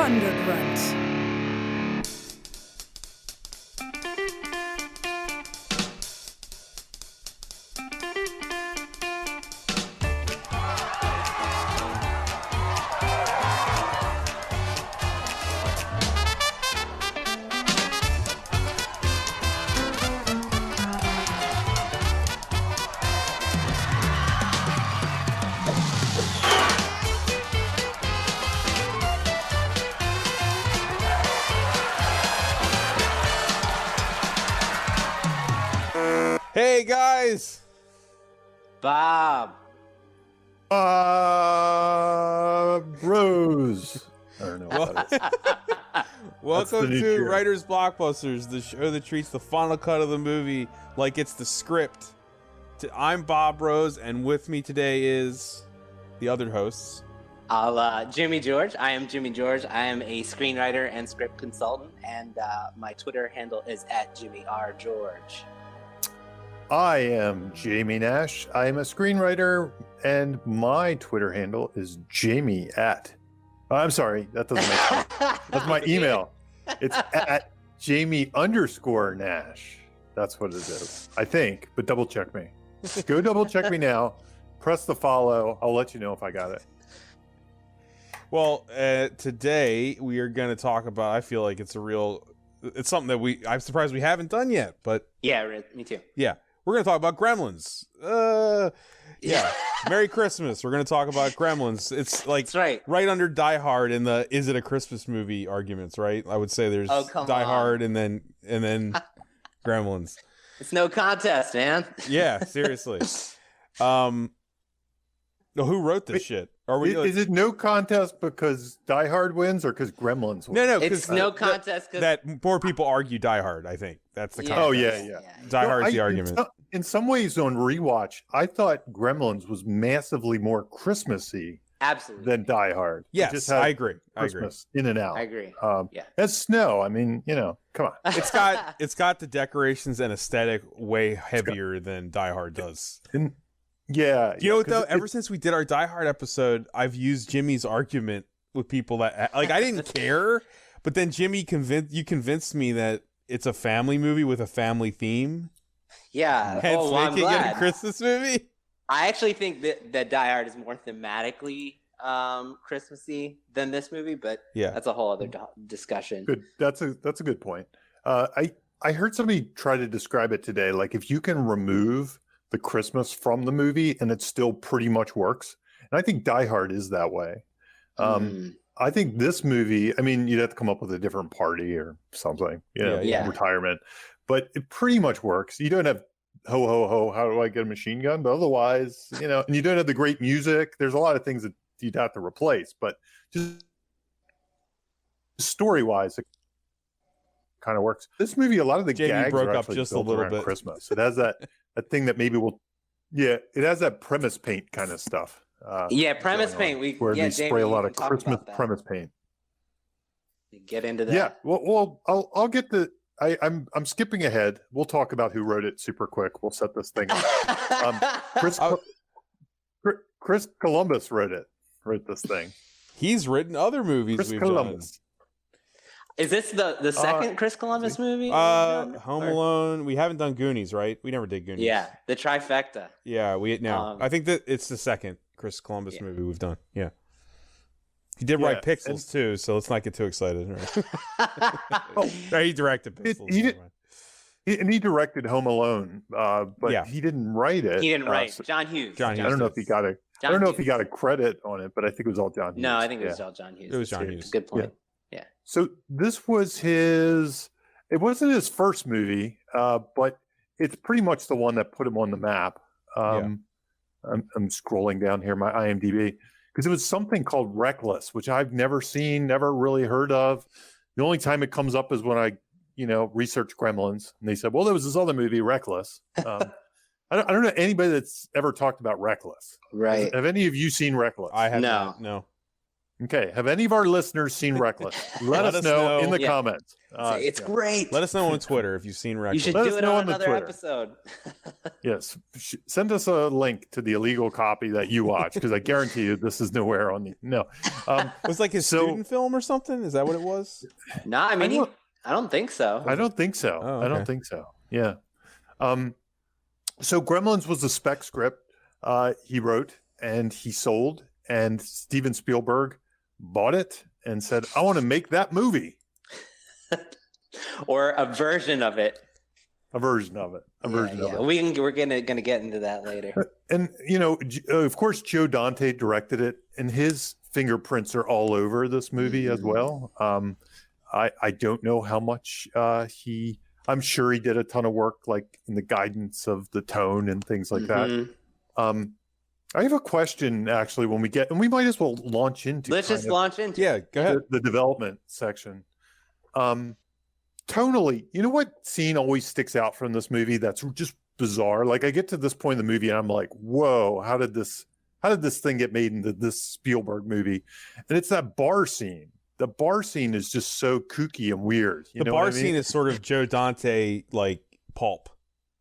Thunder Grunt. Hey guys! Bob. Rose. I don't know what that is. Welcome new to cheer. Writers Blockbusters, the show that treats the final cut of the movie like it's the script. I'm Bob Rose, and with me today is the other hosts. Jimmy George. I am Jimmy George. I am a screenwriter and script consultant, and my Twitter handle is @JimmyRGeorge. I am Jamie Nash. I am a screenwriter, and my Twitter handle is Jamie at. I'm sorry, that doesn't make sense. That's my email. It's at Jamie_Nash. That's what it is, I think. But double check me. Go double check me now. Press the follow. I'll let you know if I got it. Well, today we are going to talk about, I feel like it's something that I'm surprised we haven't done yet, but. Yeah, me too. Yeah. We're going to talk about Gremlins. Yeah. Merry Christmas. We're going to talk about Gremlins. It's like That's right under Die Hard in the is it a Christmas movie arguments, right? I would say there's Die Hard and then Gremlins. It's no contest, man. Yeah, seriously. Who wrote this shit? Is it no contest because Die Hard wins or because Gremlins wins? No, it's no contest because that more people argue Die Hard. I think that's the contest. Oh yeah. Die Hard's the argument. In some ways, on rewatch, I thought Gremlins was massively more Christmassy absolutely than Die Hard. Yes, I agree. Christmas in and out. I agree. Yeah, that's snow. I mean, come on. It's got the decorations and aesthetic way heavier than Die Hard does. Yeah. You know what though? Ever since we did our Die Hard episode, I've used Jimmy's argument with people that like I didn't care, but then Jimmy convinced me that it's a family movie with a family theme. Yeah. Hence I'm making glad. it a Christmas movie. I actually think that Die Hard is more thematically Christmassy than this movie, but yeah, that's a whole other discussion. Good. That's a good point. I heard somebody try to describe it today. Like if you can remove the Christmas from the movie and it still pretty much works. And I think Die Hard is that way. I think this movie, I mean, you'd have to come up with a different party or something, retirement, but it pretty much works. You don't have ho, ho, ho, how do I get a machine gun? But otherwise, and you don't have the great music. There's a lot of things that you'd have to replace, but just story-wise, it kind of works. This movie, a lot of the gags broke are up actually just a built little around bit. Christmas. It has that thing that maybe it has that premise paint kind of stuff. Premise paint. Where they spray a lot of talk Christmas about that. premise paint. Get into that. Yeah, well, I'll get I'm skipping ahead. We'll talk about who wrote it super quick. We'll set this thing up. Chris Columbus wrote this thing. He's written other movies. Chris we've Columbus. Is this the second Chris Columbus movie? done. Home Alone. We haven't done Goonies, right? We never did Goonies. Yeah, the trifecta. Yeah, I think that it's the second Chris Columbus movie we've done. Yeah. He did write Pixels too, so let's not get too excited. Right? He directed Pixels. He directed Home Alone, but he didn't write it. He didn't write. John Hughes. I don't know if he got a. I don't know if he got a credit on it, but I think it was all John Hughes. No, I think it was all John Hughes. It was John Hughes. Good point. Yeah. So this was it wasn't his first movie, but it's pretty much the one that put him on the map. I'm scrolling down here, my IMDb, because it was something called Reckless, which I've never seen, never really heard of. The only time it comes up is when I, research Gremlins, and they said, well, there was this other movie, Reckless. I don't know anybody that's ever talked about Reckless. Right. Have any of you seen Reckless? I have not. No. Okay. Have any of our listeners seen Reckless? Let us know in the Yeah. comments. It's great. Let us know on Twitter if you've seen You Reckless. should Let do us it know on on the another Twitter. episode. Yes. Send us a link to the illegal copy that you watch, because I guarantee you this is nowhere on the. No. It was like his student film or something? Is that what it was? No, I mean, I don't think so. I don't think so. Oh, I don't okay. think so. Yeah. So Gremlins was a spec script he wrote and he sold, and Steven Spielberg bought it and said, I want to make that movie. Or a version of it. A version of it. We're gonna get into that later. And, of course, Joe Dante directed it, and his fingerprints are all over this movie as well. I don't know how much I'm sure he did a ton of work, like in the guidance of the tone and things like that. I have a question, actually, when we get, and we might as well launch into. Let's just launch into. Yeah, go ahead. The development section. Tonally, you know what scene always sticks out from this movie that's just bizarre? Like, I get to this point in the movie and I'm like, whoa, how did this thing get made into this Spielberg movie? And it's that bar scene. The bar scene is just so kooky and weird. The bar scene is sort of Joe Dante, like pulp.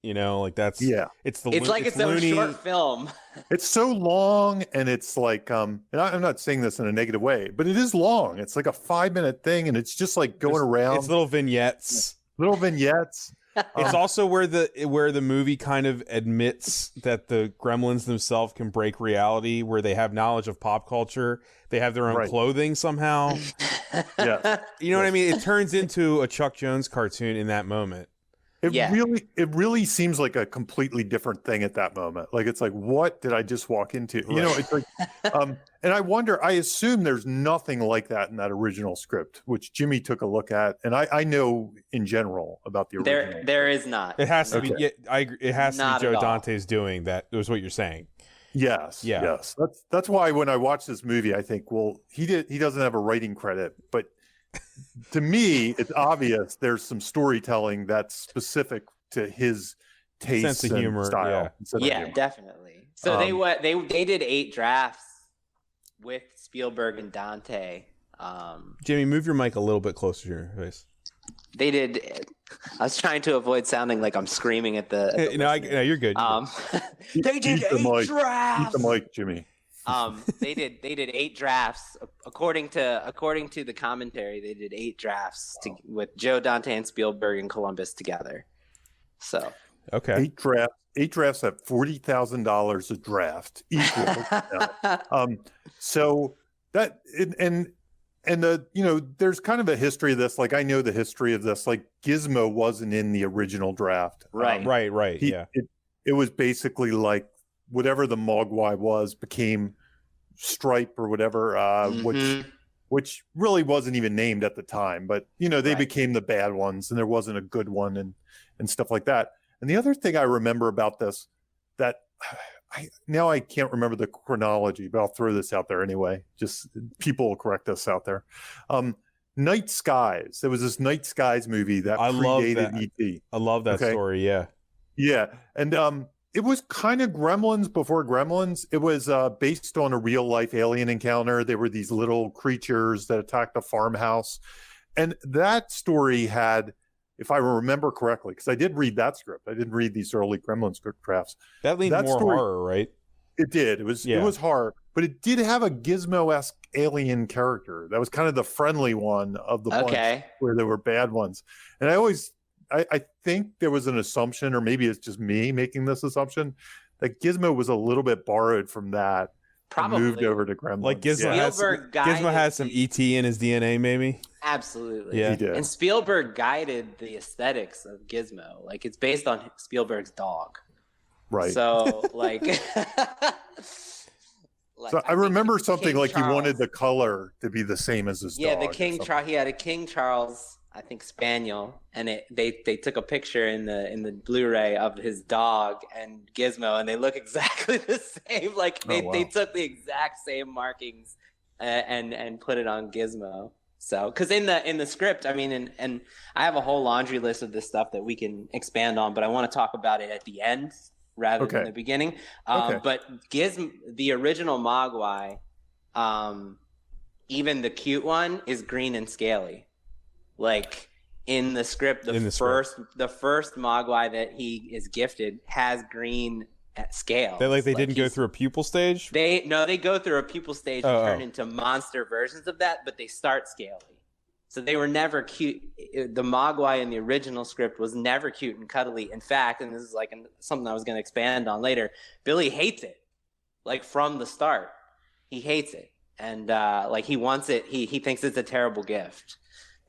Like that's It's like its own short film. It's so long, and it's like and I'm not saying this in a negative way, but it is long. It's like a 5-minute thing, and it's just like going around. It's little vignettes. It's also where the movie kind of admits that the Gremlins themselves can break reality, where they have knowledge of pop culture. They have their own clothing somehow. Yeah. You know what I mean? It turns into a Chuck Jones cartoon in that moment. It really seems like a completely different thing at that moment. Like, it's like, what did I just walk into? It's like, and I wonder, I assume there's nothing like that in that original script, which Jimmy took a look at. And I know in general about the original. There is not. It has to be. Yeah, I agree. It has Not to be Joe at all. Dante's doing that. Was what you're saying. Yes. Yeah. Yes. That's why when I watch this movie, I think, well, he doesn't have a writing credit, but to me, it's obvious there's some storytelling that's specific to his taste, sense of humor, style. Yeah, definitely. So they did 8 drafts with Spielberg and Dante. Jimmy, move your mic a little bit closer to your face. They did. I was trying to avoid sounding like I'm screaming at the. No, you're good. They did 8 drafts. Keep the mic, Jimmy. They did 8 drafts according to the commentary. They did 8 drafts with Joe Dante and Spielberg and Columbus together. So okay, 8 drafts at $40,000 a draft equal. So that and there's kind of a history of this. Like, I know the history of this. Like, Gizmo wasn't in the original draft. Right. Right. Yeah. It was basically like whatever the Mogwai was became Stripe or whatever, which really wasn't even named at the time. But they became the bad ones, and there wasn't a good one, and stuff like that. And the other thing I remember about this, that I can't remember the chronology, but I'll throw this out there anyway. Just people will correct us out there. Night Skies. There was this Night Skies movie that predated E.T. I love that story. Yeah. Yeah. And it was kind of Gremlins before Gremlins. It was based on a real life alien encounter. They were these little creatures that attacked a farmhouse. And that story had, if I remember correctly, because I did read that script. I didn't read these early Gremlins script drafts. That leaned more horror, right? It did. It was horror, but it did have a Gizmo-esque alien character. That was kind of the friendly one of the bunch where there were bad ones. And I think there was an assumption, or maybe it's just me making this assumption, that Gizmo was a little bit borrowed from that. Probably moved over to Gremlins. Like Gizmo has some ET in his DNA, maybe. Absolutely. Yeah. He did. And Spielberg guided the aesthetics of Gizmo. Like, it's based on Spielberg's dog. Right. So like, so I remember something like he wanted the color to be the same as his dog. Yeah, the King Charles. He had a King Charles, I think, Spaniel, and they took a picture in the Blu-ray of his dog and Gizmo, and they look exactly the same. Like they took the exact same markings and put it on Gizmo. So, because in the script, I mean, and I have a whole laundry list of this stuff that we can expand on, but I want to talk about it at the end rather than the beginning. But Gizmo, the original Mogwai, even the cute one is green and scaly. Like in the script, the first Mogwai that he is gifted has green at scale. They didn't go through a pupil stage? They go through a pupil stage and turn into monster versions of that, but they start scaly. So they were never cute. The Mogwai in the original script was never cute and cuddly. In fact, and this is like something I was going to expand on later, Billy hates it. Like from the start, he hates it. And like he wants it. He thinks it's a terrible gift.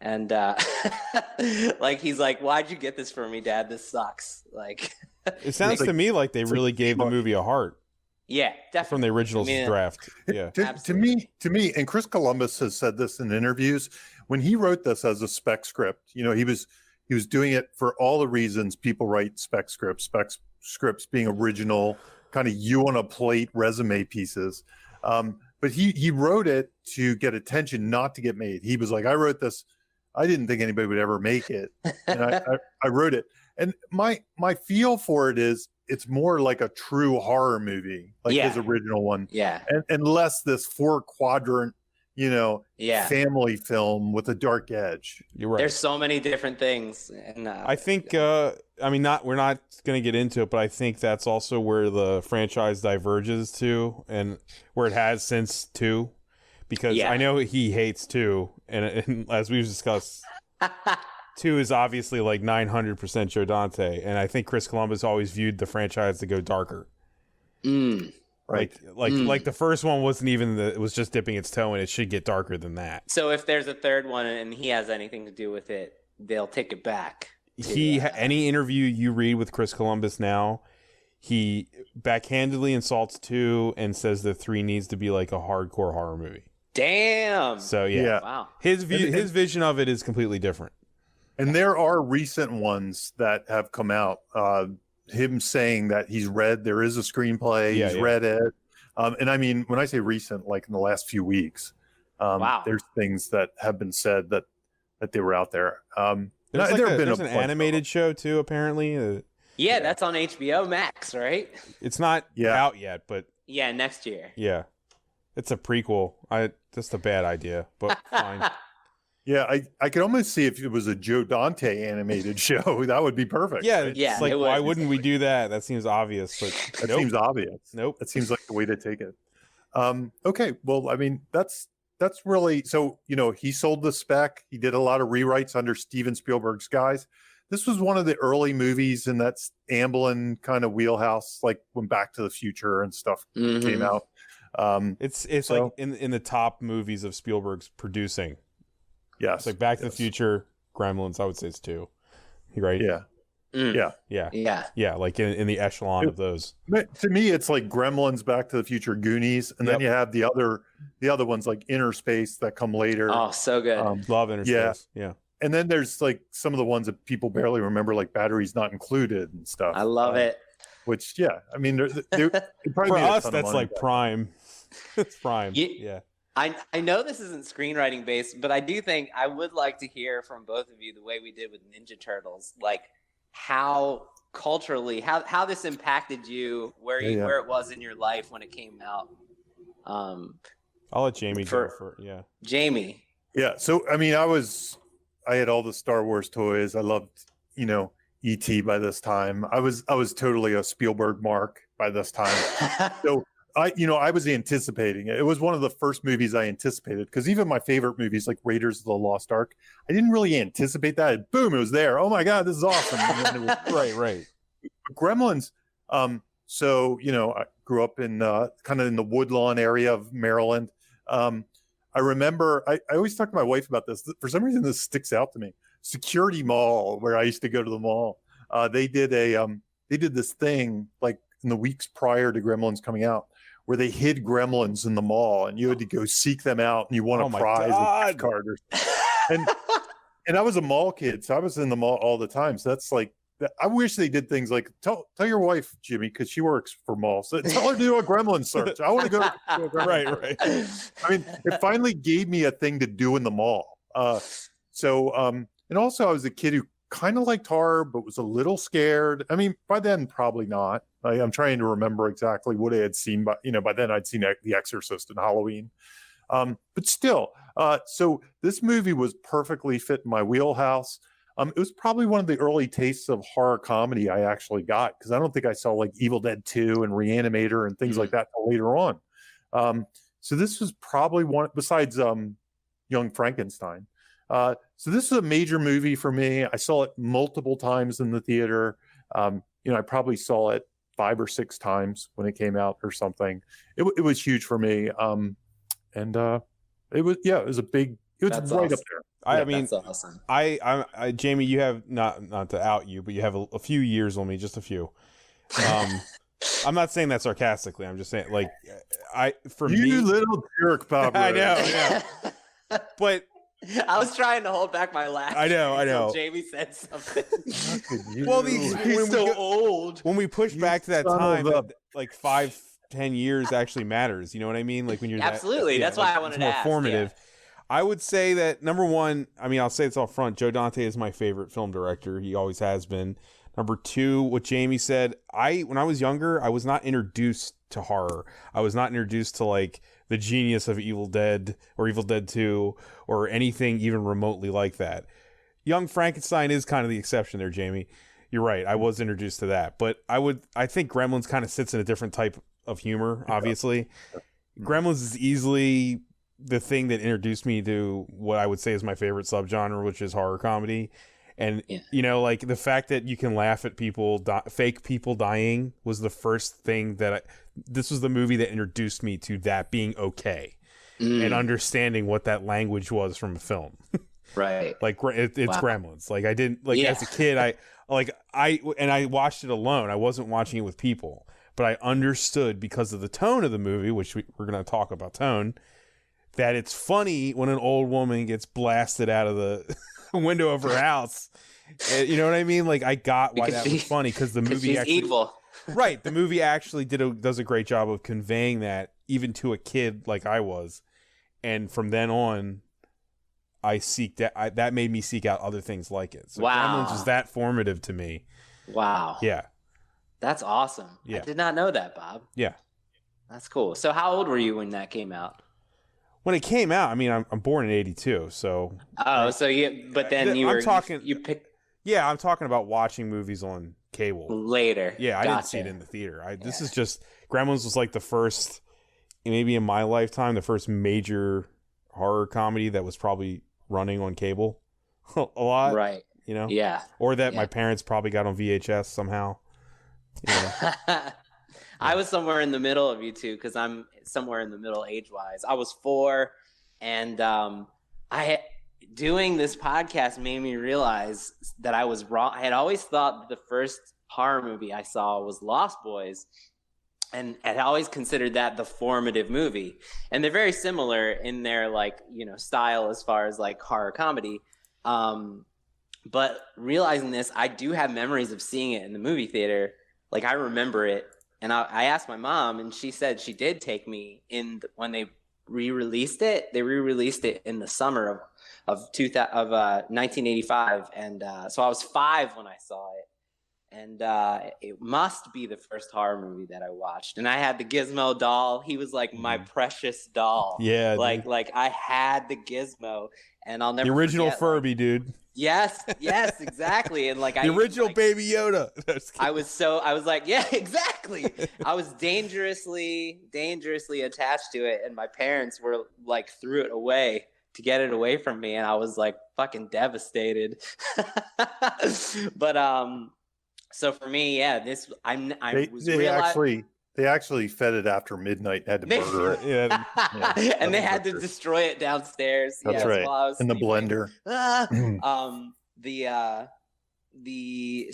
And like he's like, "Why'd you get this for me, Dad? This sucks." Like it sounds to me like they really gave the movie a heart. Yeah, definitely. From the original draft. Yeah. To me, and Chris Columbus has said this in interviews, when he wrote this as a spec script, you know, he was doing it for all the reasons people write spec scripts being original, kind of you on a plate resume pieces. But he wrote it to get attention, not to get made. He was like, I wrote this. I didn't think anybody would ever make it. And I wrote it. And my feel for it is it's more like a true horror movie, like his original one. Yeah. And less this 4-quadrant, you know, family film with a dark edge. You're right. There's so many different things. And I think, we're not going to get into it, but I think that's also where the franchise diverges to, and where it has since 2. Because I know he hates 2, and as we've discussed, 2 is obviously like 900% Joe Dante, and I think Chris Columbus always viewed the franchise to go darker. Right. Like the first one wasn't even it was just dipping its toe, and it should get darker than that. So if there's a third one and he has anything to do with it, they'll take it back. Any interview you read with Chris Columbus now, he backhandedly insults 2 and says that 3 needs to be like a hardcore horror movie. Damn. So wow. His vision of it is completely different. And there are recent ones that have come out. Him saying that he's read, there is a screenplay, he's read it. And I mean, when I say recent, like in the last few weeks, there's things that have been said that they were out there. There's an animated show too, apparently. That's on HBO Max, right? It's not out yet, but next year. Yeah, it's a prequel. Just a bad idea, but fine. Yeah, I could almost see if it was a Joe Dante animated show, that would be perfect. Yeah, it's like, why wouldn't we do that? That seems obvious, but that seems obvious. Nope. That seems like the way to take it. Okay, well, I mean, that's really, so, you know, he sold the spec. He did a lot of rewrites under Steven Spielberg's guys. This was one of the early movies in that Amblin kind of wheelhouse, like when Back to the Future and stuff came out. It's like in the top movies of Spielberg's producing. Yes. It's like Back to the Future, Gremlins, I would say it's 2. Right? Yeah. Yeah, like in the echelon of those. To me, it's like Gremlins, Back to the Future, Goonies, and then you have the other ones like Inner Space that come later. Oh, so good. Love Inner Space. Yeah. And then there's like some of the ones that people barely remember, like Batteries Not Included and stuff. I love it. Which, I mean, they're probably for us, that's like prime. It's prime. Yeah. I know this isn't screenwriting based, but I do think I would like to hear from both of you the way we did with Ninja Turtles, like how culturally, how this impacted you, where it was in your life when it came out. I'll let Jamie go for Jamie. Yeah. So I mean, I had all the Star Wars toys. I loved, you know, E.T. by this time. I was totally a Spielberg mark by this time. So I was anticipating it. It was one of the first movies I anticipated, because even my favorite movies like Raiders of the Lost Ark, I didn't really anticipate that. And boom, it was there. Oh my God, this is awesome. And then it was, right. Gremlins. So, you know, I grew up in kind of in the Woodlawn area of Maryland. I remember, I always talk to my wife about this. For some reason, this sticks out to me. Security Mall, where I used to go to the mall. They did this thing like in the weeks prior to Gremlins coming out, where they hid Gremlins in the mall, and you had to go seek them out, and you won a prize, a gift card, and I was a mall kid, so I was in the mall all the time. So that's like, I wish they did things like tell your wife, Jimmy, because she works for malls. So tell her to do a Gremlin search. I want to go to a Gremlin. Right. I mean, it finally gave me a thing to do in the mall. And also I was a kid who kind of liked horror, but was a little scared. I mean, by then, probably not. I'm trying to remember exactly what I had seen, but, you know, by then I'd seen The Exorcist and Halloween. But still, so this movie was perfectly fit in my wheelhouse. It was probably one of the early tastes of horror comedy I actually got, because I don't think I saw like Evil Dead 2 and Reanimator and things like that till later on. So this was probably one, besides Young Frankenstein. So this is a major movie for me. I saw it multiple times in the theater. I probably saw it 5 or 6 times when it came out or something. It was huge for me. It was a big. It was That's right awesome. up there. I mean, that's awesome. I Jamie, you have not to out you, but you have a few years on me, just a few. I'm not saying that sarcastically. I'm just saying, like, You little jerk, Bob. I know. But I was trying to hold back my laugh. I know. Until Jamie said something. Well, he's so old. When we push back to that time, like 5-10 years actually matters. You know what I mean? Like when you're absolutely. That's why I wanted to ask. Formative. Yeah. I would say that number one. I mean, I'll say this up front. Joe Dante is my favorite film director. He always has been. Number two, what Jamie said. When I was younger, I was not introduced to horror. I was not introduced to like the genius of Evil Dead or Evil Dead 2 or anything even remotely like that. Young Frankenstein is kind of the exception there, Jamie. You're right. I was introduced to that, but I think Gremlins kind of sits in a different type of humor. Obviously, Gremlins is easily the thing that introduced me to what I would say is my favorite subgenre, which is horror comedy. And, like the fact that you can laugh at people, fake people dying was the first thing this was the movie that introduced me to that being okay and understanding what that language was from a film. Right. Like it's Gremlins. Like I didn't as a kid, I watched it alone. I wasn't watching it with people, but I understood because of the tone of the movie, which we're going to talk about tone, that it's funny when an old woman gets blasted out of the window of her house. You know what I mean? Like I got why that was funny because the movie actually evil. Right, the movie actually does a great job of conveying that even to a kid like I was, and from then on, that made me seek out other things like it. So Gremlins was that formative to me. Wow. Yeah, that's awesome. Yeah. I did not know that, Bob. Yeah, that's cool. So how old were you when that came out? When it came out, I mean, I'm born in '82, so. Oh, so but then you picked. Yeah, I'm talking about watching movies on cable later. Yeah, I didn't see it in the theater. This is just Gremlins was like the first, maybe in my lifetime, the first major horror comedy that was probably running on cable a lot. Right. Yeah. Or that my parents probably got on VHS somehow. I was somewhere in the middle of you two because I'm somewhere in the middle age-wise. I was 4, and doing this podcast made me realize that I was wrong. I had always thought the first horror movie I saw was Lost Boys, and I always considered that the formative movie. And they're very similar in their style as far as like horror comedy. But realizing this, I do have memories of seeing it in the movie theater. Like I remember it. And I asked my mom, and she said she did take me when they re-released it. They re-released it in the summer of 1985, and so I was 5 when I saw it, and it must be the first horror movie that I watched. And I had the Gizmo doll. He was like my precious doll. Yeah, like I had the Gizmo, and I'll never the original forget, Furby, dude. Yes, exactly. And like the original Baby Yoda. I was like, yeah, exactly. I was dangerously attached to it, and my parents were like threw it away to get it away from me, and I was like fucking devastated. But so for me, they actually fed it after midnight and had to murder it. And they had to destroy it downstairs. That's right. In the blender.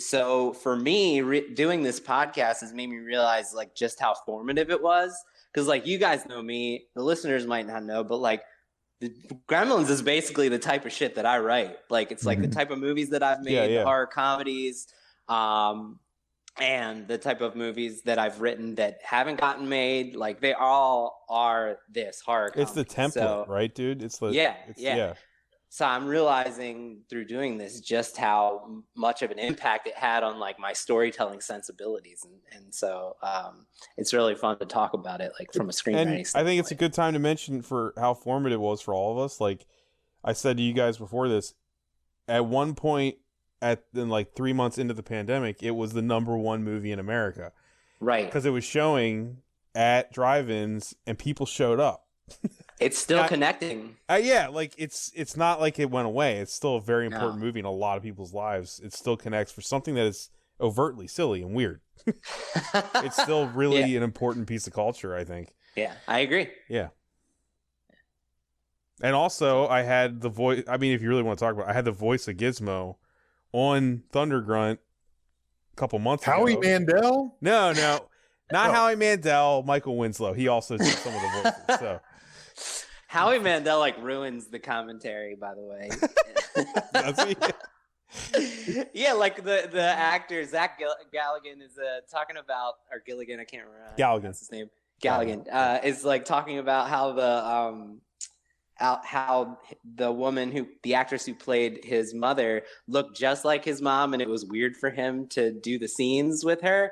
So for me, doing this podcast has made me realize like just how formative it was. Because like you guys know me, the listeners might not know, but like the Gremlins is basically the type of shit that I write. Like it's like the type of movies that I've made, the horror comedies. And the type of movies that I've written that haven't gotten made, like they all are this horror comedy. It's the template, right, dude? It's the So I'm realizing through doing this just how much of an impact it had on like my storytelling sensibilities, and so it's really fun to talk about it like from a screenwriting standpoint. I think it's a good time to mention for how formative it was for all of us. Like I said to you guys before this, at one point in like 3 months into the pandemic, it was the #1 movie in America, right? Because it was showing at drive-ins and people showed up. It's still connecting. Yeah, like it's not like it went away. It's still a very important movie in a lot of people's lives. It still connects for something that is overtly silly and weird. It's still really an important piece of culture, I think. Yeah, I agree. Yeah. And also, I had the voice. I mean, if you really want to talk about it, I had the voice of Gizmo on Thunder Grunt a couple months ago. Howie Mandel? No. Not Howie Mandel, Michael Winslow. He also did some of the voices, so... Howie Mandel like ruins the commentary, by the way. Does he? Yeah, like the actor Zach Galligan is talking about, or Gilligan, I can't remember. Galligan. That's his name. Galligan is like talking about how the woman the actress who played his mother looked just like his mom, and it was weird for him to do the scenes with her.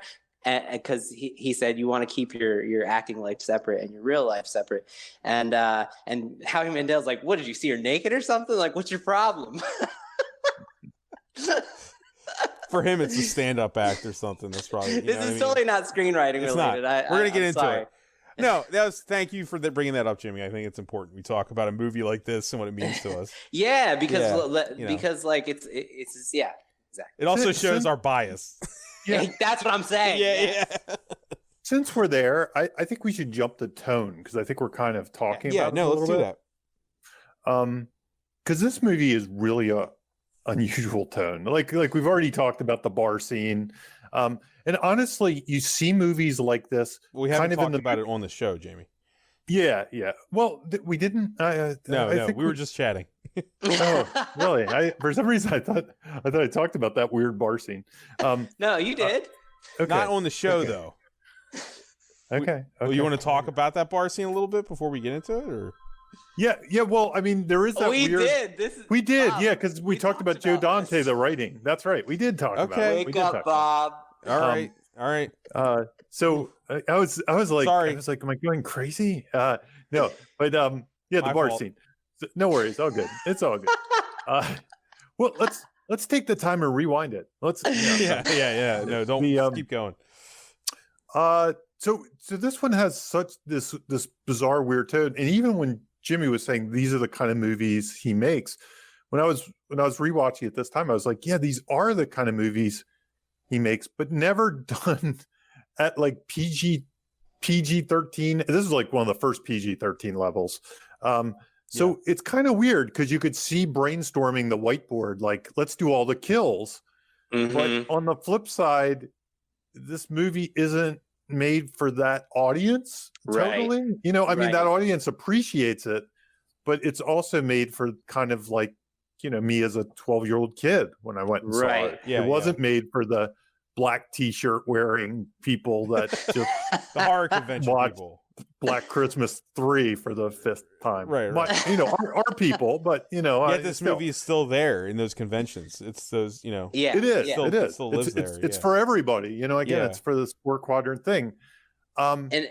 Because he said you want to keep your acting life separate and your real life separate, and Howie Mandel's like, what, did you see her naked or something? Like, what's your problem? For him, it's a stand-up act or something. That's probably this is totally not screenwriting it's related. Not. We're gonna get into sorry. it. No, thank you for bringing that up, Jimmy. I think it's important we talk about a movie like this and what it means to us. Yeah, because like it's yeah, exactly. It also shows our bias. Yeah, that's what I'm saying. Yeah. Since we're there, I think we should jump to tone because I think we're kind of talking about it a little let's do bit. Because this movie is really a unusual tone. Like we've already talked about the bar scene. And honestly, you see movies like this. We haven't talked about it on the show, Jamie. Yeah. Well, we didn't. No, we were just chatting. Oh, really? For some reason I thought I talked about that weird bar scene. No, you did. Okay. Not on the show though. Okay. You want to talk about that bar scene a little bit before we get into it, or? Yeah. Well, I mean, there is that we weird. We did. Bob, Yeah, because we talked about Joe Dante, the writing. That's right. We did talk about it. Wake up, Bob. All right. So I was like, sorry. I was like, am I going crazy? No, but yeah, the bar scene. So, no worries, all good. It's all good. Well, let's take the time and rewind it. Let's. Yeah. No, don't keep going. So this one has such this bizarre weird tone, and even when Jimmy was saying these are the kind of movies he makes, when I was rewatching it this time, I was like, yeah, these are the kind of movies he makes, but never done at like PG-13. This is like one of the first PG-13 levels. So it's kind of weird because you could see brainstorming the whiteboard, like, let's do all the kills. Mm-hmm. But on the flip side, this movie isn't made for that audience totally. Right. You know, I mean, that audience appreciates it, but it's also made for kind of like, you know, me as a 12-year-old kid when I went and saw it. Yeah, it wasn't made for the black t-shirt wearing people that just the horror convention people. Black Christmas 3 for the 5th time. Right. You know, our people, but you know, yet this movie is still there in those conventions. It's those, you know. Yeah, it is. Still, it is. It still lives there. It's for everybody. You know, again, it's for this 4 quadrant thing. And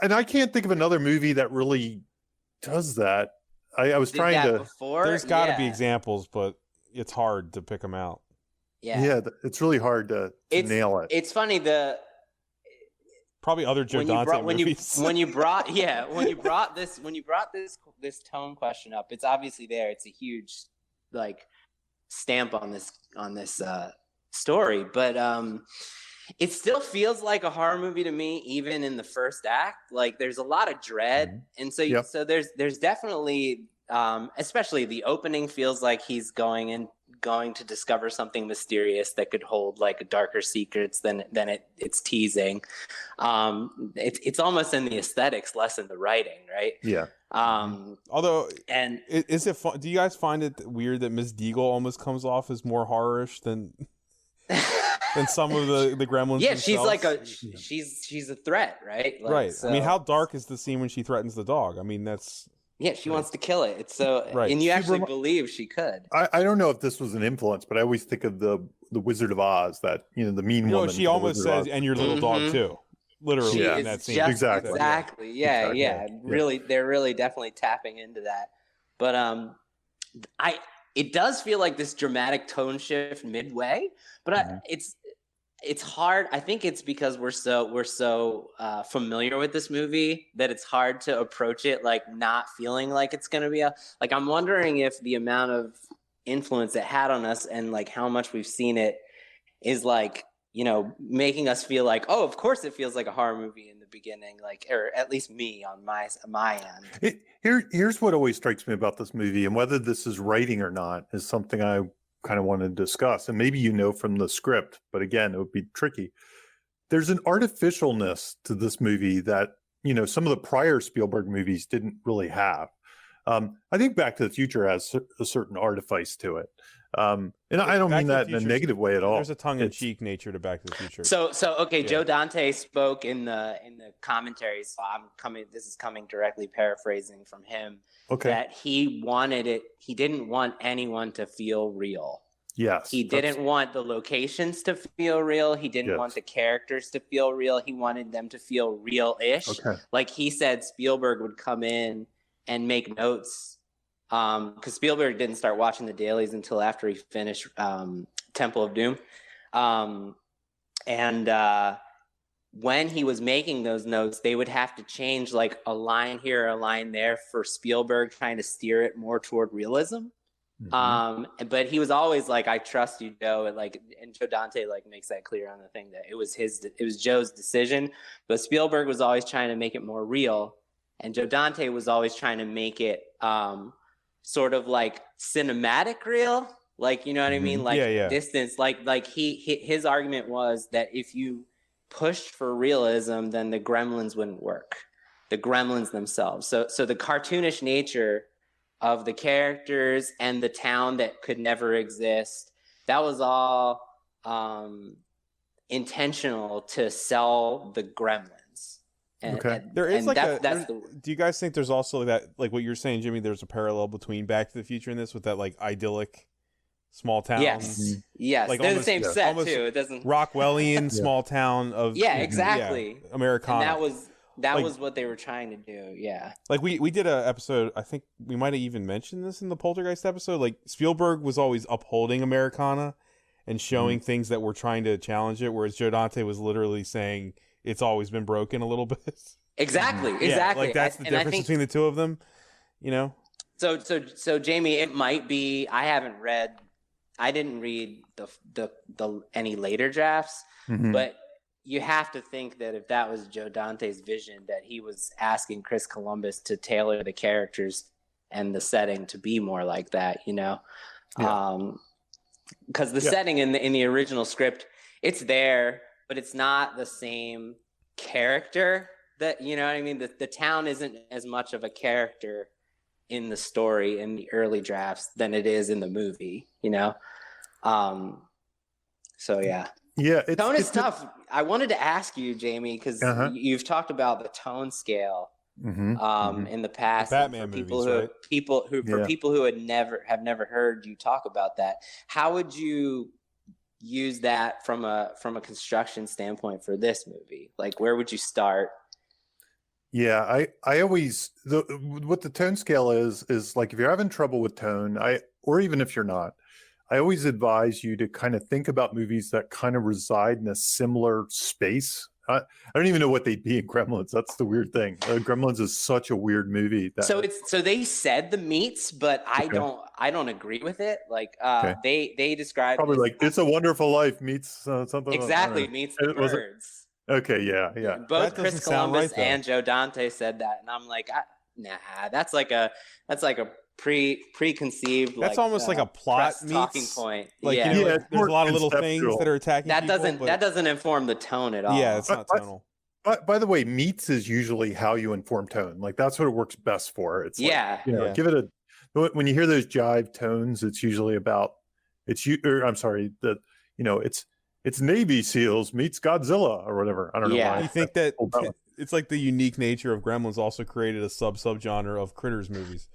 I can't think of another movie that really does that. I was trying to. Before? There's got to be examples, but it's hard to pick them out. Yeah, it's really hard to nail it. It's funny probably other Joe Dante movies. when you brought this tone question up, it's obviously there. It's a huge like stamp on this story, but it still feels like a horror movie to me, even in the first act. Like there's a lot of dread, and so there's definitely especially the opening feels like he's going to discover something mysterious that could hold like darker secrets than it's teasing. It's almost in the aesthetics less in the writing, right? Yeah. Although, and is it fun? Do you guys find it weird that Miss Deagle almost comes off as more horror-ish than some of the Gremlins? Yeah, themselves? she's like she's a threat, right? Like, right. So. I mean, how dark is the scene when she threatens the dog? I mean, that's Yeah, she wants to kill it. It's so, Right. and you She actually remi- believe she could. I don't know if this was an influence, but I always think of the Wizard of Oz, that the mean You know, woman. she from The almost Wizard of says, Oz. "And your little dog Mhm. too," literally She Yeah. in that is scene. just Exactly. exactly. Yeah, Exactly. yeah. Really, they're really definitely tapping into that. But I it does feel like this dramatic tone shift midway, but it's hard. I think it's because we're so familiar with this movie that it's hard to approach it like not feeling like it's going to be like, I'm wondering if the amount of influence it had on us and like how much we've seen it is like, making us feel like, oh, of course it feels like a horror movie in the beginning, like, or at least me on my end. Here's what always strikes me about this movie, and whether this is writing or not is something I kind of want to discuss. And maybe from the script, but again, it would be tricky. There's an artificialness to this movie that some of the prior Spielberg movies didn't really have. I think Back to the Future has a certain artifice to it. And I don't mean that in a negative way at all. There's a tongue-in-cheek nature to Back to the Future. So okay, yeah. Joe Dante spoke in the commentaries. So this is coming directly paraphrasing from him. Okay. That he didn't want anyone to feel real. Yes. He didn't want the locations to feel real. He didn't want the characters to feel real. He wanted them to feel real-ish. Okay. Like he said, Spielberg would come in and make notes. Because Spielberg didn't start watching the dailies until after he finished Temple of Doom. When he was making those notes, they would have to change like a line here, a line there for Spielberg, trying to steer it more toward realism. But he was always like, I trust you, Joe. And Joe Dante makes that clear on the thing that it was Joe's decision. But Spielberg was always trying to make it more real. And Joe Dante was always trying to make it sort of like cinematic real, like, you know what I mean? Like distance, like his argument was that if you pushed for realism, then the Gremlins wouldn't work. The Gremlins themselves. So the cartoonish nature of the characters and the town that could never exist, that was all intentional to sell the Gremlins. There is do you guys think there's also that, like what you're saying, Jimmy, there's a parallel between Back to the Future in this with that like idyllic small town? Yes. Like they're the same set too. It doesn't Rockwellian small town of exactly. Americana. And that was what they were trying to do. Yeah. Like we did a episode, I think we might have even mentioned this in the Poltergeist episode. Like Spielberg was always upholding Americana and showing things that were trying to challenge it, whereas Joe Dante was literally saying it's always been broken a little bit. Exactly. Like that's the difference between the two of them, So Jamie, it might be, I didn't read the any later drafts, but you have to think that if that was Joe Dante's vision, that he was asking Chris Columbus to tailor the characters and the setting to be more like that, because the setting in the original script, it's there, but it's not the same character that, you know what I mean? The town isn't as much of a character in the story in the early drafts than it is in the movie, So yeah. Yeah. Tone is tough. I wanted to ask you, Jamie, because you've talked about the tone scale in the past. The Batman movies, people who have never heard you talk about that. How would you use that from a construction standpoint for this movie? Like, where would you start? Yeah, I always what the tone scale is like, if you're having trouble with tone, or even if you're not, I always advise you to kind of think about movies that kind of reside in a similar space. I don't even know what they'd be in Gremlins. That's the weird thing. Gremlins is such a weird movie. So they said the meats, but I don't agree with it. Like they described probably like It's a Wonderful Life meets something. Exactly, meets the birds. Okay, yeah. Both Chris Columbus and Joe Dante said that, and I'm like, nah, that's like a preconceived. That's almost like a plot talking point. Like, there's a lot of little things that are attacking. That doesn't inform the tone at all. Yeah, it's not tonal. By the way, meets is usually how you inform tone. Like that's what it works best for. It's give it when you hear those jive tones, it's usually about it's Navy SEALs meets Godzilla or whatever. I don't know why. You think that it's like the unique nature of Gremlins also created a subgenre of Critters movies.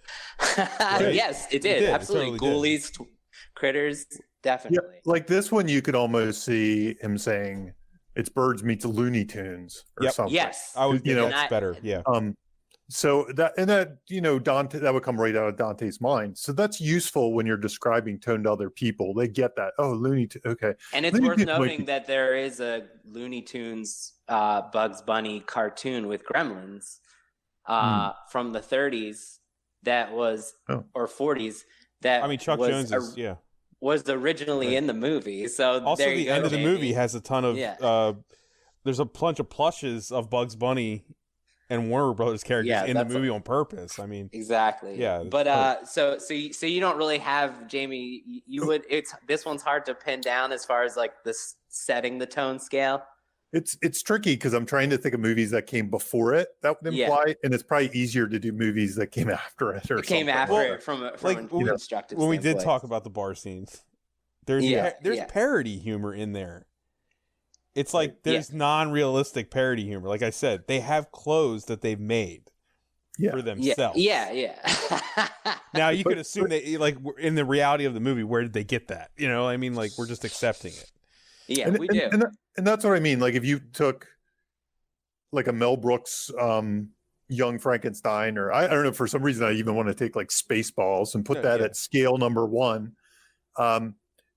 Yes, it did. Absolutely. Totally Ghoulies, Critters, definitely. Yeah, like this one, you could almost see him saying it's Birds meets Looney Tunes or something. Yes. I would, that's better. Yeah. So that Dante, that would come right out of Dante's mind. So that's useful when you're describing tone to other people. They get that. Oh, Looney Tunes. Okay. And it's worth noting that there is a Looney Tunes Bugs Bunny cartoon with Gremlins from the 30s that was or 40s that Chuck Jones was originally in the movie. So also there you the go, end of the movie has a ton of there's a bunch of plushes of Bugs Bunny and Warner Brothers characters in the movie on purpose. I mean, exactly. Yeah. But so you don't really have, Jamie. This one's hard to pin down as far as like this setting the tone scale. It's tricky because I'm trying to think of movies that came before it that would imply, and it's probably easier to do movies that came after it or came after it from like an constructive when we standpoint. did talk about the bar scenes. There's parody humor in there. It's like there's non-realistic parody humor. Like I said, they have clothes that they've made for themselves. Yeah. Now you could assume that, like, in the reality of the movie, where did they get that? You know, I mean, like, we're just accepting it. Yeah, we do. And that's what I mean. Like, if you took like a Mel Brooks Young Frankenstein, or I don't know, for some reason I even want to take like Spaceballs and put that at scale number 1.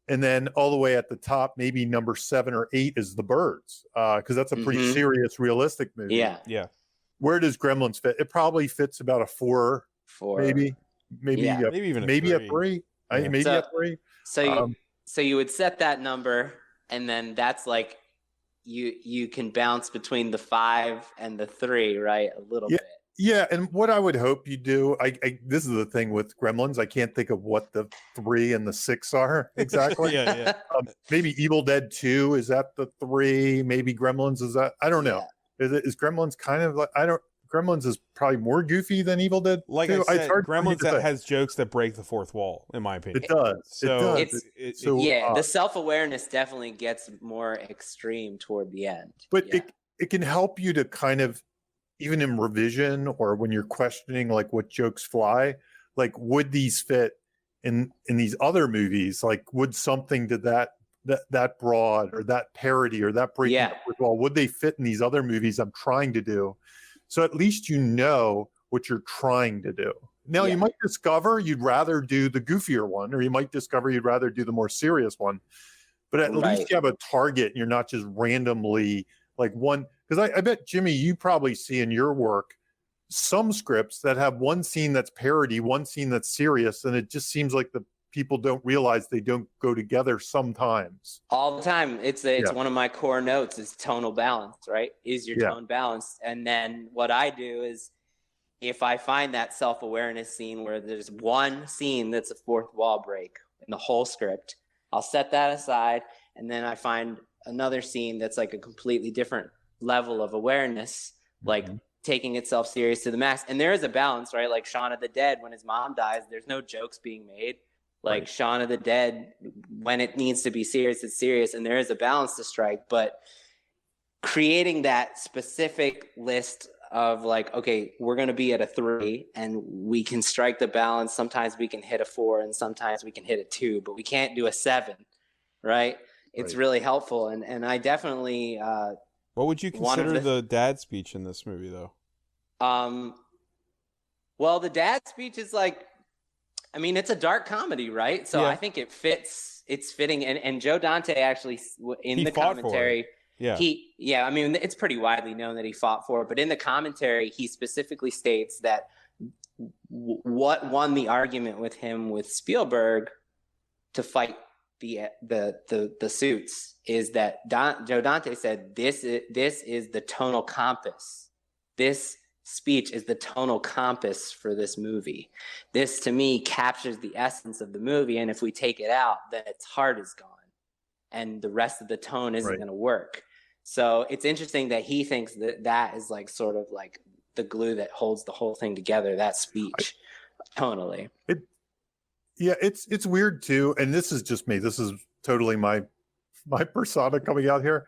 And then all the way at the top, maybe number 7 or 8 is The Birds, because that's a pretty serious, realistic movie. Yeah. Where does Gremlins fit? It probably fits about a 4, maybe even maybe a 3. Maybe a 3. So you would set that number, and then that's like you can bounce between the 5 and the 3, right? A little bit. Yeah, and what I would hope you do, this is the thing with Gremlins, I can't think of what the 3 and the 6 are exactly. Maybe Evil Dead 2, is that the 3? Maybe Gremlins is that? I don't know. Is Gremlins kind of like, Gremlins is probably more goofy than Evil Dead 2. Like I said, Gremlins has jokes that break the fourth wall, in my opinion. It does. So the self-awareness definitely gets more extreme toward the end. But it can help you to kind of, even in revision or when you're questioning like what jokes fly, like would these fit in these other movies? Like would something to that broad or that parody or that breaking up with wall, would they fit in these other movies I'm trying to do? So at least you know what you're trying to do. Now you might discover you'd rather do the goofier one, or you might discover you'd rather do the more serious one. But at least you have a target and you're not just randomly like one. Because I bet, Jimmy, you probably see in your work some scripts that have one scene that's parody, one scene that's serious, and it just seems like the people don't realize they don't go together sometimes. All the time. It's one of my core notes is tonal balance, right? Is your tone balanced? And then what I do is if I find that self-awareness scene where there's one scene that's a fourth wall break in the whole script, I'll set that aside, and then I find another scene that's like a completely different level of awareness, like taking itself serious to the max. And there is a balance, right? Like Shaun of the Dead, when his mom dies, there's no jokes being made. Like Shaun of the Dead, when it needs to be serious, it's serious, and there is a balance to strike. But creating that specific list of like, okay, we're going to be at a 3 and we can strike the balance. Sometimes we can hit a 4 and sometimes we can hit a 2, but we can't do a 7, right? It's really helpful. And I definitely, what would you consider the dad speech in this movie, though? Well, the dad speech is like, I mean, it's a dark comedy, right? So I think it fits. It's fitting. And Joe Dante actually, in the commentary, I mean, it's pretty widely known that he fought for it. But in the commentary, he specifically states that what won the argument with him with Spielberg to fight the suits is that Joe Dante said this is the tonal compass. This speech is the tonal compass for this movie. This to me captures the essence of the movie, and if we take it out, then its heart is gone and the rest of the tone isn't going to work. So it's interesting that he thinks that is like sort of like the glue that holds the whole thing together, that speech tonally. It's weird too, and this is just me. This is totally my persona coming out here.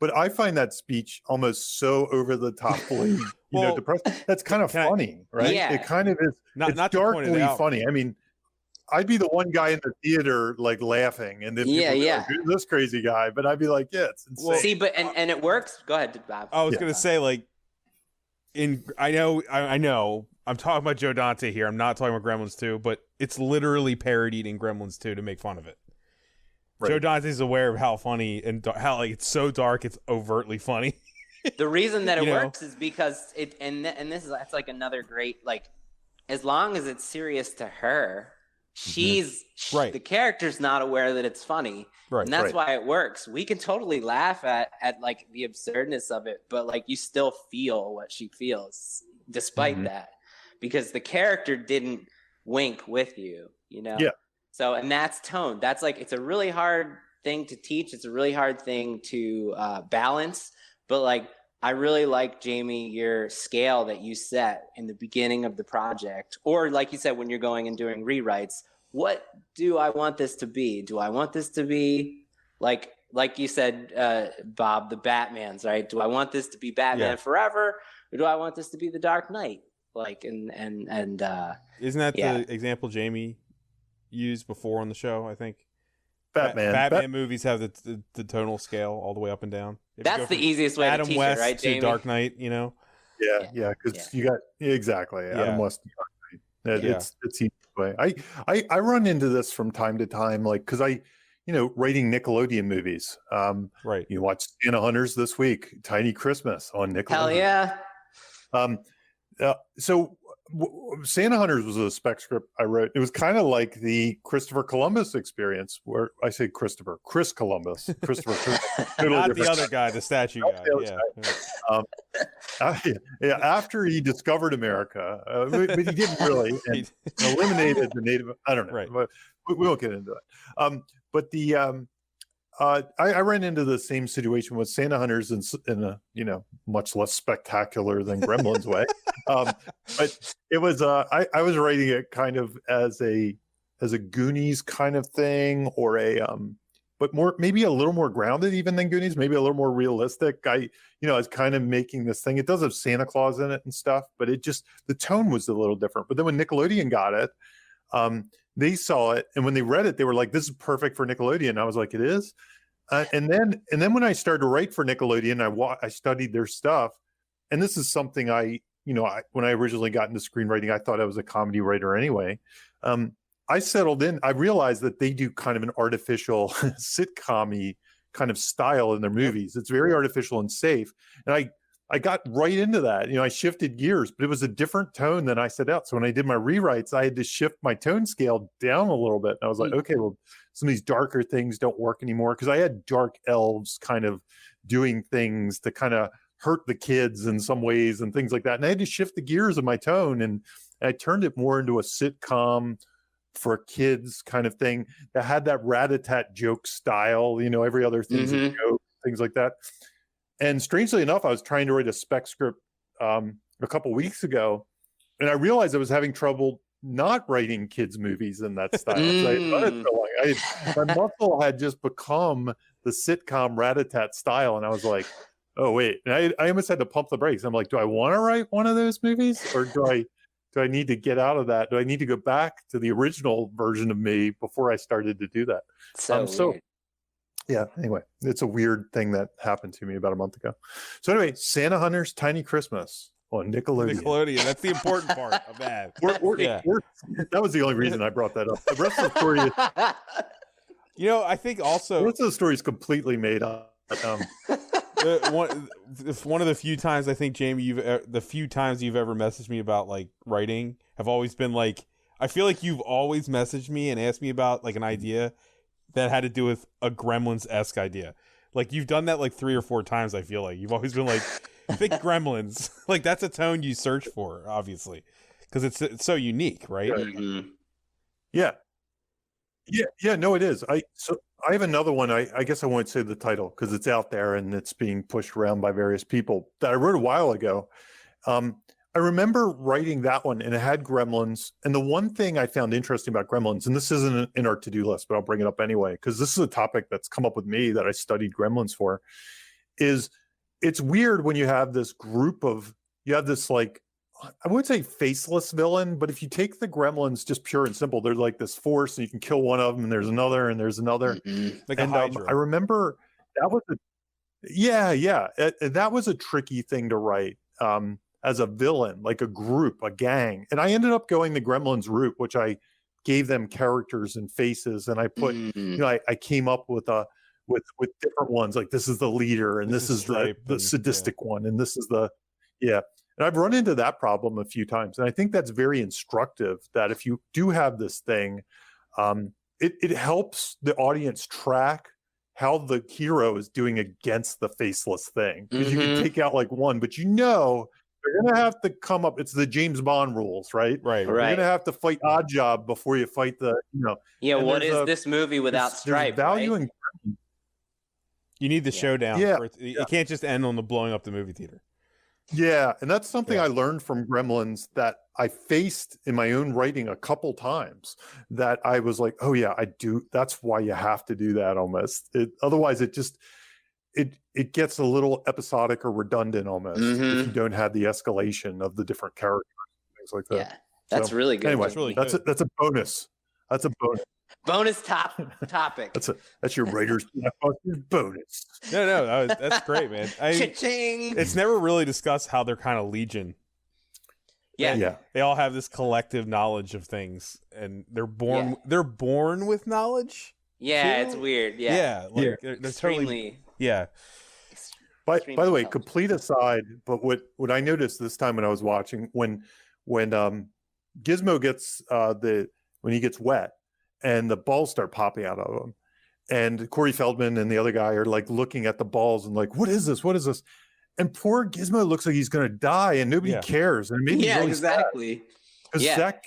but I find that speech almost so over the top, depressed. That's kind of funny, right? Yeah. It kind of is. It's darkly funny. I mean, I'd be the one guy in the theater like laughing, and then people be like, "Who's this crazy guy?" But I'd be like, "Yeah, it's insane." Well, see, but and it works. Go ahead, Bob. I was gonna say, like, I know, I'm talking about Joe Dante here. I'm not talking about Gremlins 2, but it's literally parodied in Gremlins 2 to make fun of it. Right. Joe Dante's aware of how funny and how like it's so dark, it's overtly funny. The reason that it works is because this is that's like another great, like, as long as it's serious to her, the character's not aware that it's funny, and that's why it works. We can totally laugh at like the absurdness of it, but like you still feel what she feels despite that, because the character didn't wink with you, So, and that's tone. That's like, it's a really hard thing to teach. It's a really hard thing to balance. But like, I really like, Jamie, your scale that you set in the beginning of the project, or like you said, when you're going and doing rewrites, what do I want this to be? Do I want this to be like you said, Bob, the Batmans, right? Do I want this to be Batman Forever, or do I want this to be the Dark Knight? Like, and isn't that the example Jamie used before on the show? I think Batman movies have the tonal scale all the way up and down. That's the easiest way Adam to teach West it, right, Jamie? to Dark Knight, Yeah, because you got exactly Adam West to Dark Knight. It's easy way. I run into this from time to time, like, because I writing Nickelodeon movies. Right. You watch Santa Hunters this week, Tiny Christmas on Nickelodeon. Hell yeah. So Santa Hunters was a spec script I wrote. It was kind of like the Christopher Columbus experience, where I say Chris Columbus, totally not the other guy, the statue guy. After he discovered America, but he didn't really, and eliminated the native. I don't know. Right. But we won't get into it. But the I ran into the same situation with Santa Hunters in a much less spectacular than Gremlins way, but it was I was writing it kind of as a Goonies kind of thing, or but maybe a little more grounded even than Goonies, maybe a little more realistic. I was kind of making this thing. It does have Santa Claus in it and stuff, but the tone was a little different. But then when Nickelodeon got it, they saw it, and when they read it, they were like, "This is perfect for Nickelodeon." I was like, "It is." And then when I started to write for Nickelodeon, I studied their stuff, and this is something when I originally got into screenwriting, I thought I was a comedy writer anyway. I settled in. I realized that they do kind of an artificial sitcom-y kind of style in their movies. It's very artificial and safe, and I got right into that. I shifted gears, but it was a different tone than I set out. So when I did my rewrites, I had to shift my tone scale down a little bit. And I was like, okay, well, some of these darker things don't work anymore, because I had dark elves kind of doing things to kind of hurt the kids in some ways and things like that. And I had to shift the gears of my tone, and I turned it more into a sitcom for kids kind of thing that had that rat-a-tat joke style, every other thing's a joke, things like that. And strangely enough, I was trying to write a spec script a couple weeks ago, and I realized I was having trouble not writing kids' movies in that style. So my muscle had just become the sitcom rat-a-tat style, and I was like, "Oh wait!" And I almost had to pump the brakes. I'm like, "Do I want to write one of those movies, or do I need to get out of that? Do I need to go back to the original version of me before I started to do that?" So yeah, anyway, it's a weird thing that happened to me about a month ago. So anyway, Santa Hunters Tiny Christmas on Nickelodeon. That's the important part of that. That was the only reason I brought that up. The rest of the story is, I think also the rest of the story is completely made up. One of the few times I think, Jamie, the few times you've ever messaged me about like writing have always been like, I feel like you've always messaged me and asked me about like an idea that had to do with a Gremlins-esque idea. Like, you've done that like 3 or 4 times, I feel like. You've always been like, think Gremlins. Like, that's a tone you search for, obviously. Because it's so unique, right? Mm-hmm. Yeah, no, it is. I have another one. I guess I won't say the title because it's out there and it's being pushed around by various people, that I wrote a while ago. I remember writing that one, and it had Gremlins. And the one thing I found interesting about Gremlins, and this isn't in our to-do list, but I'll bring it up anyway, because this is a topic that's come up with me that I studied Gremlins for, is it's weird when you have this like, I wouldn't say faceless villain, but if you take the Gremlins just pure and simple, they're like this force, and you can kill one of them, and there's another, and there's another. Like a Hydra. I remember that was that was a tricky thing to write as a villain, like a group, a gang. And I ended up going the Gremlins route, which I gave them characters and faces, and I put, I came up with with different ones, like this is the leader, and this is the sadistic one, and this is the And I've run into that problem a few times. And I think that's very instructive, that if you do have this thing, it helps the audience track how the hero is doing against the faceless thing. Because you can take out like one, but they're going to have to come up. It's the James Bond rules, right? Right. You're going to have to fight Oddjob before you fight the, Yeah, what is this movie without Stripe, value right? in You need the showdown. Yeah. It can't just end on the blowing up the movie theater. Yeah, and that's something I learned from Gremlins that I faced in my own writing a couple times, that I was like, oh yeah, I do. That's why you have to do that almost. Otherwise it just, it gets a little episodic or redundant almost if you don't have the escalation of the different characters, things like that. Yeah, that's really good. Anyway, That's really that's a bonus. That's a bonus. Bonus topic. That's your writer's bonus. No, that's great, man. Cha-ching! It's never really discussed how they're kind of legion. Yeah. They all have this collective knowledge of things, and they're born. Yeah. They're born with knowledge. Yeah, too? it's weird. Yeah. They're totally. Extremely. Yeah. By the way, complete aside, but what I noticed this time when I was watching, when Gizmo gets when he gets wet and the balls start popping out of him, and Corey Feldman and the other guy are like looking at the balls and like, what is this? What is this? And poor Gizmo looks like he's going to die, and nobody cares. And maybe really exactly. Zach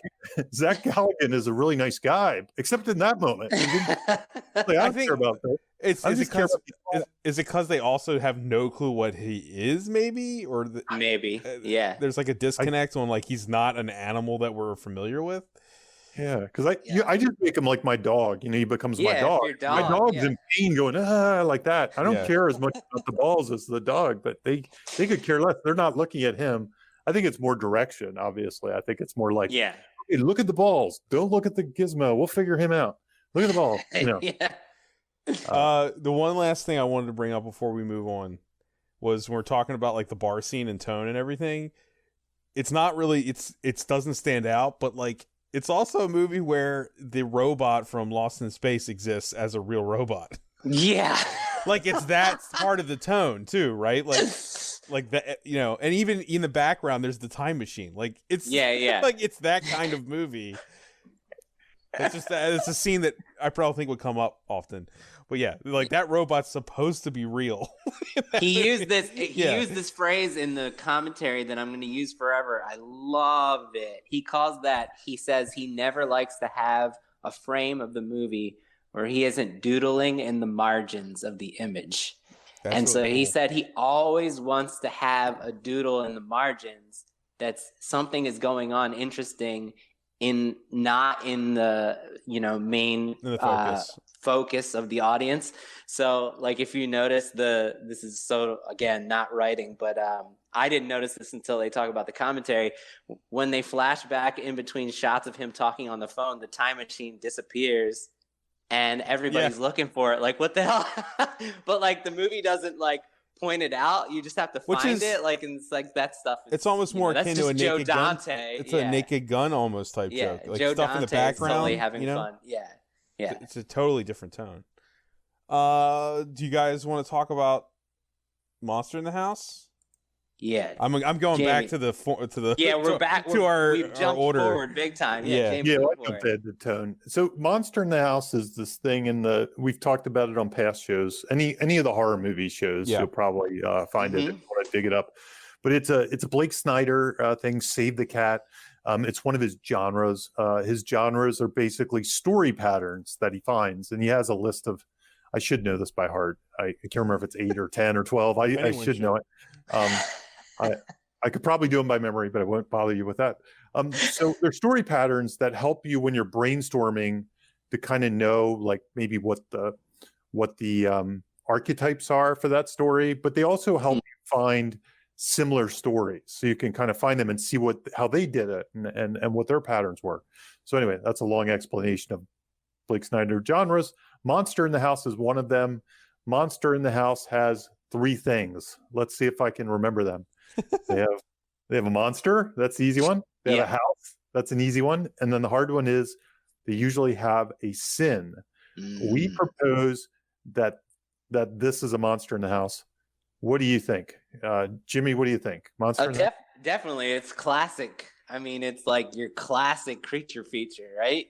Galligan is a really nice guy, except in that moment. I don't care about that. Is it because they also have no clue what he is, maybe, or maybe there's like a disconnect on like he's not an animal that we're familiar with. Yeah, because I just make him like my dog. He becomes my dog. My dog's in pain, going like that. I don't care as much about the balls as the dog, but they could care less. They're not looking at him. I think it's more direction. Obviously, I think it's more like, hey, look at the balls. Don't look at the Gizmo. We'll figure him out. Look at the ball. The one last thing I wanted to bring up before we move on was when we're talking about like the bar scene and tone and everything. It's not really. It doesn't stand out, but like. It's also a movie where the robot from Lost in Space exists as a real robot. Yeah. Like it's that part of the tone too, right? Like that, and even in the background there's the time machine. Like it's like it's that kind of movie. It's just that it's a scene that I probably think would come up often. But yeah, like that robot's supposed to be real. He used this phrase in the commentary that I'm going to use forever. I love it. He says he never likes to have a frame of the movie where he isn't doodling in the margins of the image. He said he always wants to have a doodle in the margins that's something is going on interesting not in the main focus of the audience. So like if you notice this is so again not writing, but I didn't notice this until they talk about the commentary. When they flash back in between shots of him talking on the phone, the time machine disappears and everybody's looking for it. Like what the hell? But like the movie doesn't like point it out. You just have to find it. Like, and it's like that stuff. It's almost more akin to a Joe Naked Dante. Gun. It's a Naked Gun almost type joke. Like Joe stuff Dante in the background. Is totally having fun. Yeah. It's a totally different tone. Do you guys want to talk about Monster in the House? Yeah. I'm going back to the we're back to our we've jumped order forward big time. I jumped ahead the tone. So Monster in the House is this thing we've talked about it on past shows. Any of the horror movie shows, you'll probably find it if you want to dig it up. But it's a Blake Snyder thing, Save the Cat. It's one of his genres. His genres are basically story patterns that he finds, and he has a list of. I should know this by heart. I can't remember if it's 8 or 10 or 12. I should know it. I could probably do them by memory, but I won't bother you with that. So they're story patterns that help you when you're brainstorming to kind of know, like maybe what the archetypes are for that story, but they also help you find similar stories, so you can kind of find them and see how they did it and what their patterns were. So anyway, that's a long explanation of Blake Snyder genres. Monster in the House is one of them. Monster in the House has 3 things. Let's see if I can remember them. They have a monster. That's the easy one. They have a house. That's an easy one. And then the hard one is they usually have a sin. We propose that this is a monster in the house. What do you think? Jimmy, what do you think? Monster in the House? Definitely. It's classic. I mean, it's like your classic creature feature, right?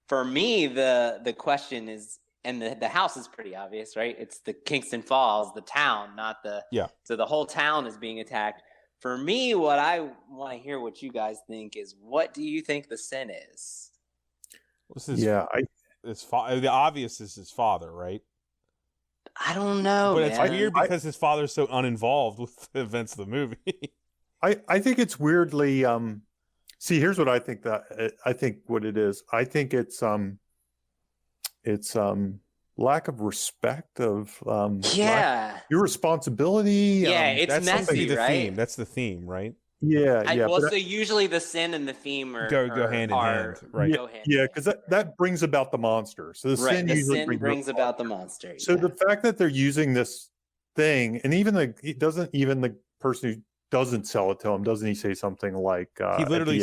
For me, the question is, and the house is pretty obvious, right? It's the Kingston Falls, the town, not the... Yeah. So the whole town is being attacked. For me, what I want to hear what you guys think is, what do you think the sin is? The obvious is his father, right? I don't know, but it's weird because his father's so uninvolved with the events of the movie. I think it's weirdly... see, here's what I think what it is. I think it's lack of respect of irresponsibility. It's messy, right? Theme. That's the theme, right? So usually the sin and the theme go hand in hand, right? Because that brings about the monster. So the sin usually brings about the monster. So the fact that they're using this thing, and even the person who doesn't sell it to him, doesn't he say something like he literally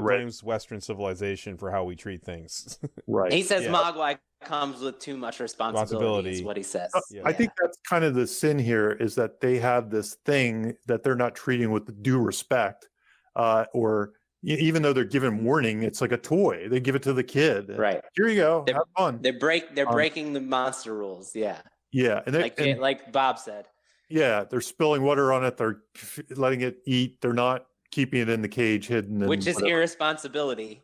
blames Western civilization for how we treat things. Right. He says Mogwai comes with too much responsibility is what he says. I think that's kind of the sin here, is that they have this thing that they're not treating with due respect, or even though they're given warning, it's like a toy. They give it to the kid. Right. Here you go. Have fun. They're breaking the monster rules. Yeah. Yeah. And like Bob said. Yeah, they're spilling water on it. They're letting it eat. They're not keeping it in the cage hidden. Which is irresponsibility.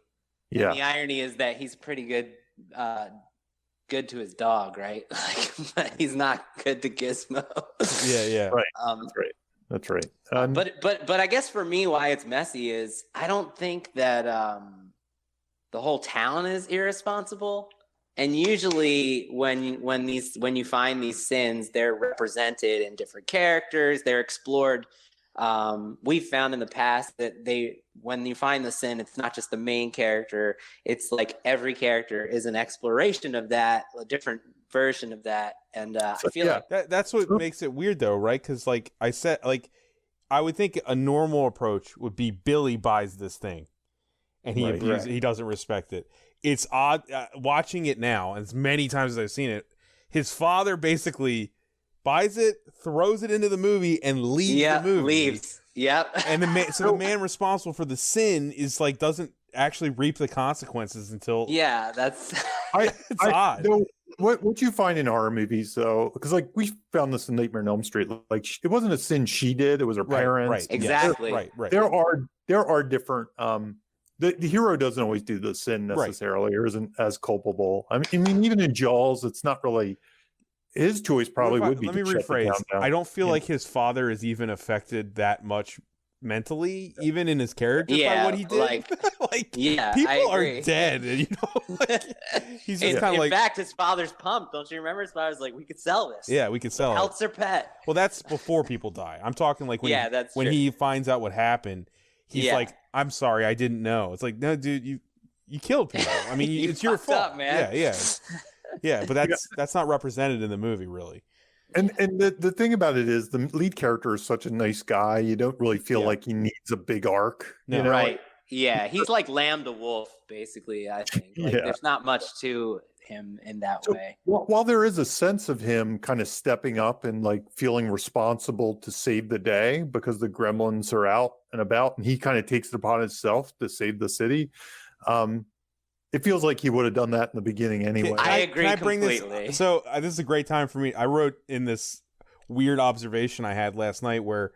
Yeah. And the irony is that he's pretty good to his dog, right? But he's not good to Gizmo. Yeah. Right. That's right. But I guess for me, why it's messy is I don't think that the whole town is irresponsible. And usually when you find these sins, they're represented in different characters. They're explored. We've found in the past that when you find the sin, it's not just the main character. It's like every character is an exploration of that, a different version of that. And I feel like that's what makes it weird, though, right? Because like I said, like I would think a normal approach would be Billy buys this thing, and he doesn't respect it. It's odd watching it now, as many times as I've seen it. His father basically buys it, throws it into the movie, and leaves the movie. Yep. And the man responsible for the sin is like doesn't actually reap the consequences until. Yeah, that's. It's odd. What you find in horror movies, though, because like we found this in Nightmare on Elm Street, like it wasn't a sin she did; it was her parents. Right. Exactly. Right. There are different. The hero doesn't always do the sin necessarily, or isn't as culpable. I mean, even in Jaws, it's not really his choice. Probably would be. Let me rephrase. I don't feel like his father is even affected that much mentally, even in his character, by what he did. People are dead, and he's just kind of like. In fact, his father's pumped. Don't you remember? His father's like, "We could sell this. Yeah, we could sell it. Helps their pet." Well, that's before people die. I'm talking like when he finds out what happened. He's like, "I'm sorry, I didn't know." It's like, no, dude, you killed people. I mean, it's your fault, up, man. Yeah. But that's not represented in the movie, really. And the thing about it is, the lead character is such a nice guy. You don't really feel like he needs a big arc. No. You know? Right? Yeah, he's like Lamb the Wolf, basically. I think there's not much to him in that way. While there is a sense of him kind of stepping up and like feeling responsible to save the day because the gremlins are out and about, and he kind of takes it upon himself to save the city. It feels like he would have done that in the beginning anyway. I agree completely. This is a great time for me. I wrote in this weird observation I had last night where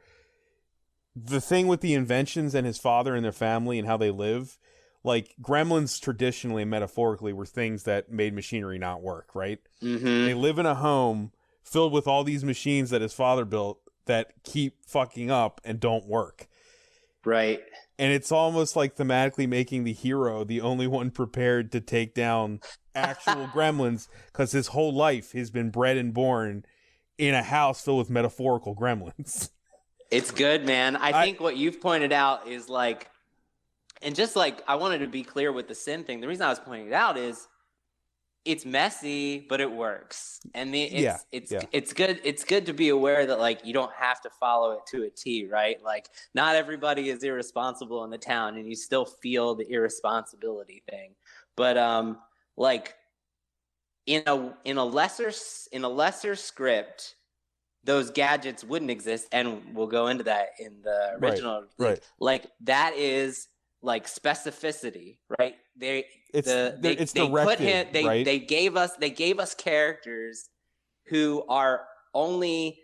the thing with the inventions and his father and their family and how they live, like gremlins traditionally and metaphorically were things that made machinery not work, right? Mm-hmm. They live in a home filled with all these machines that his father built that keep fucking up and don't work. Right. And it's almost like thematically making the hero the only one prepared to take down actual gremlins, because his whole life he's been bred and born in a house filled with metaphorical gremlins. It's good, man. I think what you've pointed out is like, and just like I wanted to be clear with the sin thing. The reason I was pointing it out is it's messy, but it works. And it's good. It's good to be aware that like you don't have to follow it to a T, right? Like not everybody is irresponsible in the town, and you still feel the irresponsibility thing. But like in a lesser script, those gadgets wouldn't exist, and we'll go into that in the original. Right. Like that is like specificity, right? They gave us characters who are only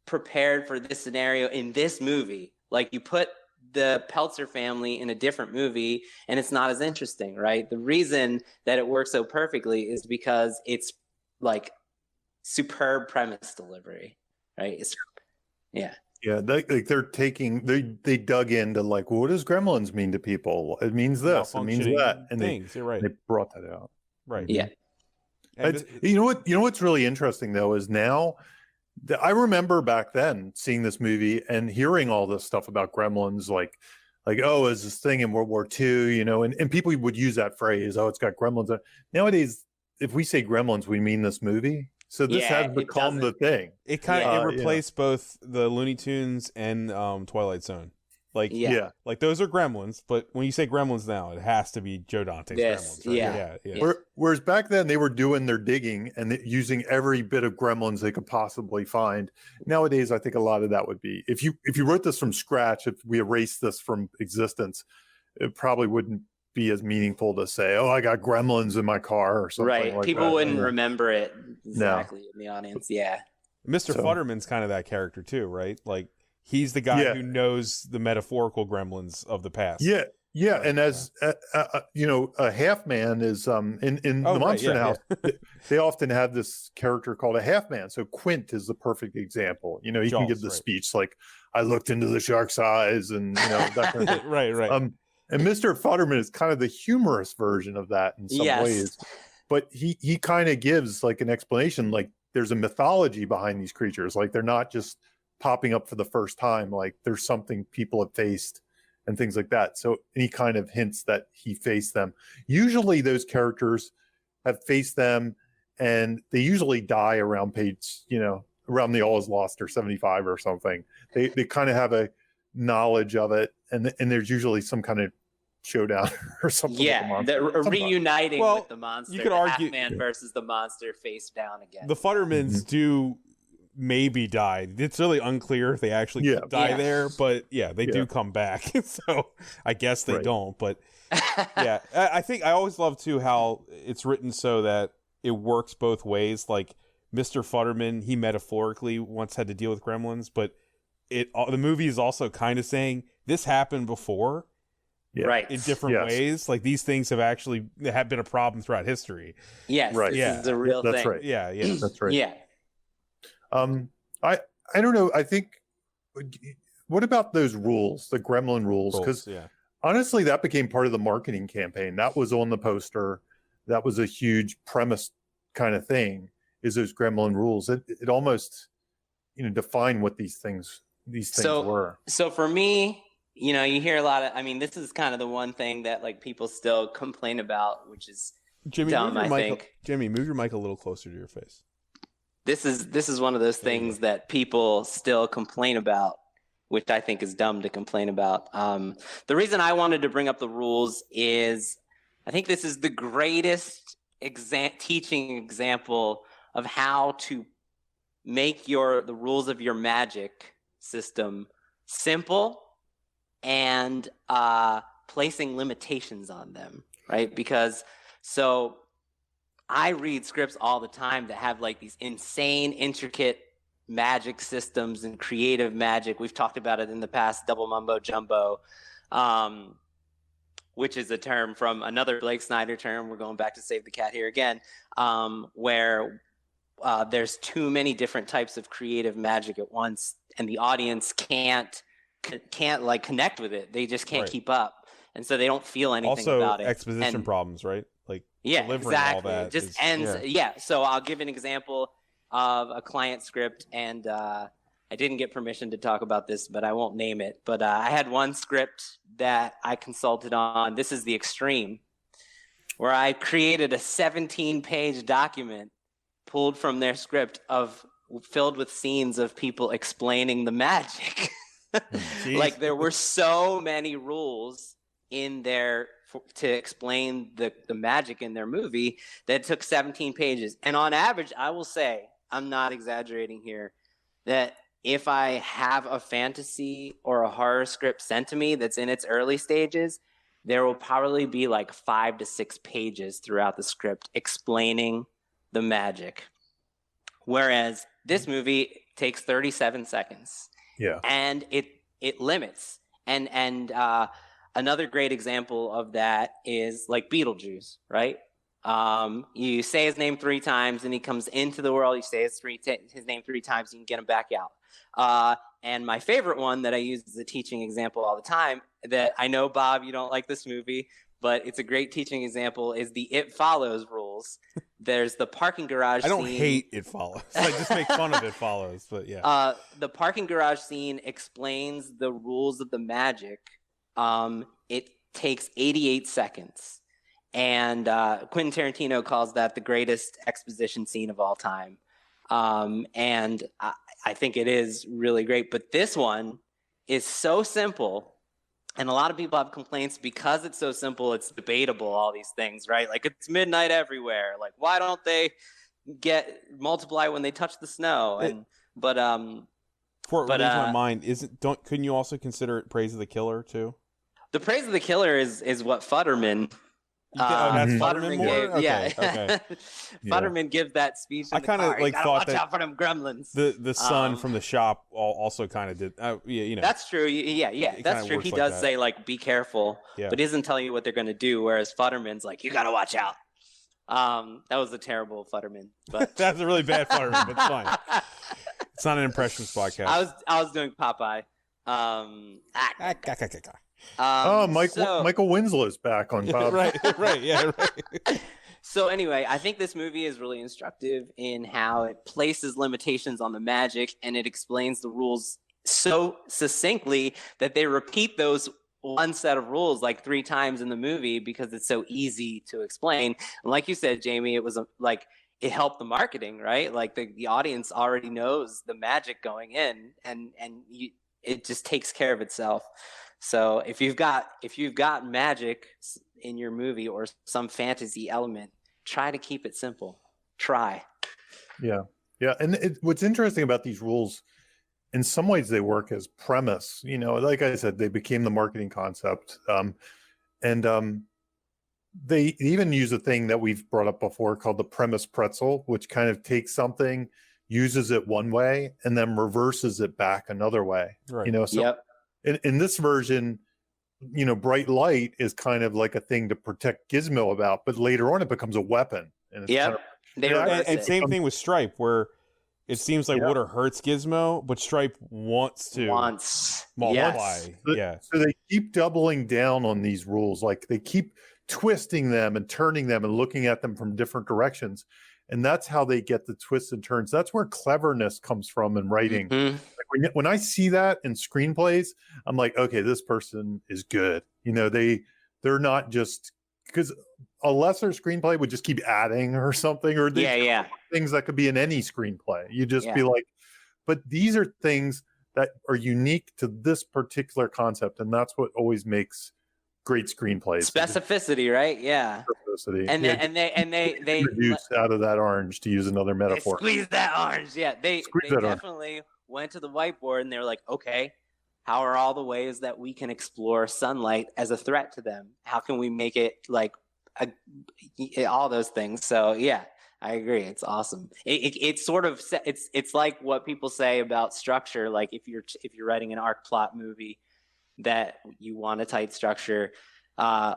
prepared for this scenario in this movie. Like you put the Peltzer family in a different movie and it's not as interesting, right? The reason that it works so perfectly is because it's like superb premise delivery, right? They dug into like, well, what does gremlins mean to people? It means this, it means that, and you're right. They brought that out. Right. Yeah. You know what's really interesting though is now I remember back then seeing this movie and hearing all this stuff about gremlins, like oh, is this thing in World War II, and people would use that phrase, oh, it's got gremlins. Nowadays, if we say gremlins, we mean this movie. So this has become the thing. It kind of replaced both the Looney Tunes and Twilight Zone. Like those are gremlins, but when you say gremlins now, it has to be Joe Dante's gremlins. Right? Yeah. Whereas back then they were doing their digging and using every bit of gremlins they could possibly find. Nowadays, I think a lot of that would be if you wrote this from scratch, if we erased this from existence, it probably wouldn't be as meaningful to say, oh, I got gremlins in my car or something. Right. Like People that. wouldn't remember it exactly in the audience. Yeah. Mr. Futterman's kind of that character too, right? Like he's the guy who knows the metaphorical gremlins of the past. Yeah. And as a half man is in the Monster House, they often have this character called a half man. So Quint is the perfect example. He can give the speech like, I looked into the shark's eyes and that kind of thing. right. And Mr. Futterman is kind of the humorous version of that in some ways. But he kind of gives like an explanation, like there's a mythology behind these creatures. Like they're not just popping up for the first time. Like there's something people have faced and things like that. So he kind of hints that he faced them. Usually those characters have faced them and they usually die around page, around the All Is Lost or 75 or something. They kind of have a knowledge of it. And there's usually some kind of showdown or something. Yeah, they're reuniting with the monster. You could argue Half-Man versus the monster face down again. The Futtermans do maybe die. It's really unclear if they actually die there, but they do come back. So I guess they don't. But I think I always love too how it's written so that it works both ways. Like Mr. Futterman, he metaphorically once had to deal with gremlins, but the movie is also kind of saying this happened before. Right. In different ways. Like these things have been a problem throughout history. Yes. Right. This is a real thing. That's right. Yeah. That's right. Yeah. I don't know. I think what about those rules, the gremlin rules? Because honestly, that became part of the marketing campaign. That was on the poster. That was a huge premise kind of thing, is those gremlin rules. It almost, defined what these things were. So for me, you hear a lot of, this is kind of the one thing that like people still complain about, which is dumb, I think. Jimmy, move your mic a little closer to your face. This is one of those things that people still complain about, which I think is dumb to complain about. The reason I wanted to bring up the rules is I think this is the greatest teaching example of how to make the rules of your magic system simple and placing limitations on them, right? Because I read scripts all the time that have like these insane, intricate magic systems and creative magic. We've talked about it in the past, double mumbo jumbo, which is a term from another Blake Snyder term. We're going back to Save the Cat here again, where there's too many different types of creative magic at once, and the audience can't can't like connect with it. They just can't keep up, and so they don't feel anything about it. Also, exposition problems, right? Like delivering exactly. all that It just ends. Yeah. So I'll give an example of a client script, and I didn't get permission to talk about this, but I won't name it. But I had one script that I consulted on. This is the extreme, where I created a 17-page document pulled from their script filled with scenes of people explaining the magic. Like there were so many rules in there to explain the magic in their movie that it took 17 pages. And on average, I will say, I'm not exaggerating here, that if I have a fantasy or a horror script sent to me that's in its early stages, there will probably be like 5 to 6 pages throughout the script explaining the magic. Whereas this movie takes 37 seconds. Yeah. And it limits. And another great example of that is like Beetlejuice, right? You say his name 3 times and he comes into the world. You say his name 3 times, you can get him back out. And my favorite one that I use as a teaching example all the time, that I know, Bob, you don't like this movie, but it's a great teaching example, is the It Follows rules. There's the parking garage scene. I don't hate It Follows. I just make fun of It Follows, but yeah. The parking garage scene explains the rules of the magic. It takes 88 seconds. And Quentin Tarantino calls that the greatest exposition scene of all time. And I think it is really great. But this one is so simple. And a lot of people have complaints because it's so simple, it's debatable, all these things, right? Like it's midnight everywhere. Like, why don't they multiply when they touch the snow? Before it leaves my mind, couldn't you also consider it Praise of the Killer too? The Praise of the Killer is what Futterman. That's Futterman more? Gave, okay. Futterman gives that speech. I kind of like thought watch out for them gremlins. The son from the shop also kind of did. That's true. Yeah, that's true. He does say like, "Be careful," but he doesn't tell you what they're going to do. Whereas Futterman's like, "You got to watch out." That was a terrible Futterman, but that's a really bad Futterman. But it's fine. It's not an impressions podcast. I was doing Popeye. Michael Winslow's back on Bob. right. So anyway, I think this movie is really instructive in how it places limitations on the magic, and it explains the rules so succinctly that they repeat those one set of rules like 3 times in the movie because it's so easy to explain. And like you said, Jamie, it was it helped the marketing, right? Like the audience already knows the magic going in, and it just takes care of itself. So if you've got magic in your movie or some fantasy element, try to keep it simple. Try. Yeah. And what's interesting about these rules, in some ways they work as premise. Like I said, they became the marketing concept. They even use a thing that we've brought up before called the premise pretzel, which kind of takes something, uses it one way, and then reverses it back another way. Right. Yep. In this version, bright light is kind of like a thing to protect Gizmo about, but later on it becomes a weapon. And and same thing with Stripe, where it seems like water hurts Gizmo, but Stripe wants to multiply. Yes. So they keep doubling down on these rules. Like they keep twisting them and turning them and looking at them from different directions. And that's how they get the twists and turns. That's where cleverness comes from in writing. Mm-hmm. Like when I see that in screenplays, I'm like, okay, this person is good. They're not just, because a lesser screenplay would just keep adding or something, or things that could be in any screenplay. You just be like, but these are things that are unique to this particular concept, and that's what always makes great screenplays. Specificity, right? Yeah. Specificity. And they reduce out of that orange, to use another metaphor. Squeeze that orange. Yeah. They definitely went to the whiteboard and they were like, okay, how are all the ways that we can explore sunlight as a threat to them? How can we make it like all those things? So yeah, I agree. It's awesome. It's sort of, it's like what people say about structure. Like if you're writing an arc plot movie that you want a tight structure,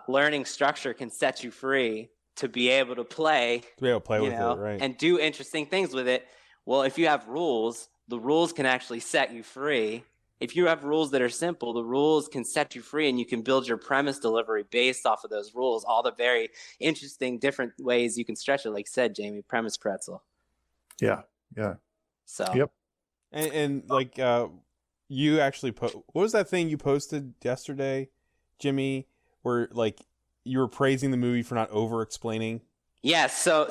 learning structure can set you free to be able to play with it, right? And do interesting things with it. Well, if you have rules, the rules can actually set you free if you have rules that are simple, the rules can set you free, and you can build your premise delivery based off of those rules. All the very interesting, different ways you can stretch it. Like you said, Jamie, premise pretzel. Yeah. So. Yep. And like you actually what was that thing you posted yesterday, Jimmy, where like you were praising the movie for not over explaining? Yes. I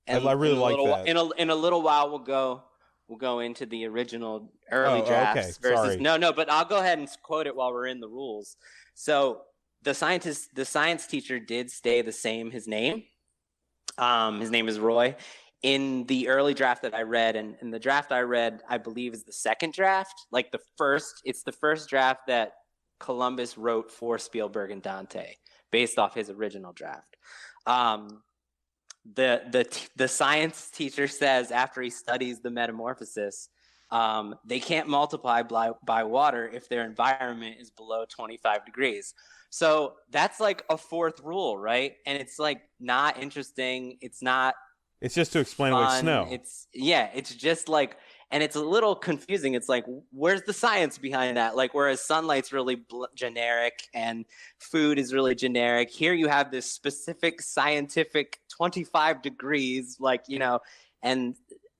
really like that. In a little while we'll go into the original early drafts versus sorry. No, but I'll go ahead and quote it while we're in the rules. So the science teacher did stay the same. His name is Roy. In the early draft that I read, and the draft I read, I believe, is the second draft. Like it's the first draft that Columbus wrote for Spielberg and Dante, based off his original draft. The science teacher says after he studies the metamorphosis, they can't multiply by water if their environment is below 25 degrees. So that's like a fourth rule, right? And it's like not interesting. It's just to explain fun. Like snow. It's just like, and it's a little confusing. It's like, where's the science behind that? Like, whereas sunlight's really generic and food is really generic, here you have this specific scientific 25 degrees, like, and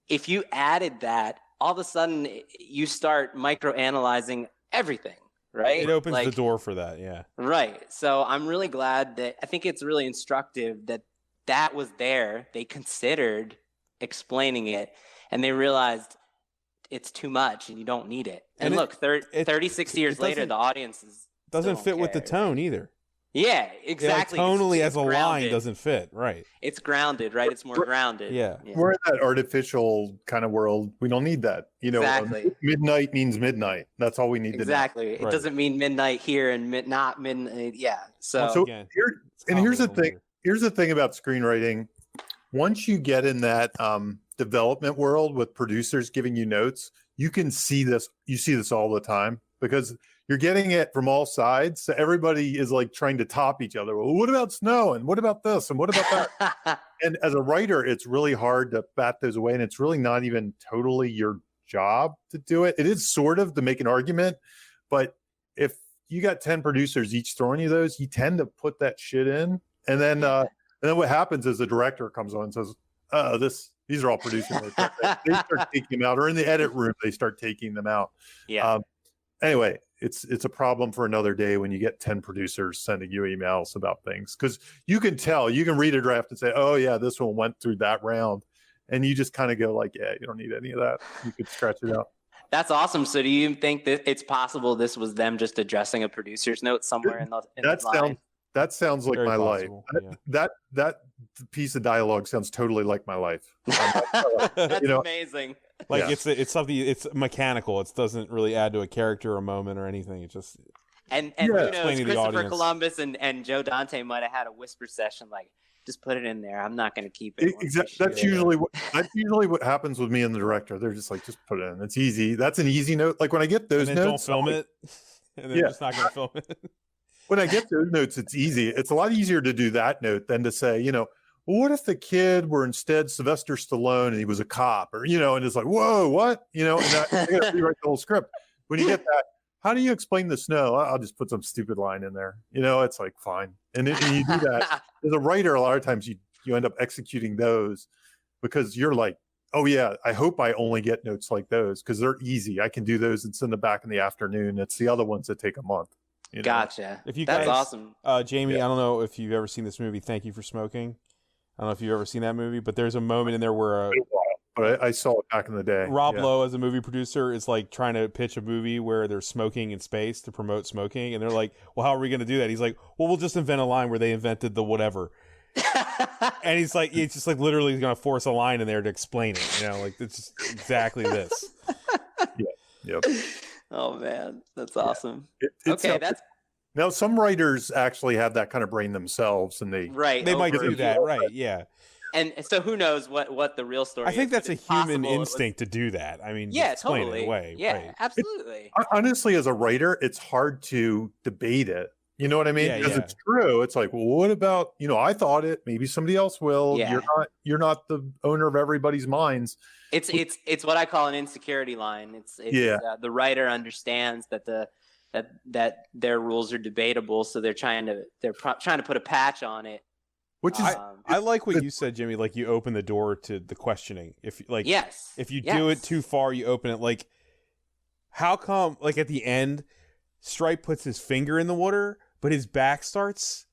if you added that, all of a sudden you start microanalyzing everything, right? It opens the door for that, yeah. Right. So I'm really glad I think it's really instructive that was there. They considered explaining it, and they realized it's too much and you don't need it. And look, 36 years later, the audience doesn't fit with the tone either. Yeah, exactly. Tonally, as a line, grounded. Doesn't fit, right? It's grounded, right? It's more grounded. Yeah. We're in that artificial kind of world. We don't need that. Exactly. Midnight means midnight. That's all we need to know. Exactly. It doesn't mean midnight here and not midnight. Yeah. So here's the thing. Here's the thing about screenwriting. Once you get in that development world with producers giving you notes, you can see this. You see this all the time because you're getting it from all sides. So everybody is like trying to top each other. Well, what about snow? And what about this? And what about that? And as a writer, it's really hard to bat those away. And it's really not even totally your job to do it. It is sort of to make an argument. But if you got 10 producers each throwing you those, you tend to put that shit in. And then what happens is the director comes on and says, these are all producers. They start taking them out, or in the edit room, they start taking them out. Yeah. Anyway, it's a problem for another day when you get 10 producers sending you emails about things, because you can tell, you can read a draft and say, oh yeah, this one went through that round. And you just kind of go like, yeah, you don't need any of that. You could scratch it out. That's awesome. So do you think that it's possible this was them just addressing a producer's note somewhere in the line? That sounds like Very my possible, life. yeah. That piece of dialogue sounds totally like my life. That's amazing. Like it's something. It's mechanical. It doesn't really add to a character, a moment, or anything. It just who knows? Christopher Columbus and Joe Dante might have had a whisper session, like, just put it in there. I'm not going to keep it. Exactly. That's usually what happens with me and the director. They're just like, just put it in. It's easy. That's an easy note. Like when I get those notes, don't film it, and then just not going to film it. When I get those notes, it's easy. It's a lot easier to do that note than to say, well, what if the kid were instead Sylvester Stallone and he was a cop, or, and it's like, whoa, what? And I gotta rewrite the whole script. When you get that, how do you explain the snow? I'll just put some stupid line in there. It's like, fine. And you do that. As a writer, a lot of times you end up executing those because you're like, oh yeah, I hope I only get notes like those because they're easy. I can do those and send them back in the afternoon. It's the other ones that take a month. Gotcha. If you That's guys, awesome. Jamie, I don't know if you've ever seen this movie, Thank You for Smoking. I don't know if you've ever seen that movie, but there's a moment in there where but I saw it back in the day. Rob Lowe, as a movie producer, is like trying to pitch a movie where they're smoking in space to promote smoking, and they're like, well, how are we going to do that? He's like, well, we'll just invent a line where they invented the whatever. And he's just like literally going to force a line in there to explain it. Like it's just exactly this. Yep. Oh man, that's awesome. Now some writers actually have that kind of brain themselves, and they might do that, right? Yeah. And so who knows what the real story is. I think that's a human instinct to do that. I mean, explain totally. it away. Yeah, right. absolutely. Honestly, as a writer, it's hard to debate it. You know what I mean? Yeah, Because yeah. it's true. It's like, well, what about, I thought it, maybe somebody else will. Yeah. You're not the owner of everybody's minds. It's what I call an insecurity line. It's the writer understands that that their rules are debatable, so they're trying to put a patch on it. Which is I like what you said, Jimmy. Like, you open the door to the questioning. If you do it too far, you open it. Like, how come? Like, at the end, Stripe puts his finger in the water, but his back starts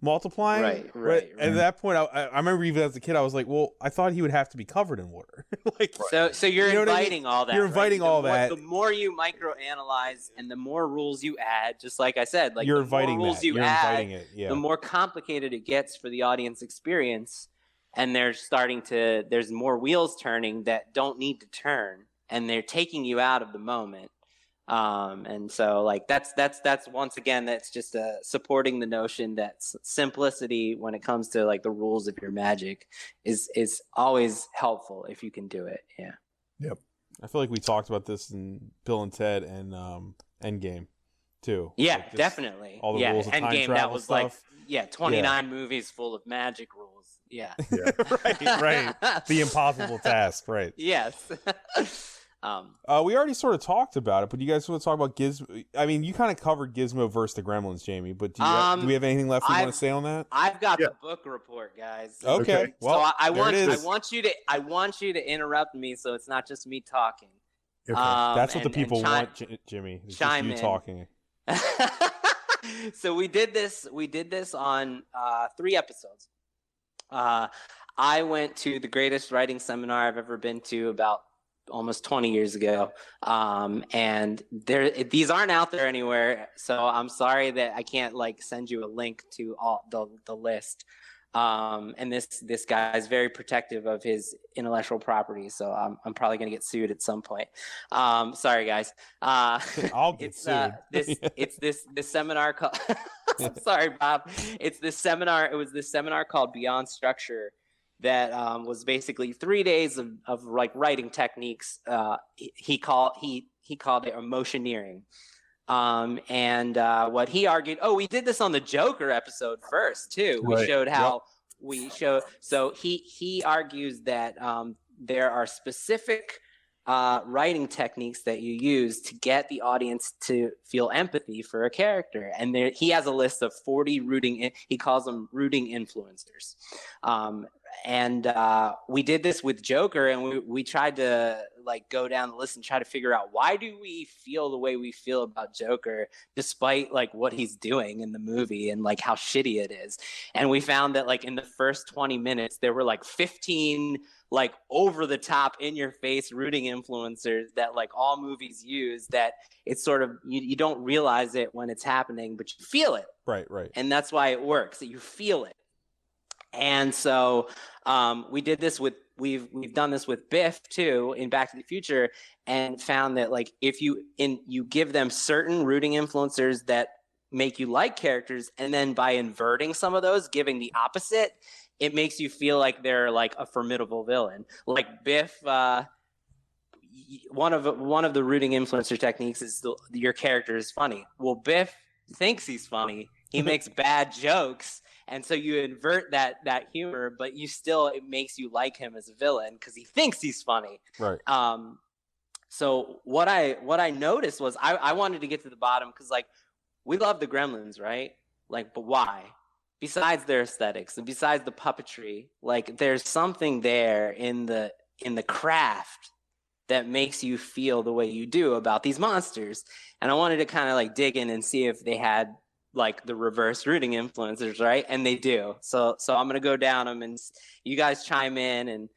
multiplying. Right. At that point, I remember even as a kid, I was like, well, I thought he would have to be covered in water. Like, so you're inviting all that. You're inviting all that. The more you microanalyze and the more rules you add, just like I said, like you're the inviting more rules that. you you're add, inviting it. Yeah. the more complicated it gets for the audience experience. And there's more wheels turning that don't need to turn, and they're taking you out of the moment. And so like that's once again, that's just supporting the notion that simplicity when it comes to like the rules of your magic is always helpful if you can do it. Yeah. Yep. I feel like we talked about this in Bill and Ted and Endgame too. Yeah, like definitely. All the rules of time Endgame, travel that was stuff. 29 movies full of magic rules. Yeah. right. The impossible task. Right. Yes. We already sort of talked about it, but you guys want to talk about Gizmo? I mean, you kind of covered Gizmo versus the Gremlins, Jamie. But do we have anything left you want to say on that? I've got the book report, guys. Okay. Well, so I want you to interrupt me, so it's not just me talking. Okay. That's what the people want, Jimmy. It's just you talking. So we did this on 3 episodes. I went to the greatest writing seminar I've ever been to about almost 20 years ago. And these aren't out there anywhere. So I'm sorry that I can't like send you a link to all the list. And this guy is very protective of his intellectual property. So I'm probably going to get sued at some point. Sorry guys. I'll get sued. It's this seminar called, I'm sorry, Bob. It was this seminar called Beyond Structure that was basically 3 days of like writing techniques. He called it emotioneering. And what he argued, we did this on the Joker episode first too. We showed how so he argues that there are specific writing techniques that you use to get the audience to feel empathy for a character. And he has a list of 40 he calls them rooting influencers. And we did this with Joker, and we tried to like go down the list and try to figure out, why do we feel the way we feel about Joker despite like what he's doing in the movie and like how shitty it is. And we found that like in the first 20 minutes there were like 15 like over the top in your face rooting influencers that like all movies use, that it's sort of you don't realize it when it's happening, but you feel it. Right. And that's why it works, that you feel it. And so we did this with we've done this with Biff too in Back to the Future, and found that like if you give them certain rooting influencers that make you like characters, and then by inverting some of those, giving the opposite, it makes you feel like they're like a formidable villain. Like Biff, one of the rooting influencer techniques is your character is funny. Well, Biff thinks he's funny. He makes bad jokes. And so you invert that humor, but it makes you like him as a villain because he thinks he's funny. Right. So what I noticed was I wanted to get to the bottom, because like we love the Gremlins, right? Like, but why? Besides their aesthetics and besides the puppetry, like there's something there in the craft that makes you feel the way you do about these monsters. And I wanted to kind of like dig in and see if they had like the reverse rooting influencers, right? And they do. So I'm gonna go down them, and you guys chime in and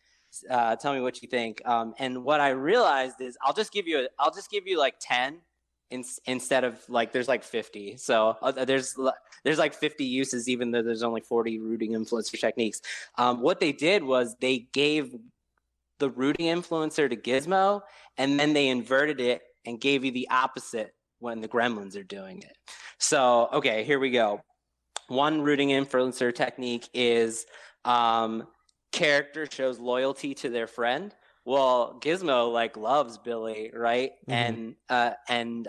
tell me what you think. And what I realized is I'll just give you like 10 instead of like there's like 50. So there's like 50 uses, even though there's only 40 rooting influencer techniques. What they did was they gave the rooting influencer to Gizmo, and then they inverted it and gave you the opposite when the Gremlins are doing it. So, okay, here we go. One rooting influencer technique is character shows loyalty to their friend. Well, Gizmo like loves Billy, right? Mm-hmm. And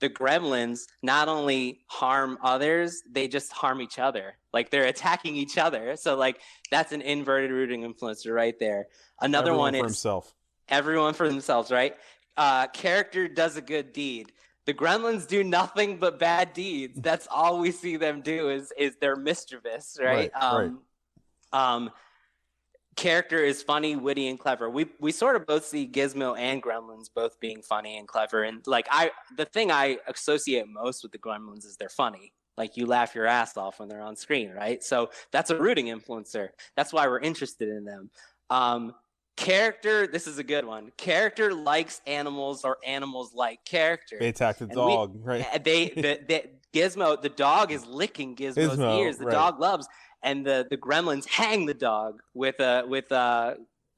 the Gremlins not only harm others, they just harm each other. Like they're attacking each other. So like that's an inverted rooting influencer right there. Another Everyone one for is himself. everyone for themselves, right? Character does a good deed. The Gremlins do nothing but bad deeds. That's all we see them do is they're mischievous, right? Right. Character is funny, witty, and clever. We sort of both see Gizmo and Gremlins both being funny and clever. And like the thing I associate most with the Gremlins is they're funny. Like you laugh your ass off when they're on screen, right? So that's a rooting influencer. That's why we're interested in them. Character, this is a good one. Character likes animals or animals like character. They attack the dog, right? Gizmo, the dog is licking Gizmo's ears. The dog loves, and the Gremlins hang the dog with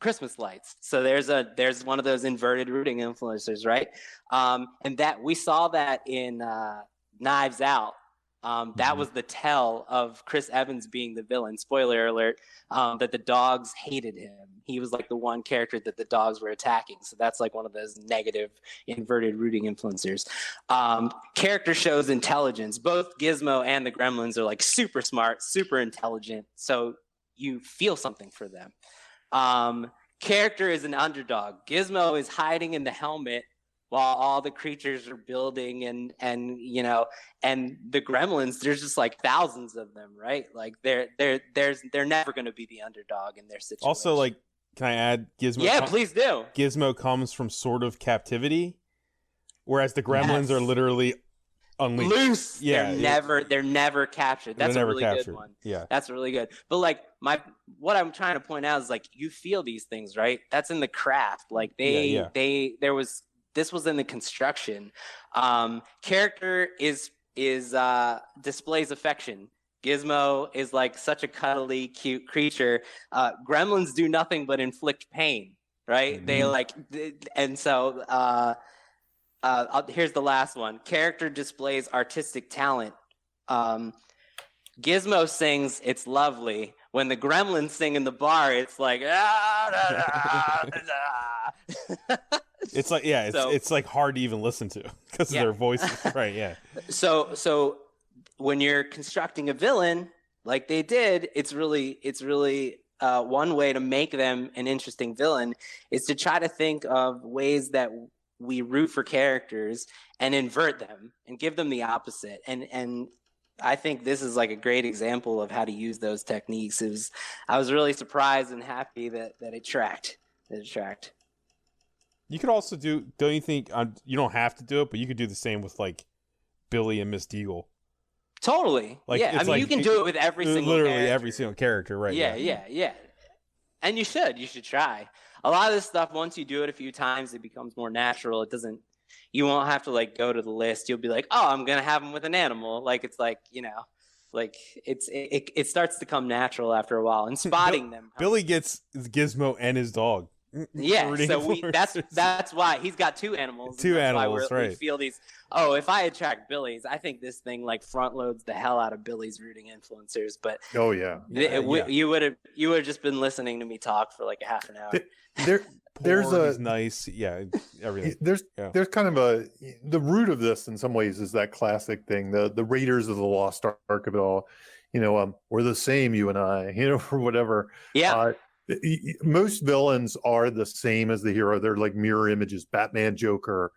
Christmas lights. So there's one of those inverted rooting influencers, right? And that we saw that in Knives Out. That was the tell of Chris Evans being the villain. Spoiler alert, that the dogs hated him. He was like the one character that the dogs were attacking. So that's like one of those negative inverted rooting influencers. Character shows intelligence. Both Gizmo and the Gremlins are like super smart, super intelligent. So you feel something for them. Character is an underdog. Gizmo is hiding in the helmet while all the creatures are building and the Gremlins, there's just like thousands of them, right? Like they're never going to be the underdog in their situation. Also, like, can I add Gizmo? Yeah, please do. Gizmo comes from sort of captivity, whereas the Gremlins are literally unleashed. Loose. Yeah, they're never captured. That's a really good one. Yeah, that's really good. But like what I'm trying to point out is like you feel these things, right? That's in the craft. Like this was in the construction. Character is displays affection. Gizmo is like such a cuddly, cute creature. Gremlins do nothing but inflict pain, right? Mm-hmm. They like, and so here's the last one. Character displays artistic talent. Gizmo sings "It's Lovely." When the Gremlins sing in the bar, it's like it's like it's like hard to even listen to because of their voices, right? Yeah. So when you're constructing a villain like they did, it's really one way to make them an interesting villain is to try to think of ways that we root for characters and invert them and give them the opposite. And I think this is like a great example of how to use those techniques. I was really surprised and happy that it tracked. You could also don't you think, you don't have to do it, but you could do the same with like Billy and Miss Deagle. Totally. Like, yeah, I mean, you can do it with every single character, right? Yeah. And you should try. A lot of this stuff, once you do it a few times, it becomes more natural. You won't have to like go to the list. You'll be like, oh, I'm going to have them with an animal. Like, it's like, like it starts to come natural after a while, and spotting them. Billy gets Gizmo and his dog. Yeah, so that's why he's got two animals. Right? We feel these. Oh, if I attract Billy's, I think this thing like front loads the hell out of Billy's rooting influencers. But you would have just been listening to me talk for like a half an hour. There's nice, everything. There's kind of the root of this in some ways is that classic thing, the Raiders of the Lost Ark of it all. We're the same, you and I, or whatever. Yeah. Most villains are the same as the hero. They're like mirror images, Batman, Joker.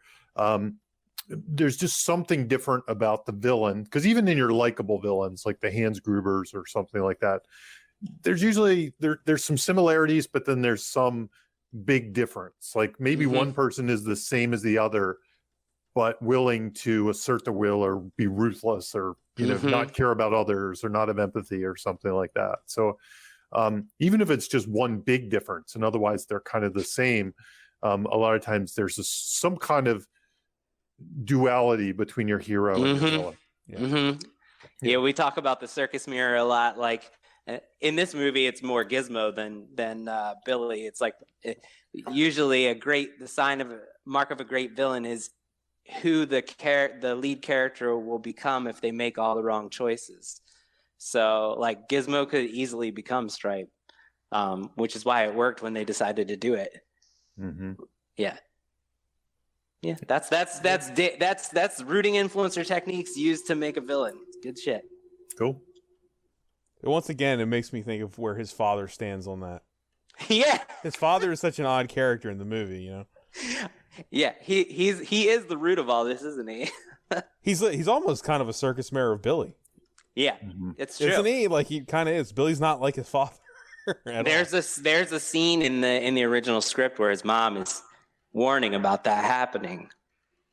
There's just something different about the villain, because even in your likable villains, like the Hans Grubers or something like that, there's usually there's some similarities, but then there's some big difference. Like maybe one person is the same as the other, but willing to assert the will or be ruthless or not care about others or not have empathy or something like that. So even if it's just one big difference and otherwise they're kind of the same, a lot of times there's some kind of duality between your hero and your villain. Yeah, we talk about the circus mirror a lot. Like in this movie, it's more Gizmo than Billy. It's like usually the mark of a great villain is who the lead character will become if they make all the wrong choices. So like Gizmo could easily become Stripe, which is why it worked when they decided to do it. Yeah. Yeah, that's rooting influencer techniques used to make a villain. Good shit. Cool. Once again, it makes me think of where his father stands on that. Yeah. His father is such an odd character in the movie, you know. Yeah, he is the root of all this, isn't he? He's almost kind of a circus mayor of Billy. Yeah, it's true. Isn't he? Like, he kind of is. Billy's not like his father. There's a scene in the original script where his mom is warning about that happening.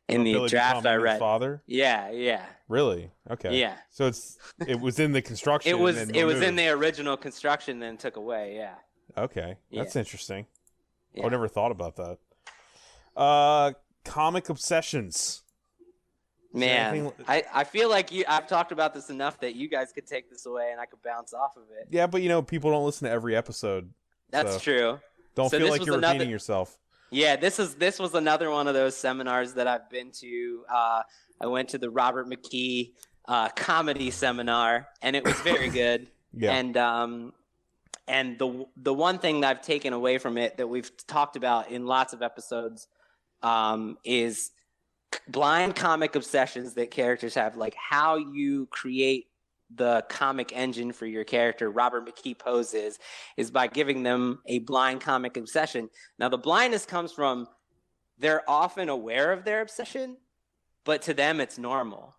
In the Billy draft I read. His father? Yeah. Really? Okay. Yeah. So it was in the construction. It was in the original construction, then took away. Yeah. Okay, that's interesting. Yeah. I never thought about that. Comic obsessions. Man, I feel like I've talked about this enough that you guys could take this away and I could bounce off of it. Yeah, but people don't listen to every episode. That's true. Don't feel like you're repeating yourself. Yeah, this was another one of those seminars that I've been to. I went to the Robert McKee comedy seminar, and it was very good. Yeah. And the one thing that I've taken away from it that we've talked about in lots of episodes is blind comic obsessions that characters have, like how you create the comic engine for your character. Robert McKee poses is by giving them a blind comic obsession. Now, the blindness comes from they're often aware of their obsession, but to them it's normal,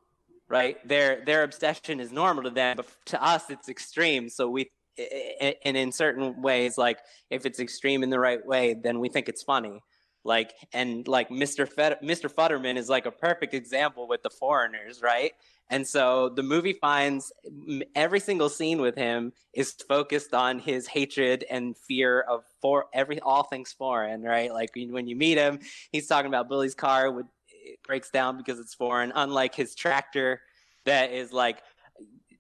right? Their obsession is normal to them, but to us it's extreme. So and in certain ways, like if it's extreme in the right way, then we think it's funny. Like Mr. Futterman is like a perfect example with the foreigners, right? And so the movie finds every single scene with him is focused on his hatred and fear of all things foreign, right? Like when you meet him, he's talking about Billy's car it breaks down because it's foreign, unlike his tractor that is like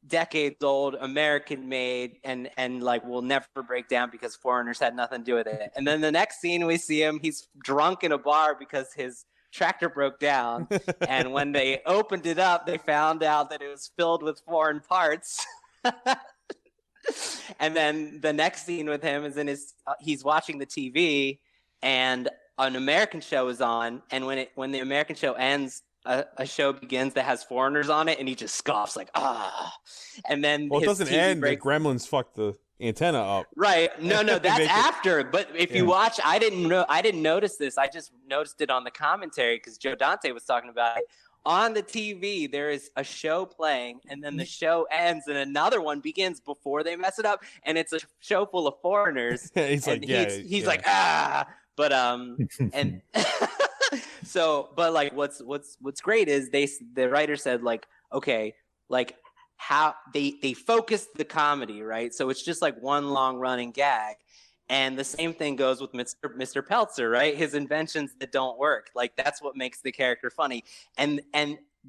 decades old, American made, and like will never break down because foreigners had nothing to do with it. And then the next scene we see him, he's drunk in a bar because his tractor broke down. And when they opened it up, they found out that it was filled with foreign parts. And then the next scene with him is he's watching the TV and an American show is on. And when the American show ends, a show begins that has foreigners on it, and he just scoffs like, ah. And then it doesn't TV end. breaks. The Gremlins fuck the antenna up. Right. No, that's after. But if you watch, I didn't notice this. I just noticed it on the commentary because Joe Dante was talking about it. On the TV, there is a show playing, and then the show ends, and another one begins before they mess it up, and it's a show full of foreigners. He's like, like, ah. But and so, but like, what's great is the writer said, like, okay, like how they focused the comedy, right? So it's just like one long running gag. And the same thing goes with Mr. Peltzer, right? His inventions that don't work. Like that's what makes the character funny. And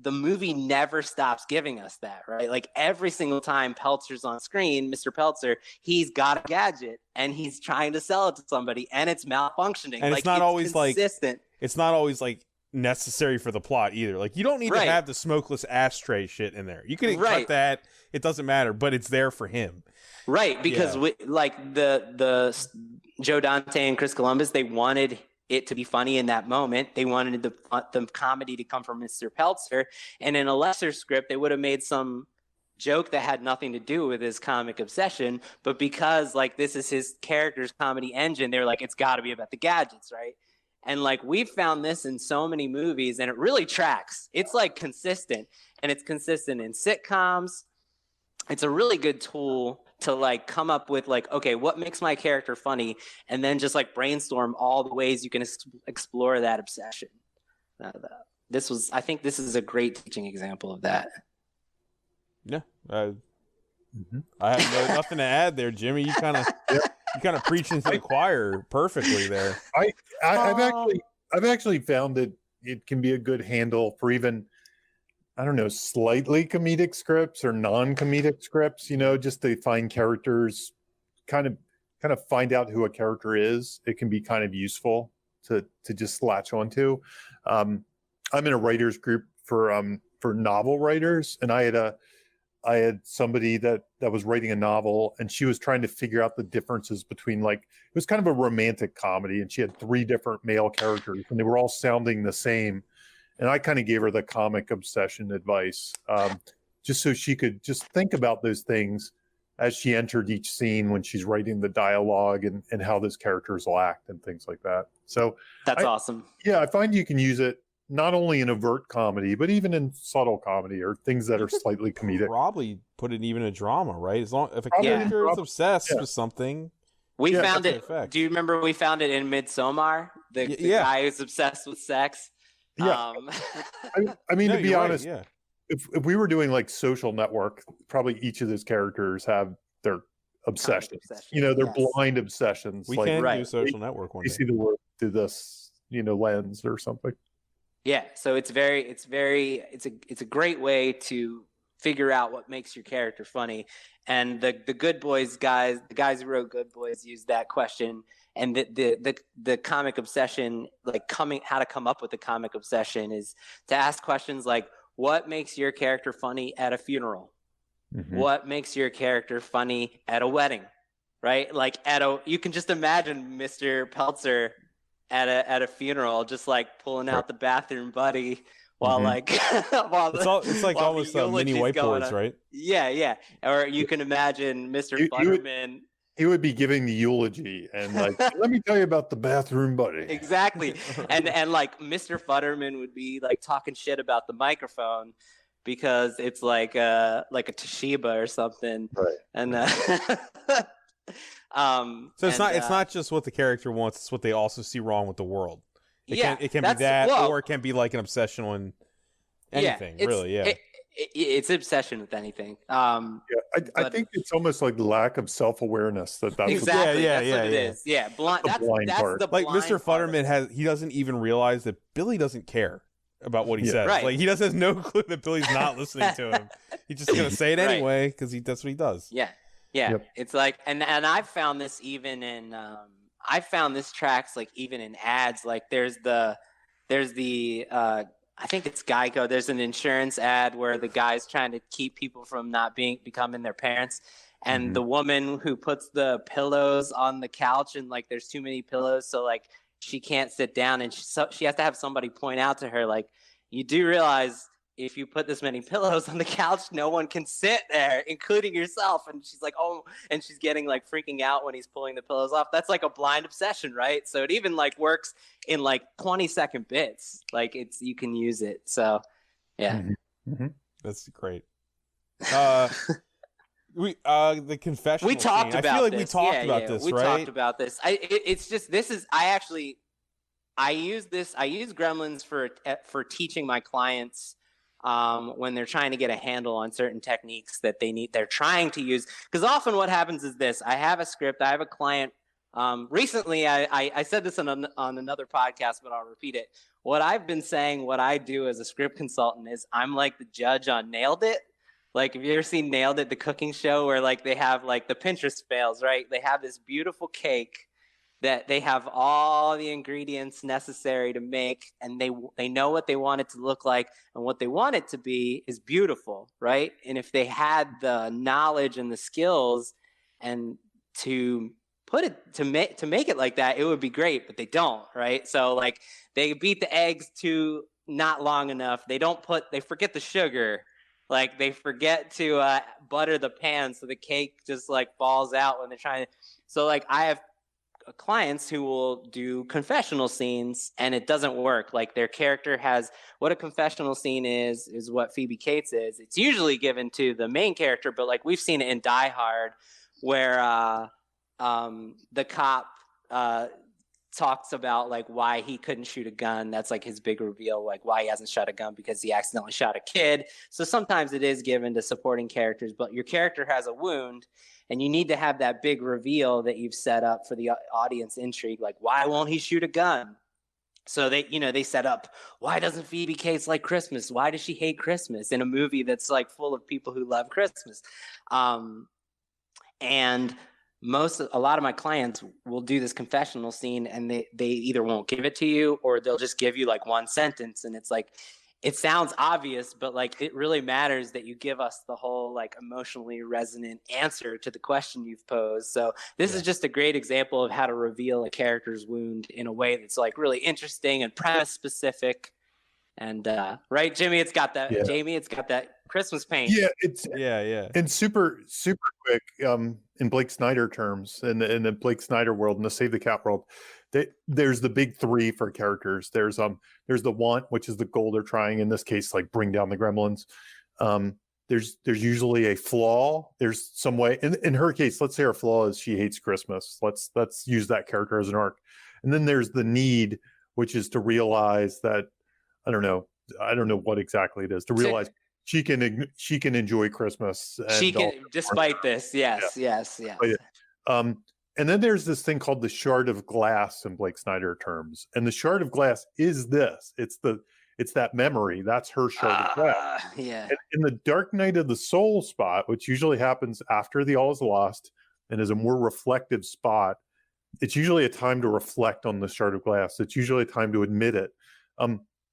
the movie never stops giving us that, right? Like every single time Peltzer's on screen, Mr. Peltzer, he's got a gadget and he's trying to sell it to somebody and it's malfunctioning. And like, it's not always consistent. It's not always like necessary for the plot either. Like you don't need to have the smokeless ashtray shit in there. You can cut that. It doesn't matter, but it's there for him. Right, because like the Joe Dante and Chris Columbus, they wanted it to be funny in that moment. They wanted the comedy to come from Mr. Peltzer, and in a lesser script, they would have made some joke that had nothing to do with his comic obsession. But because like this is his character's comedy engine, they're like, it's got to be about the gadgets, right? And like we've found this in so many movies, and it really tracks. It's like consistent, and it's consistent in sitcoms. It's a really good tool to like come up with like, okay, what makes my character funny? And then just like brainstorm all the ways you can explore that obsession. I think this is a great teaching example of that. Yeah. I have nothing to add there, Jimmy. You kind of preaching to the choir perfectly there. I've actually found that it can be a good handle for even, I don't know, slightly comedic scripts or non-comedic scripts, just to find characters, kind of find out who a character is. It can be kind of useful to just latch onto. I'm in a writers group for novel writers, and I had I had somebody that was writing a novel, and she was trying to figure out the differences between, like, it was kind of a romantic comedy, and she had 3 different male characters, and they were all sounding the same. And I kind of gave her the comic obsession advice, just so she could just think about those things as she entered each scene when she's writing the dialogue and how those characters will act and things like that. So that's awesome. Yeah, I find you can use it not only in overt comedy, but even in subtle comedy or things that are slightly comedic. Probably put it even in a drama, right? As long if a character is obsessed with something. We found it. Do you remember we found it in Midsommar? The guy who's obsessed with sex. Yeah. I mean, to be honest, if we were doing like Social Network, probably each of those characters have their obsessions. Their blind obsessions. We can do Social Network one day. You see the word through this, lens or something. Yeah, so it's a great way to figure out what makes your character funny. And the Good Boys guys, the guys who wrote Good Boys, used that question. And the comic obsession, like how to come up with the comic obsession, is to ask questions like, what makes your character funny at a funeral? Mm-hmm. What makes your character funny at a wedding? Right? Like you can just imagine Mr. Peltzer at a funeral, just like pulling out the bathroom buddy while it's like almost mini whiteboards, right? Yeah. Or you can imagine Mr. Butterman. He would be giving the eulogy and like, let me tell you about the bathroom buddy. Exactly. And like Mr. Futterman would be like talking shit about the microphone because it's like a Toshiba or something. Right. And so it's not just what the character wants, it's what they also see wrong with the world. It can be that, or it can be like an obsession on anything, really. Yeah. It's obsession with anything. I think it's almost like lack of self-awareness that's exactly what it is. Yeah, that's part. the like blind Mr. Futterman he doesn't even realize that Billy doesn't care about what he says. Right. Like he has no clue that Billy's not listening to him. He's just gonna say it anyway because that's what he does. Yeah. Yep. It's like, and I've found this even in tracks like even in ads. Like there's the I think it's Geico. There's an insurance ad where the guy's trying to keep people from not becoming their parents. And the woman who puts the pillows on the couch and like there's too many pillows. So like she can't sit down and she has to have somebody point out to her, like, you do realize if you put this many pillows on the couch, no one can sit there, including yourself. And she's like, oh, and she's getting like freaking out when he's pulling the pillows off. That's like a blind obsession, right? So it even like works in like 20-second bits. Like you can use it. So yeah. That's great. The confessional we talked scene. about I feel like this. we talked about this, we right? talked about this. I use Gremlins for teaching my clients when they're trying to get a handle on certain techniques that they're trying to use. Because often what happens is this: I have a script, I have a client. Recently, I said this on another podcast, but I'll repeat it. What I've been saying, what I do as a script consultant is I'm like the judge on Nailed It. Like, have you ever seen Nailed It, the cooking show, where like they have like the Pinterest fails, right? They have this beautiful cake that they have all the ingredients necessary to make, and they know what they want it to look like, and what they want it to be is beautiful, right? And if they had the knowledge and the skills and to put it to make it like that, it would be great, but they don't, right? So like they beat the eggs too not long enough. They forget the sugar. Like they forget to butter the pan, so the cake just like falls out when they're trying to. So like I have clients who will do confessional scenes and it doesn't work. Like their character has what a confessional scene is what Phoebe Cates is. It's usually given to the main character, but like we've seen it in Die Hard where the cop talks about like why he couldn't shoot a gun. That's like his big reveal, like why he hasn't shot a gun, because he accidentally shot a kid. So sometimes it is given to supporting characters, but your character has a wound and you need to have that big reveal that you've set up for the audience intrigue. Like, why won't he shoot a gun? So they set up, why doesn't Phoebe Cates like Christmas? Why does she hate Christmas in a movie that's like full of people who love Christmas? And a lot of my clients will do this confessional scene and they either won't give it to you or they'll just give you like one sentence. And it's like, it sounds obvious, but like it really matters that you give us the whole like emotionally resonant answer to the question you've posed. So this is just a great example of how to reveal a character's wound in a way that's like really interesting and premise specific. And right, Jimmy, it's got that. Yeah. Jamie, it's got that Christmas paint. Yeah, yeah. And super quick. In Blake Snyder terms, in the Blake Snyder world, in the Save the Cat world, there's the big three for characters. There's the want, which is the goal they're trying in this case, like bring down the Gremlins. There's usually a flaw. There's some way. In her case, let's say her flaw is she hates Christmas. Let's use that character as an arc. And then there's the need, which is to realize that I don't know what exactly it is, to realize she can enjoy Christmas. And she can, despite this. Yes. And then there's this thing called the shard of glass in Blake Snyder terms. And the shard of glass is this. It's that memory. That's her shard of glass. Yeah. And in the Dark Night of the Soul spot, which usually happens after the All is Lost and is a more reflective spot, it's usually a time to reflect on the shard of glass. It's usually a time to admit it.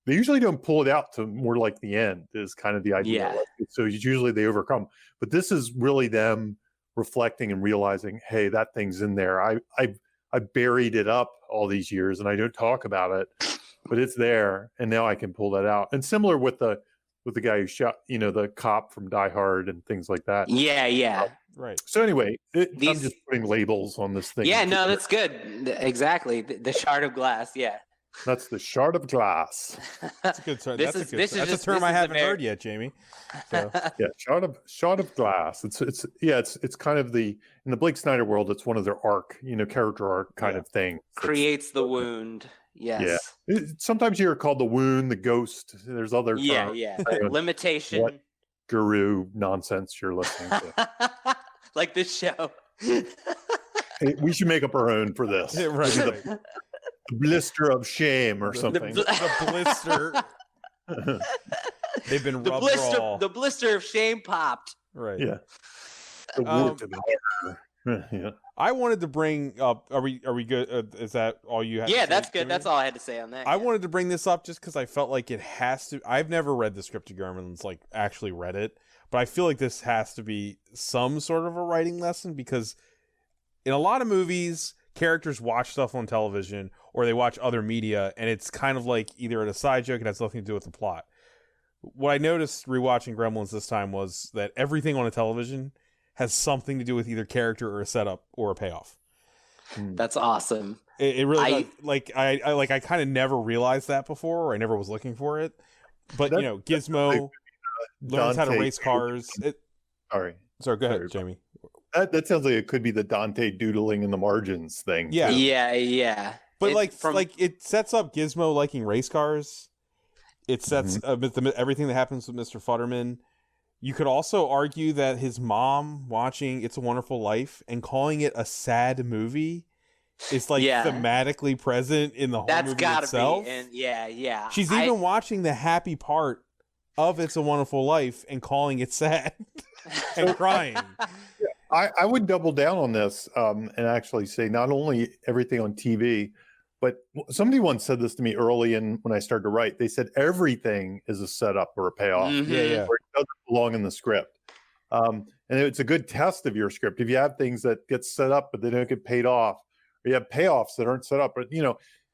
They usually don't pull it out to more like the end is kind of the idea. Yeah. So usually they overcome. But this is really them reflecting and realizing, hey, that thing's in there. I buried it up all these years and I don't talk about it, but it's there. And now I can pull that out. And similar with the guy who shot, the cop from Die Hard and things like that. Yeah. Right. So anyway, I'm just putting labels on this thing. Yeah, no, that's good. Exactly. The shard of glass. Yeah. That's the shard of glass. That's a good term. That's a term I haven't heard yet, Jamie. So. Yeah, shard of glass. It's kind of in the Blake Snyder world. It's one of their arc, character arc kind of thing. Creates the wound. Yes. Yeah. Sometimes you're called the wound, the ghost. There's other terms. Yeah. Limitation. What guru nonsense you're listening to? Like this show. Hey, we should make up our own for this. Yeah, right. The blister of shame or something. The blister. They've been rubbed raw. The blister of shame popped. Right. Yeah. The wound to the yeah. I wanted to bring up. Are we good? Is that all you had? Yeah, to say, that's good. Jimmy? That's all I had to say on that. I wanted to bring this up just because I felt like it has to. I've never read the script of Gremlins, like actually read it, but I feel like this has to be some sort of a writing lesson because in a lot of movies, characters watch stuff on television or they watch other media, and it's kind of like either a side joke. It has nothing to do with the plot. What I noticed rewatching Gremlins this time was that everything on a television has something to do with either character or a setup or a payoff. That's awesome. It really I kind of never realized that before, or I never was looking for it. But Gizmo learns how to race cars. Sorry, go ahead, Jamie. That sounds like it could be the Dante doodling in the margins thing. Yeah. But it sets up Gizmo liking race cars. It sets everything that happens with Mr. Futterman. You could also argue that his mom watching It's a Wonderful Life and calling it a sad movie is thematically present in the whole movie itself. Be. And yeah. She's even watching the happy part of It's a Wonderful Life and calling it sad and crying. I would double down on this and actually say not only everything on TV, but somebody once said this to me early when I started to write. They said everything is a setup or a payoff. Mm-hmm. Yeah. Or it doesn't belong in the script. And it's a good test of your script. If you have things that get set up but they don't get paid off, or you have payoffs that aren't set up, but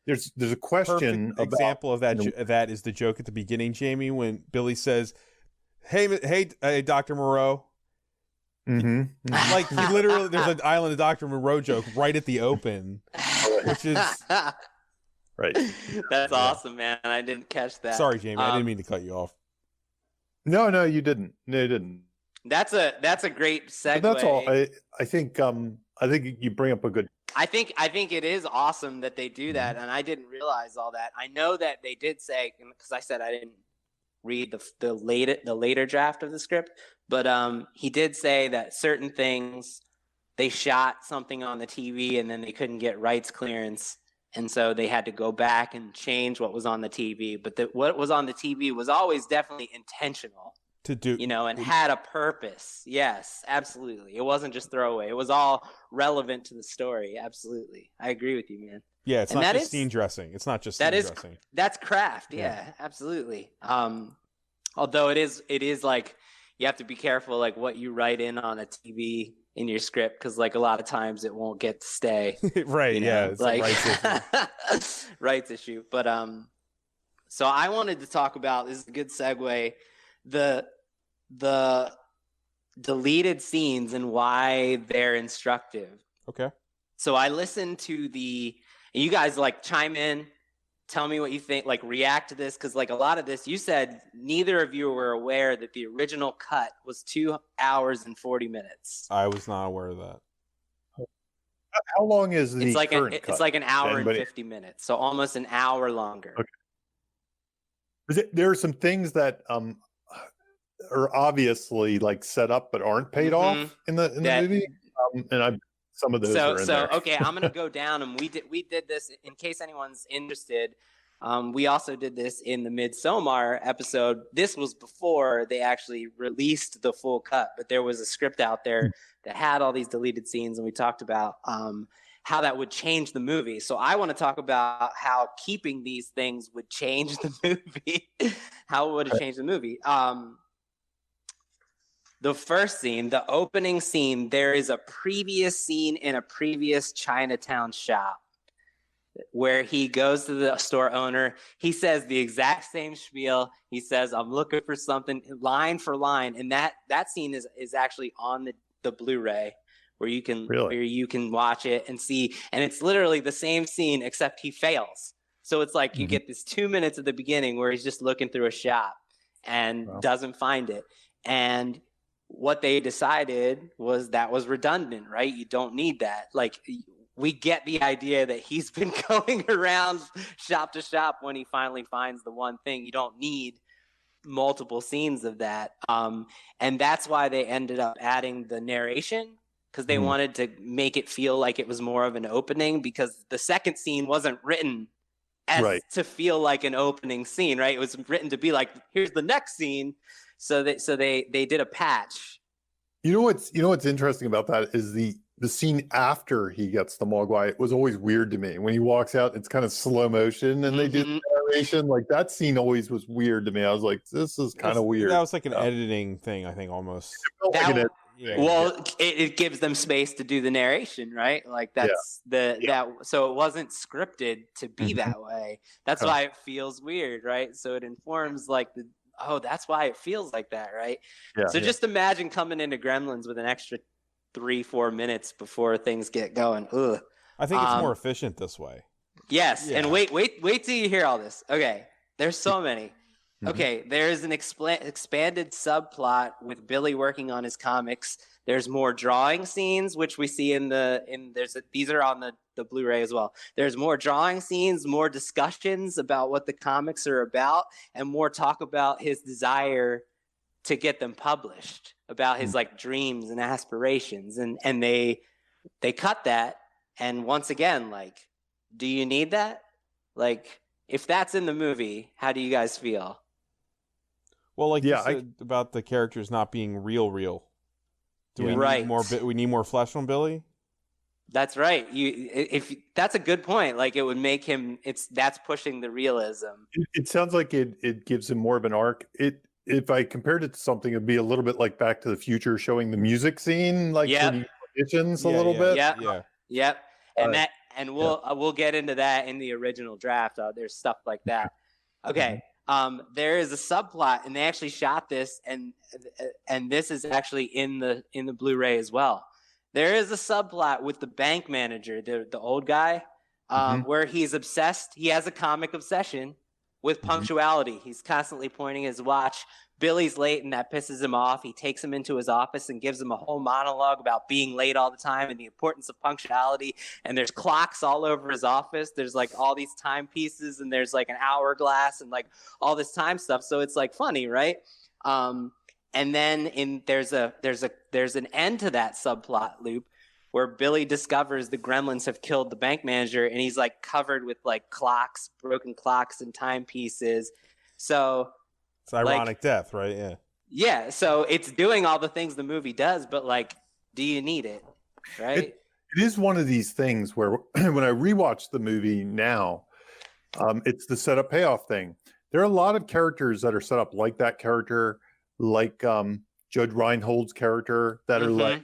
there's a question. Perfect example of that is the joke at the beginning, Jamie, when Billy says, "Hey, Dr. Moreau." Mm-hmm. Like he literally, there's an Island of Dr. Moreau joke right at the open, which is right. That's awesome, man. I didn't catch that. Sorry, Jamie, I didn't mean to cut you off. No, you didn't. No, you didn't. That's a great segue. But that's all. I think you bring up a good. I think it is awesome that they do that, and I didn't realize all that. I know that they did say, because I said I didn't read the later draft of the script, but he did say that certain things they shot something on the TV and then they couldn't get rights clearance, and so they had to go back and change what was on the TV. But what was on the TV was always definitely intentional to do, and had a purpose. Yes, absolutely. It wasn't just throwaway. It was all relevant to the story. Absolutely, I agree with you, man. Yeah, it's And not that just is- scene dressing. It's not just that scene is dressing. that's craft. Yeah. Yeah, absolutely. Although it is like you have to be careful like what you write in on a TV in your script, because like a lot of times it won't get to stay. Right, You know? yeah, it's a rights issue. Rights issue. But so I wanted to talk about, this is a good segue, the deleted scenes and why they're instructive. Okay. So I listened to you guys like chime in, tell me what you think, like react to this, because like a lot of this, you said neither of you were aware that the original cut was 2 hours and 40 minutes. I was not aware of that. How long is the It's like current cut? it's like an hour Anybody? and 50 minutes, so almost an hour longer. Okay. There are some things that are obviously like set up but aren't paid off in the movie, and some of those are in there. Okay, I'm gonna go down, and we did this in case anyone's interested. We also did this in the Midsommar episode. This was before they actually released the full cut, but there was a script out there that had all these deleted scenes, and we talked about how that would change the movie. So I want to talk about how keeping these things would change the movie. How would it change the movie? The first scene, the opening scene, there is a previous scene in a previous Chinatown shop where he goes to the store owner. He says the exact same spiel. He says, I'm looking for something, line for line. And that scene is actually on the Blu-ray where you can watch it and see. And it's literally the same scene, except he fails. So it's like you get this 2 minutes at the beginning where he's just looking through a shop and doesn't find it. And what they decided was that was redundant, right? You don't need that. Like, we get the idea that he's been going around shop to shop when he finally finds the one thing. You don't need multiple scenes of that. And that's why they ended up adding the narration, because they wanted to make it feel like it was more of an opening, because the second scene wasn't written as to feel like an opening scene, right? It was written to be like, here's the next scene. So they did a patch. You know what's interesting about that is the scene after he gets the Mogwai was always weird to me. When he walks out, it's kind of slow motion, and they do the narration. Like, that scene always was weird to me. I was like, this is kind of weird. That was like an editing thing, I think, almost. It gives them space to do the narration, right? Like that's so it wasn't scripted to be that way. That's why it feels weird, right? So it informs like that's why it feels like that, right? So just imagine coming into Gremlins with an extra 3-4 minutes before things get going. Ugh. I think it's more efficient this way. Yes, and wait till you hear all this. Okay, there's so many. Okay, there's an expanded subplot with Billy working on his comics. There's more drawing scenes, which we see these are on the Blu-ray as well. There's more drawing scenes, more discussions about what the comics are about, and more talk about his desire to get them published, about his like dreams and aspirations. And they cut that. And once again, like, do you need that? Like, if that's in the movie, how do you guys feel? Well, like you said about the characters not being real. Do we need more? We need more flesh on Billy. That's right. If that's a good point. Like, it would make him. That's pushing the realism. It sounds like it gives him more of an arc. If I compared it to something, it'd be a little bit like Back to the Future, showing the music scene, like auditions a little bit. Yep. And we'll get into that in the original draft. There's stuff like that. Okay. There is a subplot, and they actually shot this, and this is actually in the Blu-ray as well. There is a subplot with the bank manager, the old guy, where he's obsessed. He has a comic obsession with punctuality. He's constantly pointing his watch. Billy's late, and that pisses him off. He takes him into his office and gives him a whole monologue about being late all the time and the importance of punctuality. And there's clocks all over his office. There's like all these timepieces, and there's like an hourglass and like all this time stuff. So it's like funny, right? And then there's an end to that subplot loop where Billy discovers the Gremlins have killed the bank manager, and he's like covered with like clocks, broken clocks, and timepieces. So it's ironic death, right? Yeah. Yeah. So it's doing all the things the movie does, but like, do you need it? Right. It is one of these things where when I rewatch the movie now, it's the setup payoff thing. There are a lot of characters that are set up like that character, like Judge Reinhold's character, that are like,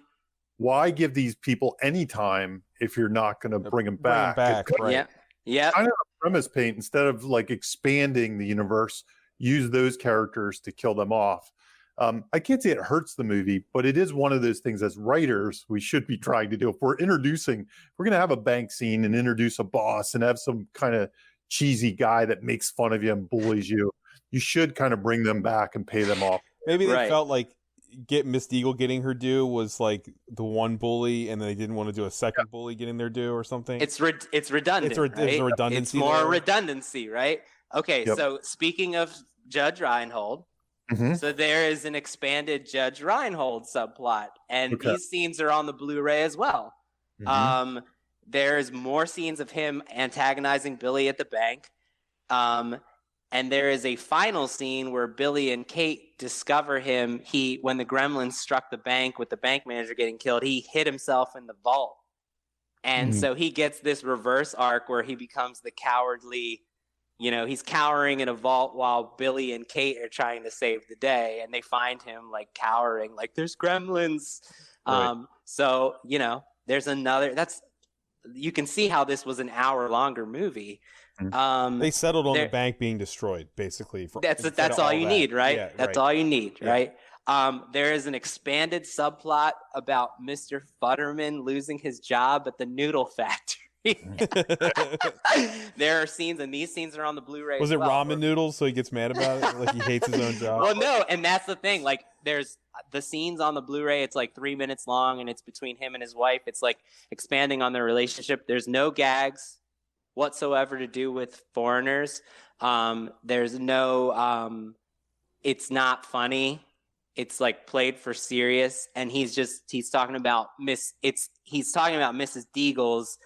why give these people any time if you're not going to bring them back? Right. Yeah. Kind of a premise paint, instead of like expanding the universe, use those characters to kill them off. I can't say it hurts the movie, but it is one of those things as writers we should be trying to do. If we're going to have a bank scene and introduce a boss and have some kind of cheesy guy that makes fun of you and bullies you, you should kind of bring them back and pay them off. Maybe they felt like Miss Deagle getting her due was like the one bully, and they didn't want to do a second bully getting their due or something. It's redundant. It's a redundancy. It's more redundancy, right? Okay, so speaking of Judge Reinhold, so there is an expanded Judge Reinhold subplot, and these scenes are on the Blu-ray as well. There's more scenes of him antagonizing Billy at the bank. And there is a final scene where Billy and Kate discover him. When the Gremlins struck the bank with the bank manager getting killed, he hid himself in the vault. And so he gets this reverse arc where he becomes the cowardly, he's cowering in a vault while Billy and Kate are trying to save the day. And they find him like cowering, like there's Gremlins. Right. So, there's you can see how this was an hour longer movie. They settled on the bank being destroyed, basically. That's all you need, right? Yeah, that's all you need, right? There is an expanded subplot about Mr. Futterman losing his job at the noodle factory. There are scenes, and these scenes are on the Blu-ray. Was it ramen noodles, so he gets mad about it? Like he hates his own job? Well, no, and that's the thing. Like, there's the scenes on the Blu-ray, it's like 3 minutes long, and it's between him and his wife. It's like expanding on their relationship. There's no gags whatsoever to do with foreigners. There's no it's not funny. It's like played for serious, and he's talking about Mrs. Deagle's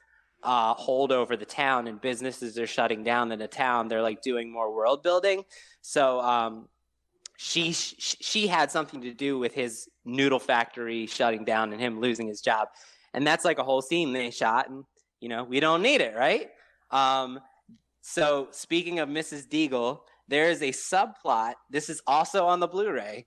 hold over the town, and businesses are shutting down in the town. They're like doing more world building. So she had something to do with his noodle factory shutting down and him losing his job. And that's like a whole scene they shot, and we don't need it, right? So speaking of Mrs. Deagle, there is a subplot. This is also on the Blu-ray,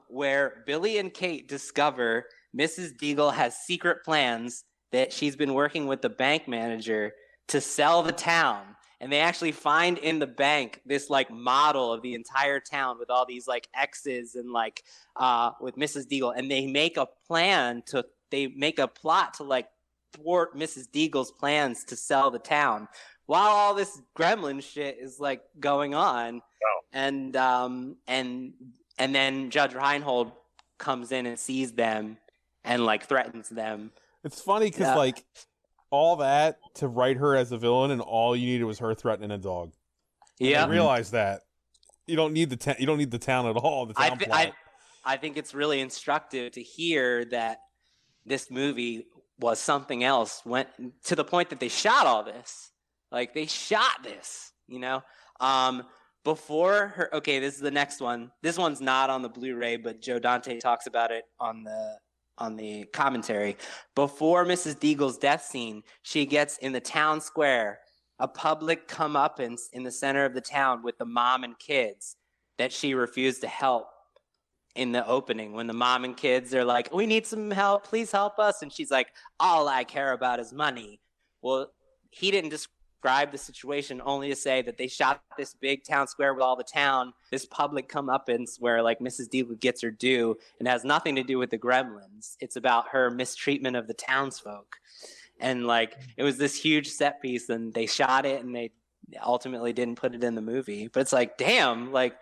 where Billy and Kate discover Mrs. Deagle has secret plans that she's been working with the bank manager to sell the town. And they actually find in the bank this like model of the entire town with all these like X's and like with Mrs. Deagle. And they make a plot to like thwart Mrs. Deagle's plans to sell the town while all this gremlin shit is like going on. Wow. And then Judge Reinhold comes in and sees them and like threatens them. It's funny because like all that to write her as a villain, and all you needed was her threatening a dog. Yeah, I realized that you don't need the town at all. The town plot. I think it's really instructive to hear that this movie was something else. Went to the point that they shot all this. Like they shot this, before her. Okay, this is the next one. This one's not on the Blu-ray, but Joe Dante talks about it on the commentary. Before Mrs. Deagle's death scene, she gets in the town square a public comeuppance in the center of the town with the mom and kids that she refused to help in the opening. When the mom and kids are like, we need some help, please help us. And she's like, all I care about is money. Well, he didn't describe the situation, only to say that they shot this big town square with all the town, this public comeuppance where like Mrs. Deagle gets her due, and has nothing to do with the Gremlins. It's about her mistreatment of the townsfolk. And like it was this huge set piece, and they shot it, and they ultimately didn't put it in the movie. But it's like, damn, like,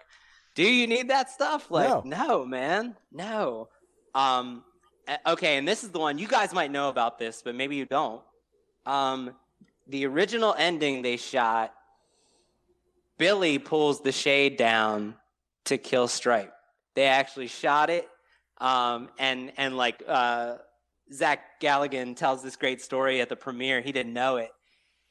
do you need that stuff? Like, no, man, no. Okay, and this is the one you guys might know about this, but maybe you don't. The original ending they shot, Billy pulls the shade down to kill Stripe. They actually shot it, and like Zach Galligan tells this great story at the premiere. He didn't know it.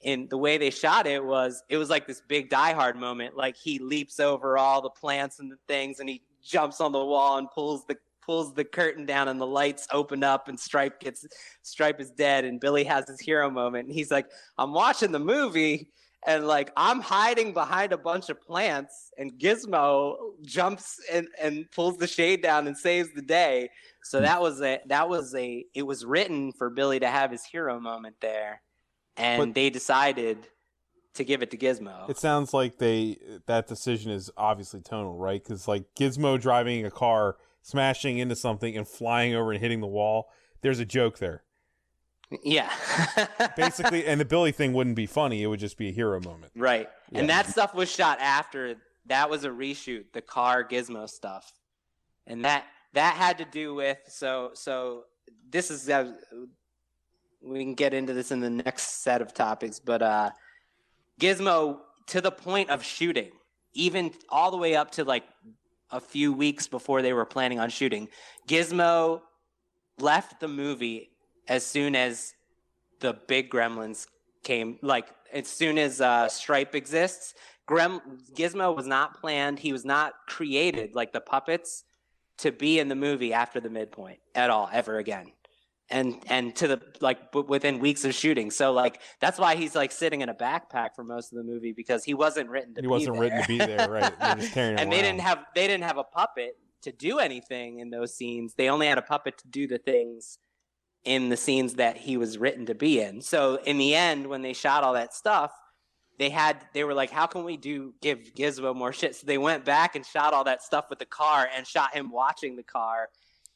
And the way they shot it was like this big Die Hard moment. Like he leaps over all the plants and the things, and he jumps on the wall and pulls pulls the curtain down and the lights open up and Stripe is dead and Billy has his hero moment. And he's like, I'm watching the movie and like I'm hiding behind a bunch of plants and Gizmo jumps and pulls the shade down and saves the day. So it was written for Billy to have his hero moment there. And they decided to give it to Gizmo. It sounds like that decision is obviously tonal, right? Because like Gizmo driving a car, smashing into something and flying over and hitting the wall, there's a joke there. Yeah. Basically, and the Billy thing wouldn't be funny. It would just be a hero moment. Right. Yeah. And that stuff was shot after. That was a reshoot, the car Gizmo stuff. And that had to do with, so this is, we can get into this in the next set of topics, but Gizmo, to the point of shooting, even all the way up to like a few weeks before they were planning on shooting, Gizmo left the movie as soon as the big Gremlins came. Like as soon as Stripe exists, Gizmo was not planned. He was not created, like the puppets, to be in the movie after the midpoint at all, ever again. And to the like within weeks of shooting, so like that's why he's like sitting in a backpack for most of the movie, because he wasn't written to be there, right? They're just carrying him around. They didn't have a puppet to do anything in those scenes. They only had a puppet to do the things in the scenes that he was written to be in. So in the end, when they shot all that stuff, they were like, how can we give Gizmo more shit? So they went back and shot all that stuff with the car and shot him watching the car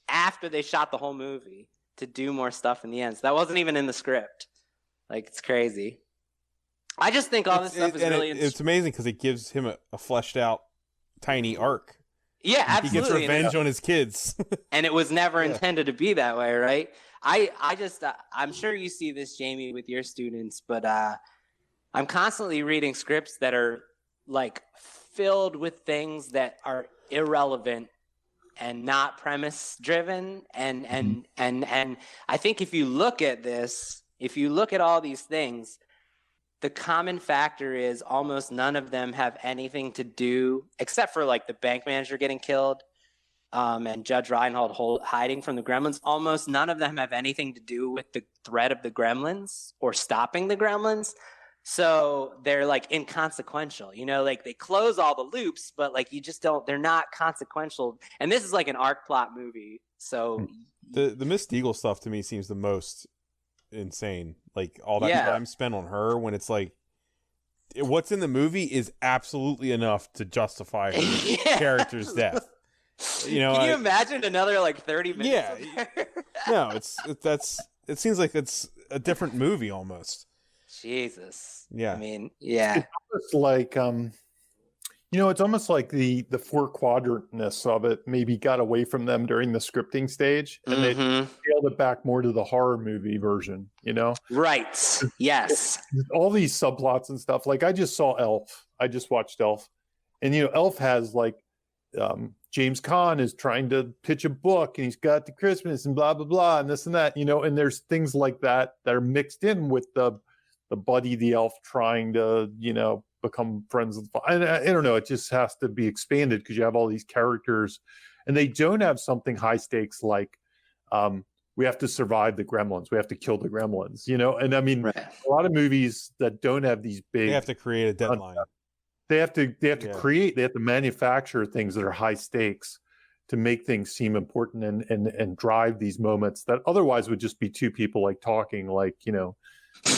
after they shot the whole movie, to do more stuff in the end. So that wasn't even in the script. Like, it's crazy. I just think all this stuff is really... It's amazing because it gives him a fleshed out tiny arc. Yeah, absolutely. He gets revenge on his kids. And it was never intended to be that way, right? I just... I'm sure you see this, Jamie, with your students, but I'm constantly reading scripts that are, like, filled with things that are irrelevant and not premise driven. And I think if you look at this, if you look at all these things, the common factor is almost none of them have anything to do, except for like the bank manager getting killed and Judge Reinhold hiding from the Gremlins. Almost none of them have anything to do with the threat of the Gremlins or stopping the Gremlins. So they're like inconsequential, you know, like they close all the loops, but like you just don't, they're not consequential. And this is like an arc plot movie. So the Miss Deagle stuff to me seems the most insane. Like all that time spent on her, when it's like what's in the movie is absolutely enough to justify her character's death. You know, can you imagine another like 30 minutes? Yeah. No, it seems like it's a different movie almost. Jesus. Yeah. I mean, yeah. It's almost like it's almost like the four quadrantness of it maybe got away from them during the scripting stage, and they scaled it back more to the horror movie version, you know? Right. Yes. All these subplots and stuff. Like I just saw Elf. I just watched Elf. And Elf has like James Caan is trying to pitch a book, and he's got the Christmas and blah blah blah and this and that, and there's things like that are mixed in with the Buddy the elf trying to, become friends with. I don't know. It just has to be expanded because you have all these characters, and they don't have something high stakes like we have to survive the Gremlins. We have to kill the Gremlins. And I mean, a lot of movies that don't have these big. They have to create a deadline. They have to create. They have to manufacture things that are high stakes to make things seem important and drive these moments that otherwise would just be two people like talking, like you're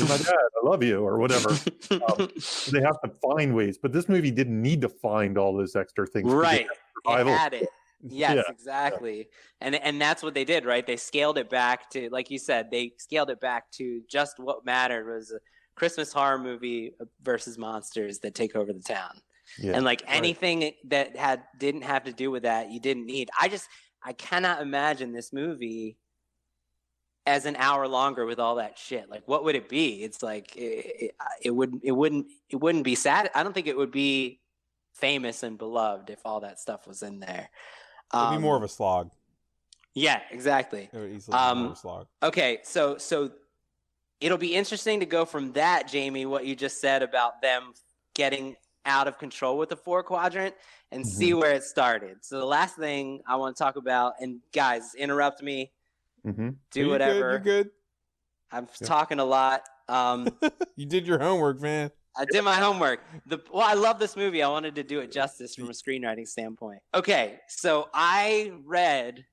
my dad, I love you, or whatever. They have to find ways, but this movie didn't need to find all those extra things. Right, it had it. Yes, exactly. And that's what they did, right? They scaled it back to, like you said, they scaled it back to just what mattered was a Christmas horror movie versus monsters that take over the town. Yeah, and like anything that didn't have to do with that, you didn't need. I cannot imagine this movie as an hour longer with all that shit. Like, what would it be? It's like it wouldn't be sad. I don't think it would be famous and beloved if all that stuff was in there. It'd be more of a slog. Yeah, exactly. It would easily be more of a slog. Okay, so it'll be interesting to go from that, Jamie, what you just said about them getting out of control with the 4 quadrant and see where it started. So the last thing I want to talk about, and guys, interrupt me, do whatever. You're good. I'm talking a lot. You did your homework, man. I did my homework. I love this movie. I wanted to do it justice from a screenwriting standpoint. Okay, so I read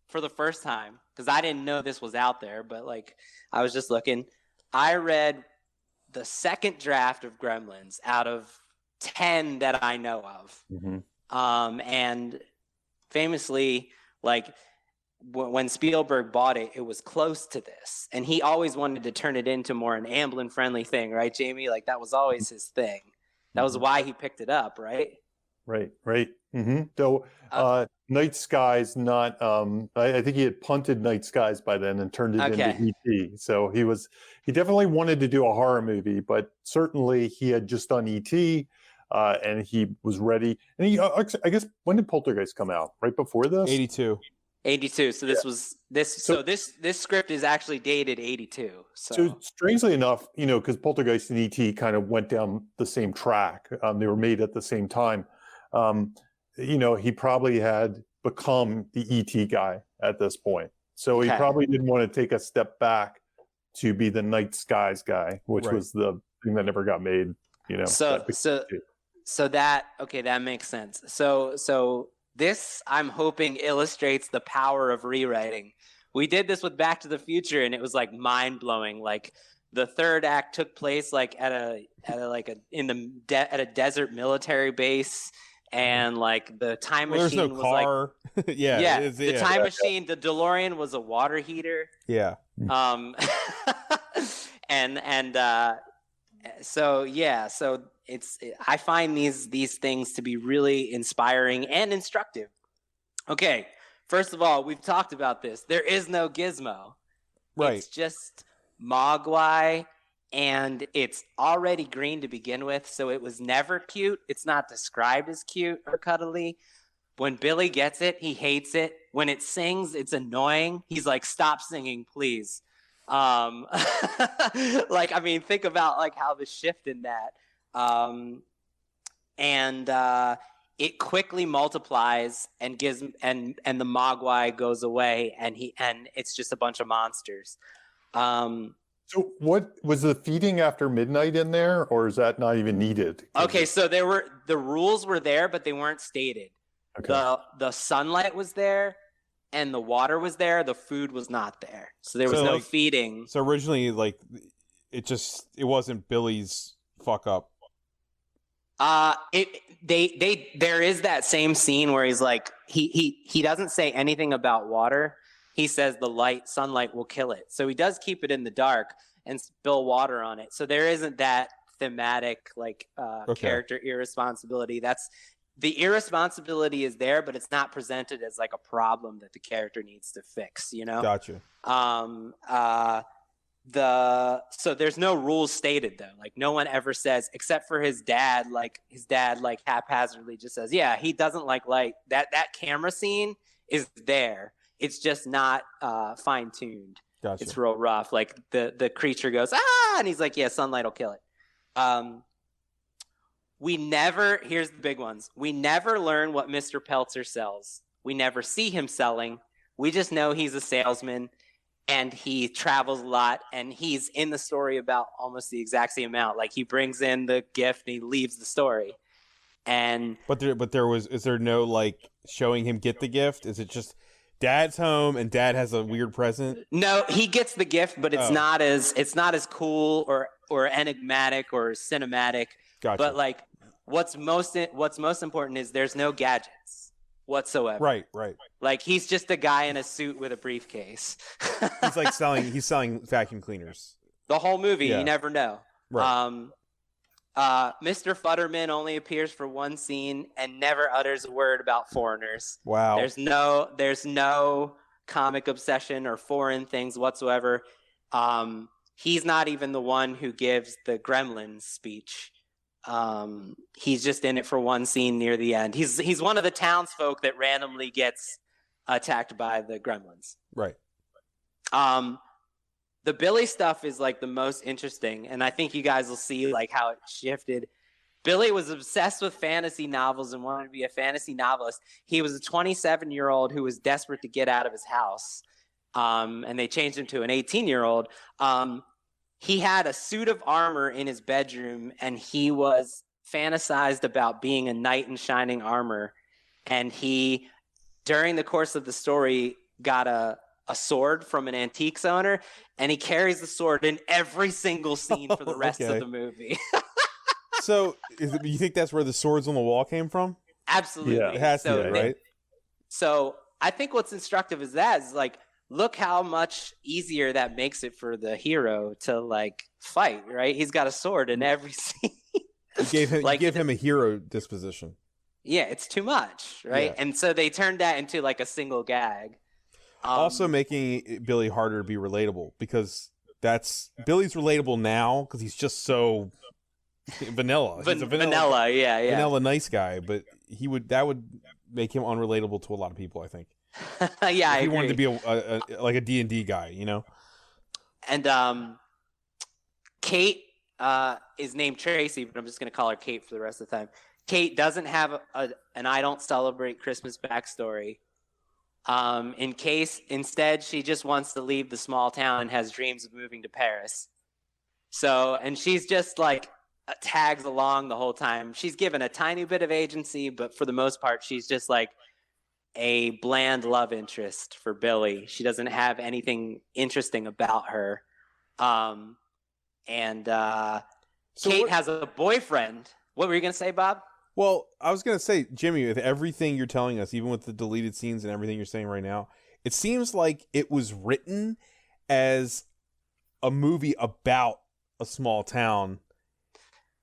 for the first time, because I didn't know this was out there, but like I was just looking. I read the second draft of Gremlins out of 10 that I know of. And famously, like when Spielberg bought it, it was close to this. And he always wanted to turn it into more an Amblin-friendly thing, right, Jamie? Like that was always his thing. That was why he picked it up, right? Right. So Night Skies, not I think he had punted Night Skies by then and turned it into E.T. So he definitely wanted to do a horror movie, but certainly he had just done E.T. And he was ready. And he, I guess, when did Poltergeist come out? Right before this? 82. So this script is actually dated 82. So strangely enough, because Poltergeist and E.T. kind of went down the same track. They were made at the same time. He probably had become the E.T. guy at this point. So he probably didn't want to take a step back to be the Night Skies guy, which was the thing that never got made. So that makes sense. So this, I'm hoping, illustrates the power of rewriting. We did this with Back to the Future, and it was like mind blowing. Like the third act took place like at a desert military base, and like the time machine there's no was car. Like the time machine, the DeLorean was a water heater. Yeah. So I find these things to be really inspiring and instructive. Okay, first of all, we've talked about this. There is no Gizmo. Right. It's just Mogwai, and it's already green to begin with, so it was never cute. It's not described as cute or cuddly. When Billy gets it, he hates it. When it sings, it's annoying. He's like, "Stop singing, please." Think about like how the shift in that. It quickly multiplies and gives and the Mogwai goes away, and it's just a bunch of monsters. So what was the feeding after midnight in there, or is that not even needed? Okay, so the rules were there, but they weren't stated. Okay. The sunlight was there and the water was there, the food was not there. So there was no feeding. So originally it wasn't Billy's fuck up. There is that same scene where he's like he doesn't say anything about water. He says the sunlight will kill it. So he does keep it in the dark and spill water on it. So there isn't that thematic character irresponsibility. The irresponsibility is there, but it's not presented as like a problem that the character needs to fix, Gotcha. So there's no rules stated though. Like no one ever says, except for his dad haphazardly just says, yeah, he doesn't like light. That camera scene is there. It's just not fine-tuned. Gotcha. It's real rough. Like the creature goes, and he's like, yeah, sunlight will kill it. Here's the big ones. We never learn what Mr. Peltzer sells. We never see him selling. We just know he's a salesman and he travels a lot, and he's in the story about almost the exact same amount. Like he brings in the gift and he leaves the story. But is there no like showing him get the gift? Is it just Dad's home and Dad has a weird present? No, he gets the gift, but it's not as cool or enigmatic or cinematic. Gotcha. But like what's most important is there's no gadgets whatsoever. Right. Like he's just a guy in a suit with a briefcase. He's selling vacuum cleaners. The whole movie, you never know. Right. Mr. Futterman only appears for one scene and never utters a word about foreigners. Wow. There's no comic obsession or foreign things whatsoever. He's not even the one who gives the Gremlins speech. He's just in it for one scene near the end. He's one of the townsfolk that randomly gets attacked by the Gremlins. Right. The Billy stuff is like the most interesting, and I think you guys will see like how it shifted. Billy was obsessed with fantasy novels and wanted to be a fantasy novelist. He was a 27-year-old who was desperate to get out of his house, and they changed him to an 18-year-old. He had a suit of armor in his bedroom, and he was fantasized about being a knight in shining armor. And he, during the course of the story, got a sword from an antiques owner, and he carries the sword in every single scene for the rest of the movie. So, you think that's where the swords on the wall came from? Absolutely. Yeah. It has to be, right? So I think what's instructive is like, look how much easier that makes it for the hero to like fight, right? He's got a sword in every scene. You give him a hero disposition. Yeah, it's too much, right? Yeah. And so they turned that into like a single gag. Also making Billy harder to be relatable, because Billy's relatable now because he's just so vanilla. He's a vanilla, yeah. Vanilla nice guy, but that would make him unrelatable to a lot of people, I think. Yeah, if he wanted to be like a D&D guy, you know? And Kate is named Tracy, but I'm just going to call her Kate for the rest of the time. Kate doesn't have an I don't celebrate Christmas backstory. Instead, she just wants to leave the small town and has dreams of moving to Paris. And she's just like tags along the whole time. She's given a tiny bit of agency, but for the most part, she's just like a bland love interest for Billy. She doesn't have anything interesting about her. Kate has a boyfriend. What were you going to say, Bob? Well, I was going to say, Jimmy, with everything you're telling us, even with the deleted scenes and everything you're saying right now, it seems like it was written as a movie about a small town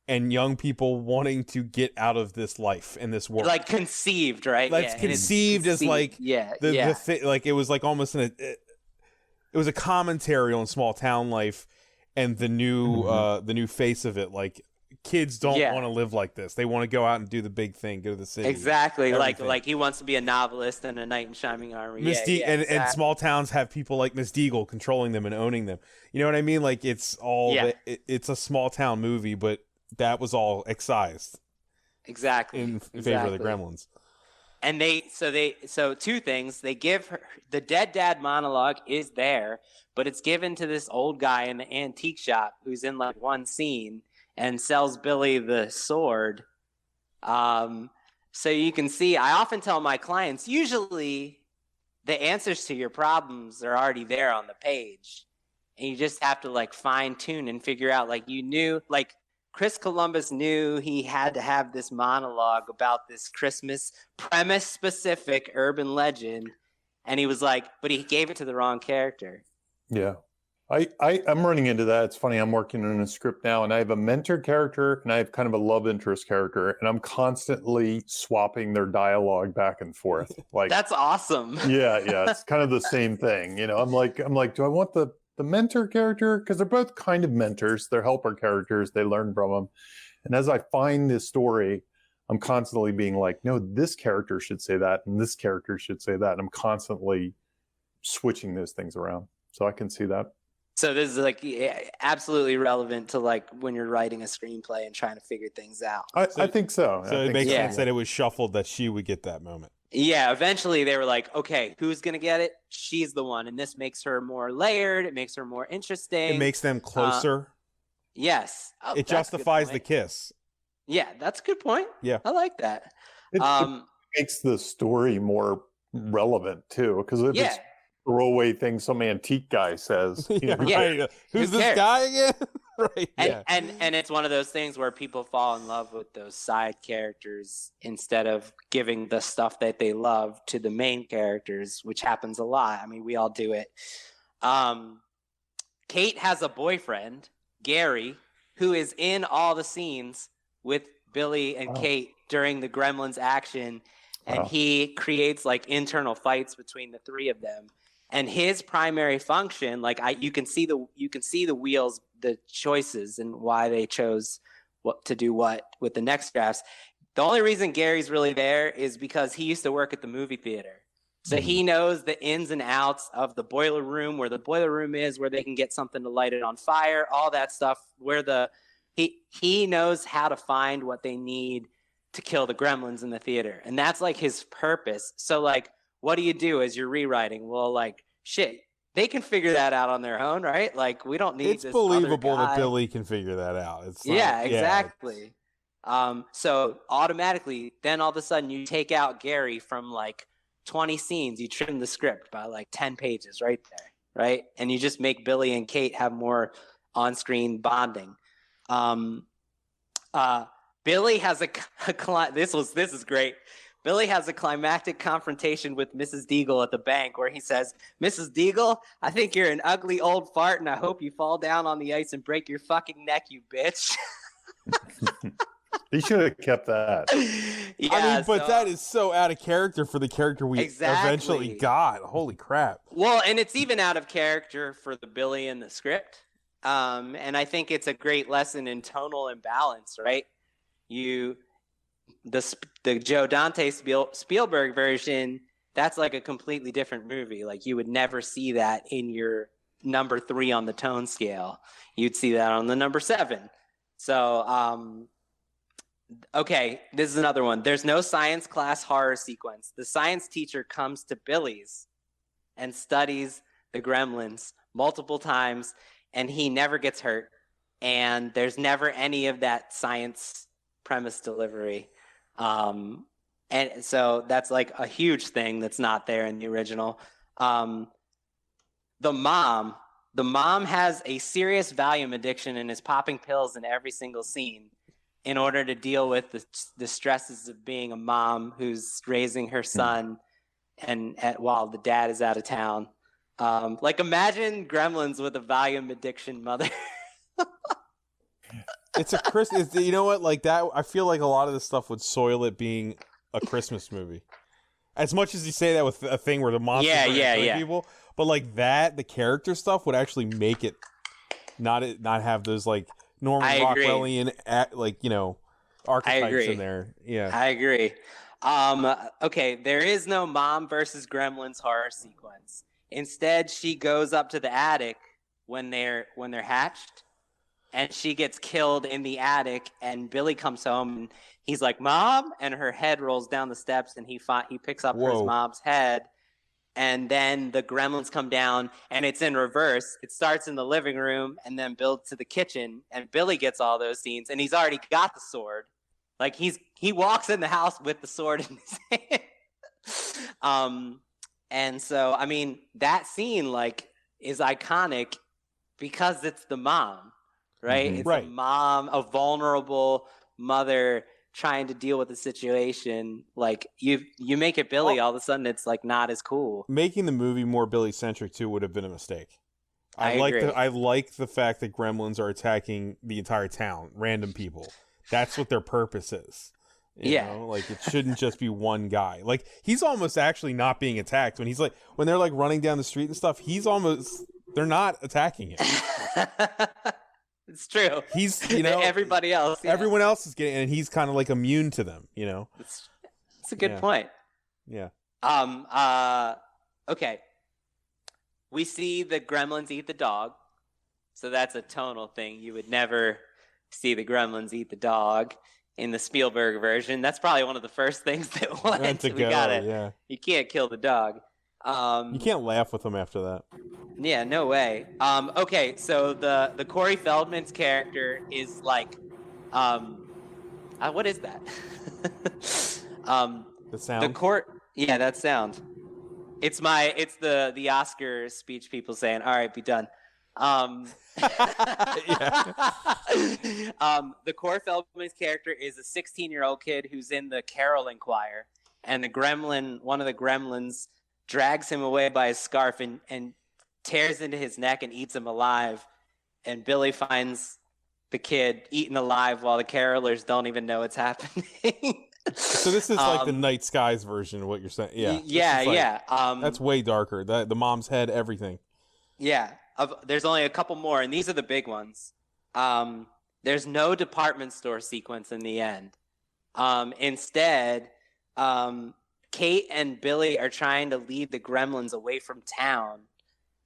and young people wanting to get out of this life and this world. Like conceived, right? Like conceived as like the like it was like almost it was a commentary on small town life and the new face of it. Like, kids don't want to live like this. They want to go out and do the big thing, go to the city. Exactly. Like he wants to be a novelist and a knight in shining armor. And small towns have people like Miss Deagle controlling them and owning them. You know what I mean? Like, it's all it's a small town movie, but that was all excised. Exactly. In favor of the Gremlins. And so two things. They give her the dead dad monologue is there, but it's given to this old guy in the antique shop who's in like one scene and sells Billy the sword. So you can see, I often tell my clients, usually the answers to your problems are already there on the page. And you just have to like fine tune and figure out, like, you knew, like Chris Columbus knew he had to have this monologue about this Christmas premise specific urban legend. And he was like, but he gave it to the wrong character. Yeah. I'm running into that. It's funny. I'm working on a script now, and I have a mentor character and I have kind of a love interest character, and I'm constantly swapping their dialogue back and forth. Like, that's awesome. Yeah. It's kind of the same thing. You know, I'm like, do I want the mentor character? Because they're both kind of mentors. They're helper characters. They learn from them. And as I find this story, I'm constantly being like, no, this character should say that, and this character should say that. And I'm constantly switching those things around. So I can see that. So this is like absolutely relevant to like when you're writing a screenplay and trying to figure things out. I think so. So it makes sense that it was shuffled that she would get that moment. Yeah, eventually they were like, okay, who's going to get it? She's the one. And this makes her more layered. It makes her more interesting. It makes them closer. Yes. Oh, it justifies the kiss. Yeah, that's a good point. Yeah. I like that. It makes the story more relevant too, because if it's throwaway thing some antique guy says. Right. Who's this guy again? Right. And it's one of those things where people fall in love with those side characters instead of giving the stuff that they love to the main characters, which happens a lot. I mean, we all do it. Kate has a boyfriend, Gary, who is in all the scenes with Billy and Kate during the Gremlins action, and he creates like internal fights between the three of them. And his primary function, like you can see the wheels, the choices, and why they chose what to do what with the next drafts. The only reason Gary's really there is because he used to work at the movie theater, so he knows the ins and outs of the boiler room, where the boiler room is, where they can get something to light it on fire, all that stuff, where the he knows how to find what they need to kill the gremlins in the theater, and that's like his purpose. So like, what do you do as you're rewriting? Well, like, shit, they can figure that out on their own, right? Like, we don't need this believable other guy. that Billy can figure that out. It's not, yeah, exactly. So automatically, then all of a sudden you take out Gary from like 20 scenes, you trim the script by like 10 pages right there, right? And you just make Billy and Kate have more on-screen bonding. Billy has this is great. Billy has a climactic confrontation with Mrs. Deagle at the bank where he says, "Mrs. Deagle, I think you're an ugly old fart, and I hope you fall down on the ice and break your fucking neck, you bitch." He should have kept that. Yeah, I mean, but that is so out of character for the character we eventually got. Holy crap. Well, and it's even out of character for the Billy in the script. And I think it's a great lesson in tonal imbalance, right? The Joe Dante Spielberg version, that's like a completely different movie. Like, you would never see that in your number 3 on the tone scale. You'd see that on the number 7. So, okay, this is another one. There's no science class horror sequence. The science teacher comes to Billy's and studies the gremlins multiple times, and he never gets hurt. And there's never any of that science premise delivery. And so that's like a huge thing that's not there in the original. The mom has a serious Valium addiction and is popping pills in every single scene in order to deal with the stresses of being a mom who's raising her son while the dad is out of town. Like, imagine Gremlins with a Valium addiction mother. It's you know what, like that, I feel like a lot of this stuff would soil it being a Christmas movie. As much as you say that with a thing where the monsters are people, but like that, the character stuff would actually make it not have those like Norman Rockwellian like, you know, archetypes in there. Yeah, I agree. Okay, there is no mom versus gremlins horror sequence. Instead, she goes up to the attic when they're hatched, and she gets killed in the attic, and Billy comes home and he's like, "Mom," and her head rolls down the steps, and he picks up his mom's head, and then the gremlins come down, and it's in reverse. It starts in the living room and then builds to the kitchen, and Billy gets all those scenes, and he's already got the sword. Like, he walks in the house with the sword in his hand. And so, I mean, that scene like is iconic because it's the mom, right? Mm-hmm. It's a mom, a vulnerable mother trying to deal with the situation. Like, you make it Billy, all of a sudden it's like not as cool. Making the movie more Billy centric too would have been a mistake. I agree. I like the fact that gremlins are attacking the entire town, random people. That's what their purpose is. You know? Like, it shouldn't just be one guy. Like, he's almost actually not being attacked when they're like running down the street and stuff. They're not attacking him. It's true. He's, you know, everybody else. Yeah. Everyone else is getting, and he's kind of like immune to them. You know, it's a good point. Yeah. Okay. We see the gremlins eat the dog, so that's a tonal thing. You would never see the gremlins eat the dog in the Spielberg version. That's probably one of the first things that went. You can't kill the dog. You can't laugh with them after that. Yeah, no way. Okay, so the Corey Feldman's character is like, what is that? The sound. That sound. It's the Oscar speech people saying, "All right, be done." The Corey Feldman's character is a 16-year-old kid who's in the caroling choir, and one of the gremlins drags him away by his scarf and tears into his neck and eats him alive. And Billy finds the kid eaten alive while the carolers don't even know it's happening. So this is like the Night Skies version of what you're saying. Yeah. Yeah. That's way darker. The mom's head, everything. Yeah. There's only a couple more, and these are the big ones. There's no department store sequence in the end. Instead, Kate and Billy are trying to lead the gremlins away from town,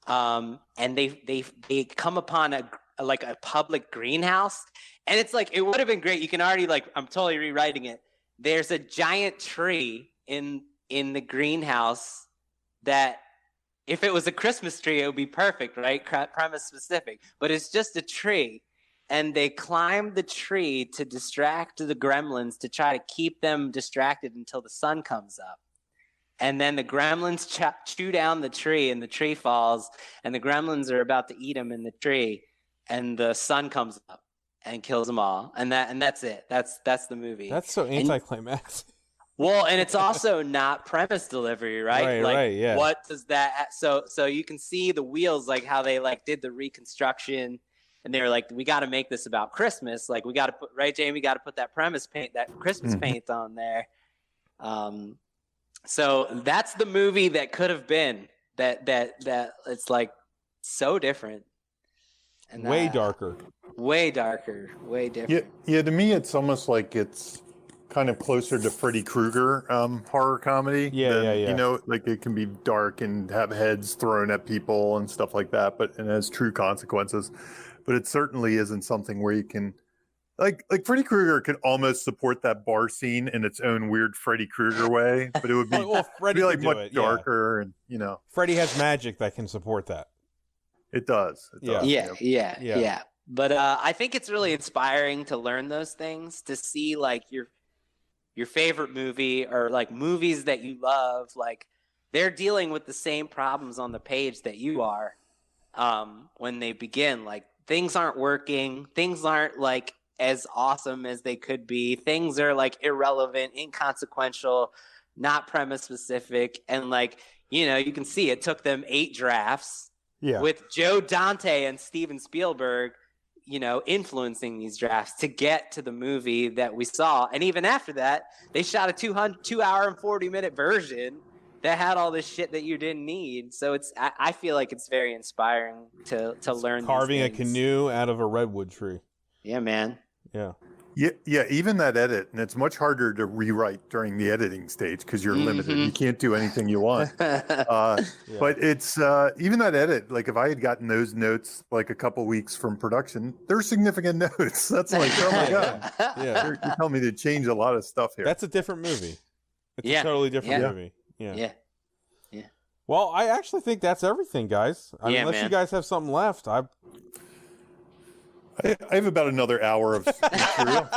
and they come upon like a public greenhouse, and it's like it would have been great. You can already like I'm totally rewriting it. There's a giant tree in the greenhouse that if it was a Christmas tree, it would be perfect, right? Premise specific, but it's just a tree. And they climb the tree to distract the gremlins to try to keep them distracted until the sun comes up. And then the gremlins chew down the tree and the tree falls and the gremlins are about to eat them in the tree and the sun comes up and kills them all. And that's it. That's the movie. That's so anticlimactic. Well, and it's also not premise delivery, right? Right, yeah. What does that so you can see the wheels, like how they like did the reconstruction. And they were like, we got to make this about Christmas. Like, we got to put, right, Jamie, got to put that premise paint, that Christmas paint on there. So that's the movie that could have been that it's like so different. And way darker. Way different. Yeah. To me, it's almost like it's kind of closer to Freddy Krueger horror comedy. Yeah. You know, like it can be dark and have heads thrown at people and stuff like that, but it has true consequences. But it certainly isn't something where you can, like Freddy Krueger could almost support that bar scene in its own weird Freddy Krueger way, but it would be, Freddy like much darker and Freddy has magic that can support that. It does. Yeah. But I think it's really inspiring to learn those things, to see like your favorite movie or like movies that you love, like they're dealing with the same problems on the page that you are when they begin. Like things aren't working, things aren't like as awesome as they could be, things are like irrelevant, inconsequential, not premise specific, and like you can see it took them 8 drafts with Joe Dante and Steven Spielberg influencing these drafts to get to the movie that we saw. And even after that, they shot a 2 hour and 40-minute version that had all this shit that you didn't need. So I feel like it's very inspiring to learn carving these a canoe out of a redwood tree. Yeah, man. Yeah, even that edit, and it's much harder to rewrite during the editing stage because you're limited. You can't do anything you want. But it's even that edit. Like if I had gotten those notes like a couple weeks from production, they're significant notes. That's like, oh my god, you're telling me to change a lot of stuff here. That's a different movie. It's a totally different movie. Yeah. Well, I actually think that's everything, guys. I mean, unless you guys have something left, I have about another hour of material.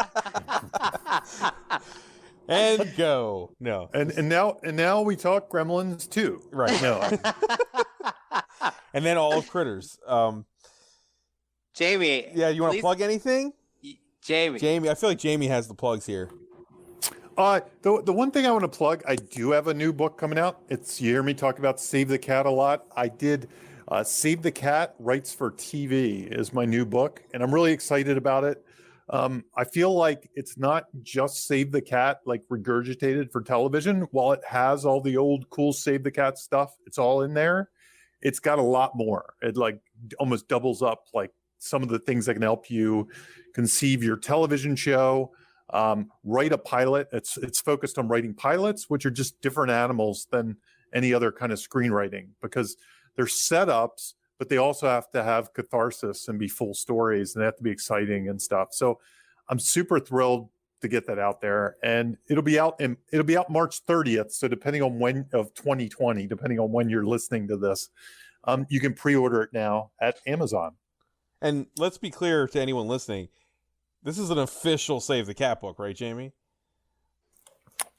And go. No. And now we talk Gremlins 2. Right. No. And then all of Critters. Jamie. Yeah, you want to plug anything? Jamie, I feel like Jamie has the plugs here. The one thing I want to plug, I do have a new book coming out. You hear me talk about Save the Cat a lot. I did Save the Cat Writes for TV is my new book, and I'm really excited about it. I feel like it's not just Save the Cat, like regurgitated for television. While it has all the old cool Save the Cat stuff, it's all in there. It's got a lot more. It like almost doubles up like some of the things that can help you conceive your television show. Write a pilot. It's focused on writing pilots, which are just different animals than any other kind of screenwriting because they're setups, but they also have to have catharsis and be full stories, and they have to be exciting and stuff. So I'm super thrilled to get that out there, and it'll be out March 30th. So depending on when of 2020, depending on when you're listening to this, you can pre-order it now at Amazon. And let's be clear to anyone listening. This is an official Save the Cat book, right, Jamie?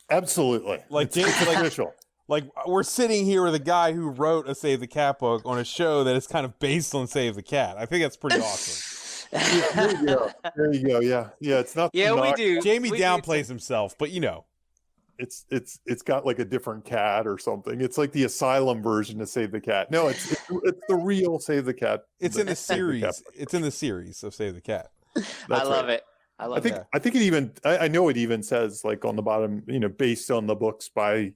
Absolutely. Like it's official. Like we're sitting here with a guy who wrote a Save the Cat book on a show that is kind of based on Save the Cat. I think that's pretty awesome. There you go. Yeah. It's not. Yeah, we do. Jamie downplays himself, but it's got like a different cat or something. It's like the asylum version of Save the Cat. No, it's the real Save the Cat. It's in the series. It's in the series of Save the Cat. I love it. I think it even. I know it even says like on the bottom, based on the books by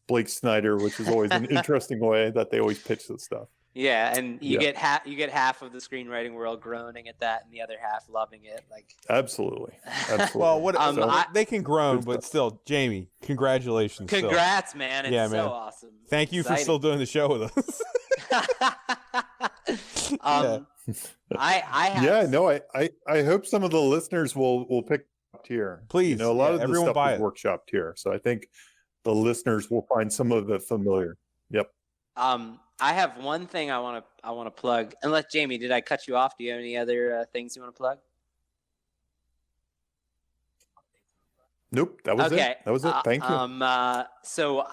Blake Snyder, which is always an interesting way that they always pitch this stuff. Yeah, and you get half of the screenwriting world groaning at that, and the other half loving it. Like absolutely. Well, they can groan, but still, Jamie, congratulations! Congrats, man! It's so awesome. Thank you for still doing the show with us. I have. Yeah, no, I hope some of the listeners will pick up here. Please, a lot of the everyone stuff buy is it. workshopped here, so I think the listeners will find some of it familiar. Yep. I have one thing I want to plug. Unless Jamie, did I cut you off? Do you have any other things you want to plug? Nope, that was it. That was it. Thank you. So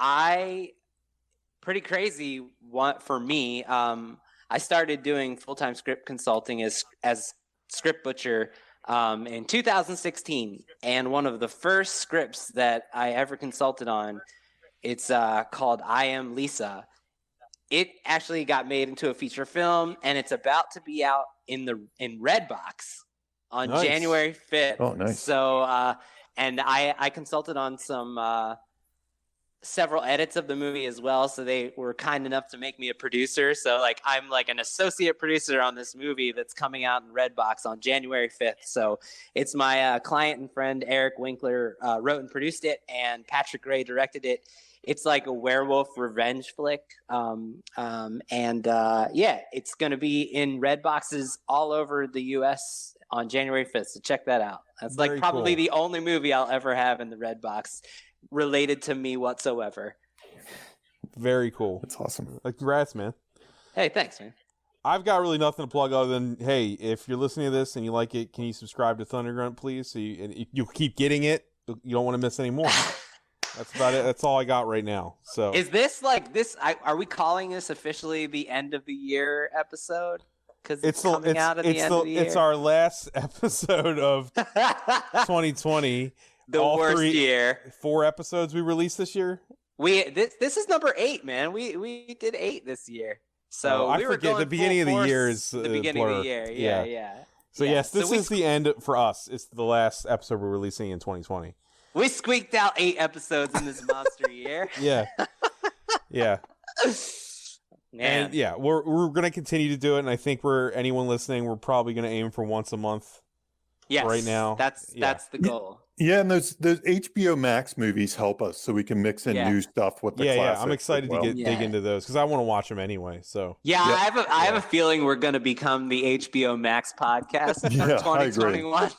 pretty crazy one for me. I started doing full-time script consulting as script butcher in 2016, and one of the first scripts that I ever consulted on, it's called I Am Lisa. It actually got made into a feature film, and it's about to be out in Redbox on January 5th. Oh, nice. So, and I consulted on some several edits of the movie as well. So they were kind enough to make me a producer. So like I'm like an associate producer on this movie that's coming out in Redbox on January 5th. So it's my client and friend Eric Winkler wrote and produced it, and Patrick Gray directed it. It's like a werewolf revenge flick. It's going to be in Redboxes all over the U.S. on January 5th. So check that out. That's Very like probably cool. the only movie I'll ever have in the Redbox related to me whatsoever. Very cool. That's awesome. Congrats, man. Hey, thanks, man. I've got really nothing to plug other than, hey, if you're listening to this and you like it, can you subscribe to Thunder Grunt, please? So you keep getting it. You don't want to miss any more. That's about it. That's all I got right now. So is this like this? Are we calling this officially the end of the year episode? Because it's coming out at the end of the year. It's our last episode of 2020. The worst year. 4 episodes we released this year. This is number 8, man. We did 8 this year. So I we were forget going the beginning of the year is the beginning of the year. Yeah. So yes, this is the end for us. It's the last episode we're releasing in 2020. We squeaked out 8 episodes in this monster year. Yeah. Man. And yeah, we're gonna continue to do it, and I think anyone listening, we're probably gonna aim for once a month. Yes, right now. That's the goal. Yeah, and those HBO Max movies help us, so we can mix in new stuff with the classics. I'm excited to dig into those because I want to watch them anyway. So I have a feeling we're going to become the HBO Max podcast for 2021.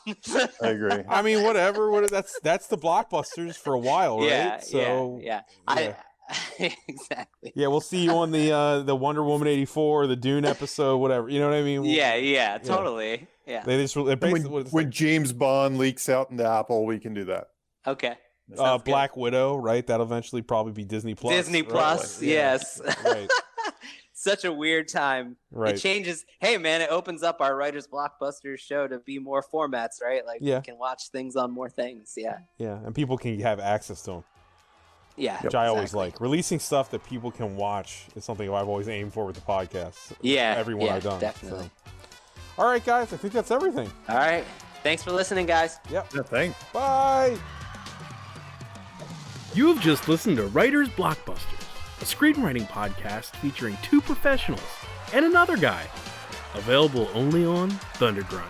I agree. I mean, whatever. That's the Blockbusters for a while, right? Exactly. Yeah, we'll see you on the Wonder Woman 84, the Dune episode, whatever. You know what I mean? Yeah, totally. Yeah. They just when James Bond leaks out into Apple, we can do that. Okay. Black Widow, right? That'll eventually probably be Disney Plus. Disney Plus, yes. Right. Such a weird time. Right. It changes. Hey, man, it opens up our Writers Blockbusters show to be more formats, right? Like we can watch things on more things. Yeah. Yeah, and people can have access to them. Yeah, which I always like. Releasing stuff that people can watch is something I've always aimed for with the podcast. Everyone I've done. Definitely. So. All right, guys, I think that's everything. All right. Thanks for listening, guys. Yep. Yeah, thanks. Bye. You have just listened to Writers Blockbusters, a screenwriting podcast featuring 2 professionals and another guy. Available only on Thunder Grunt.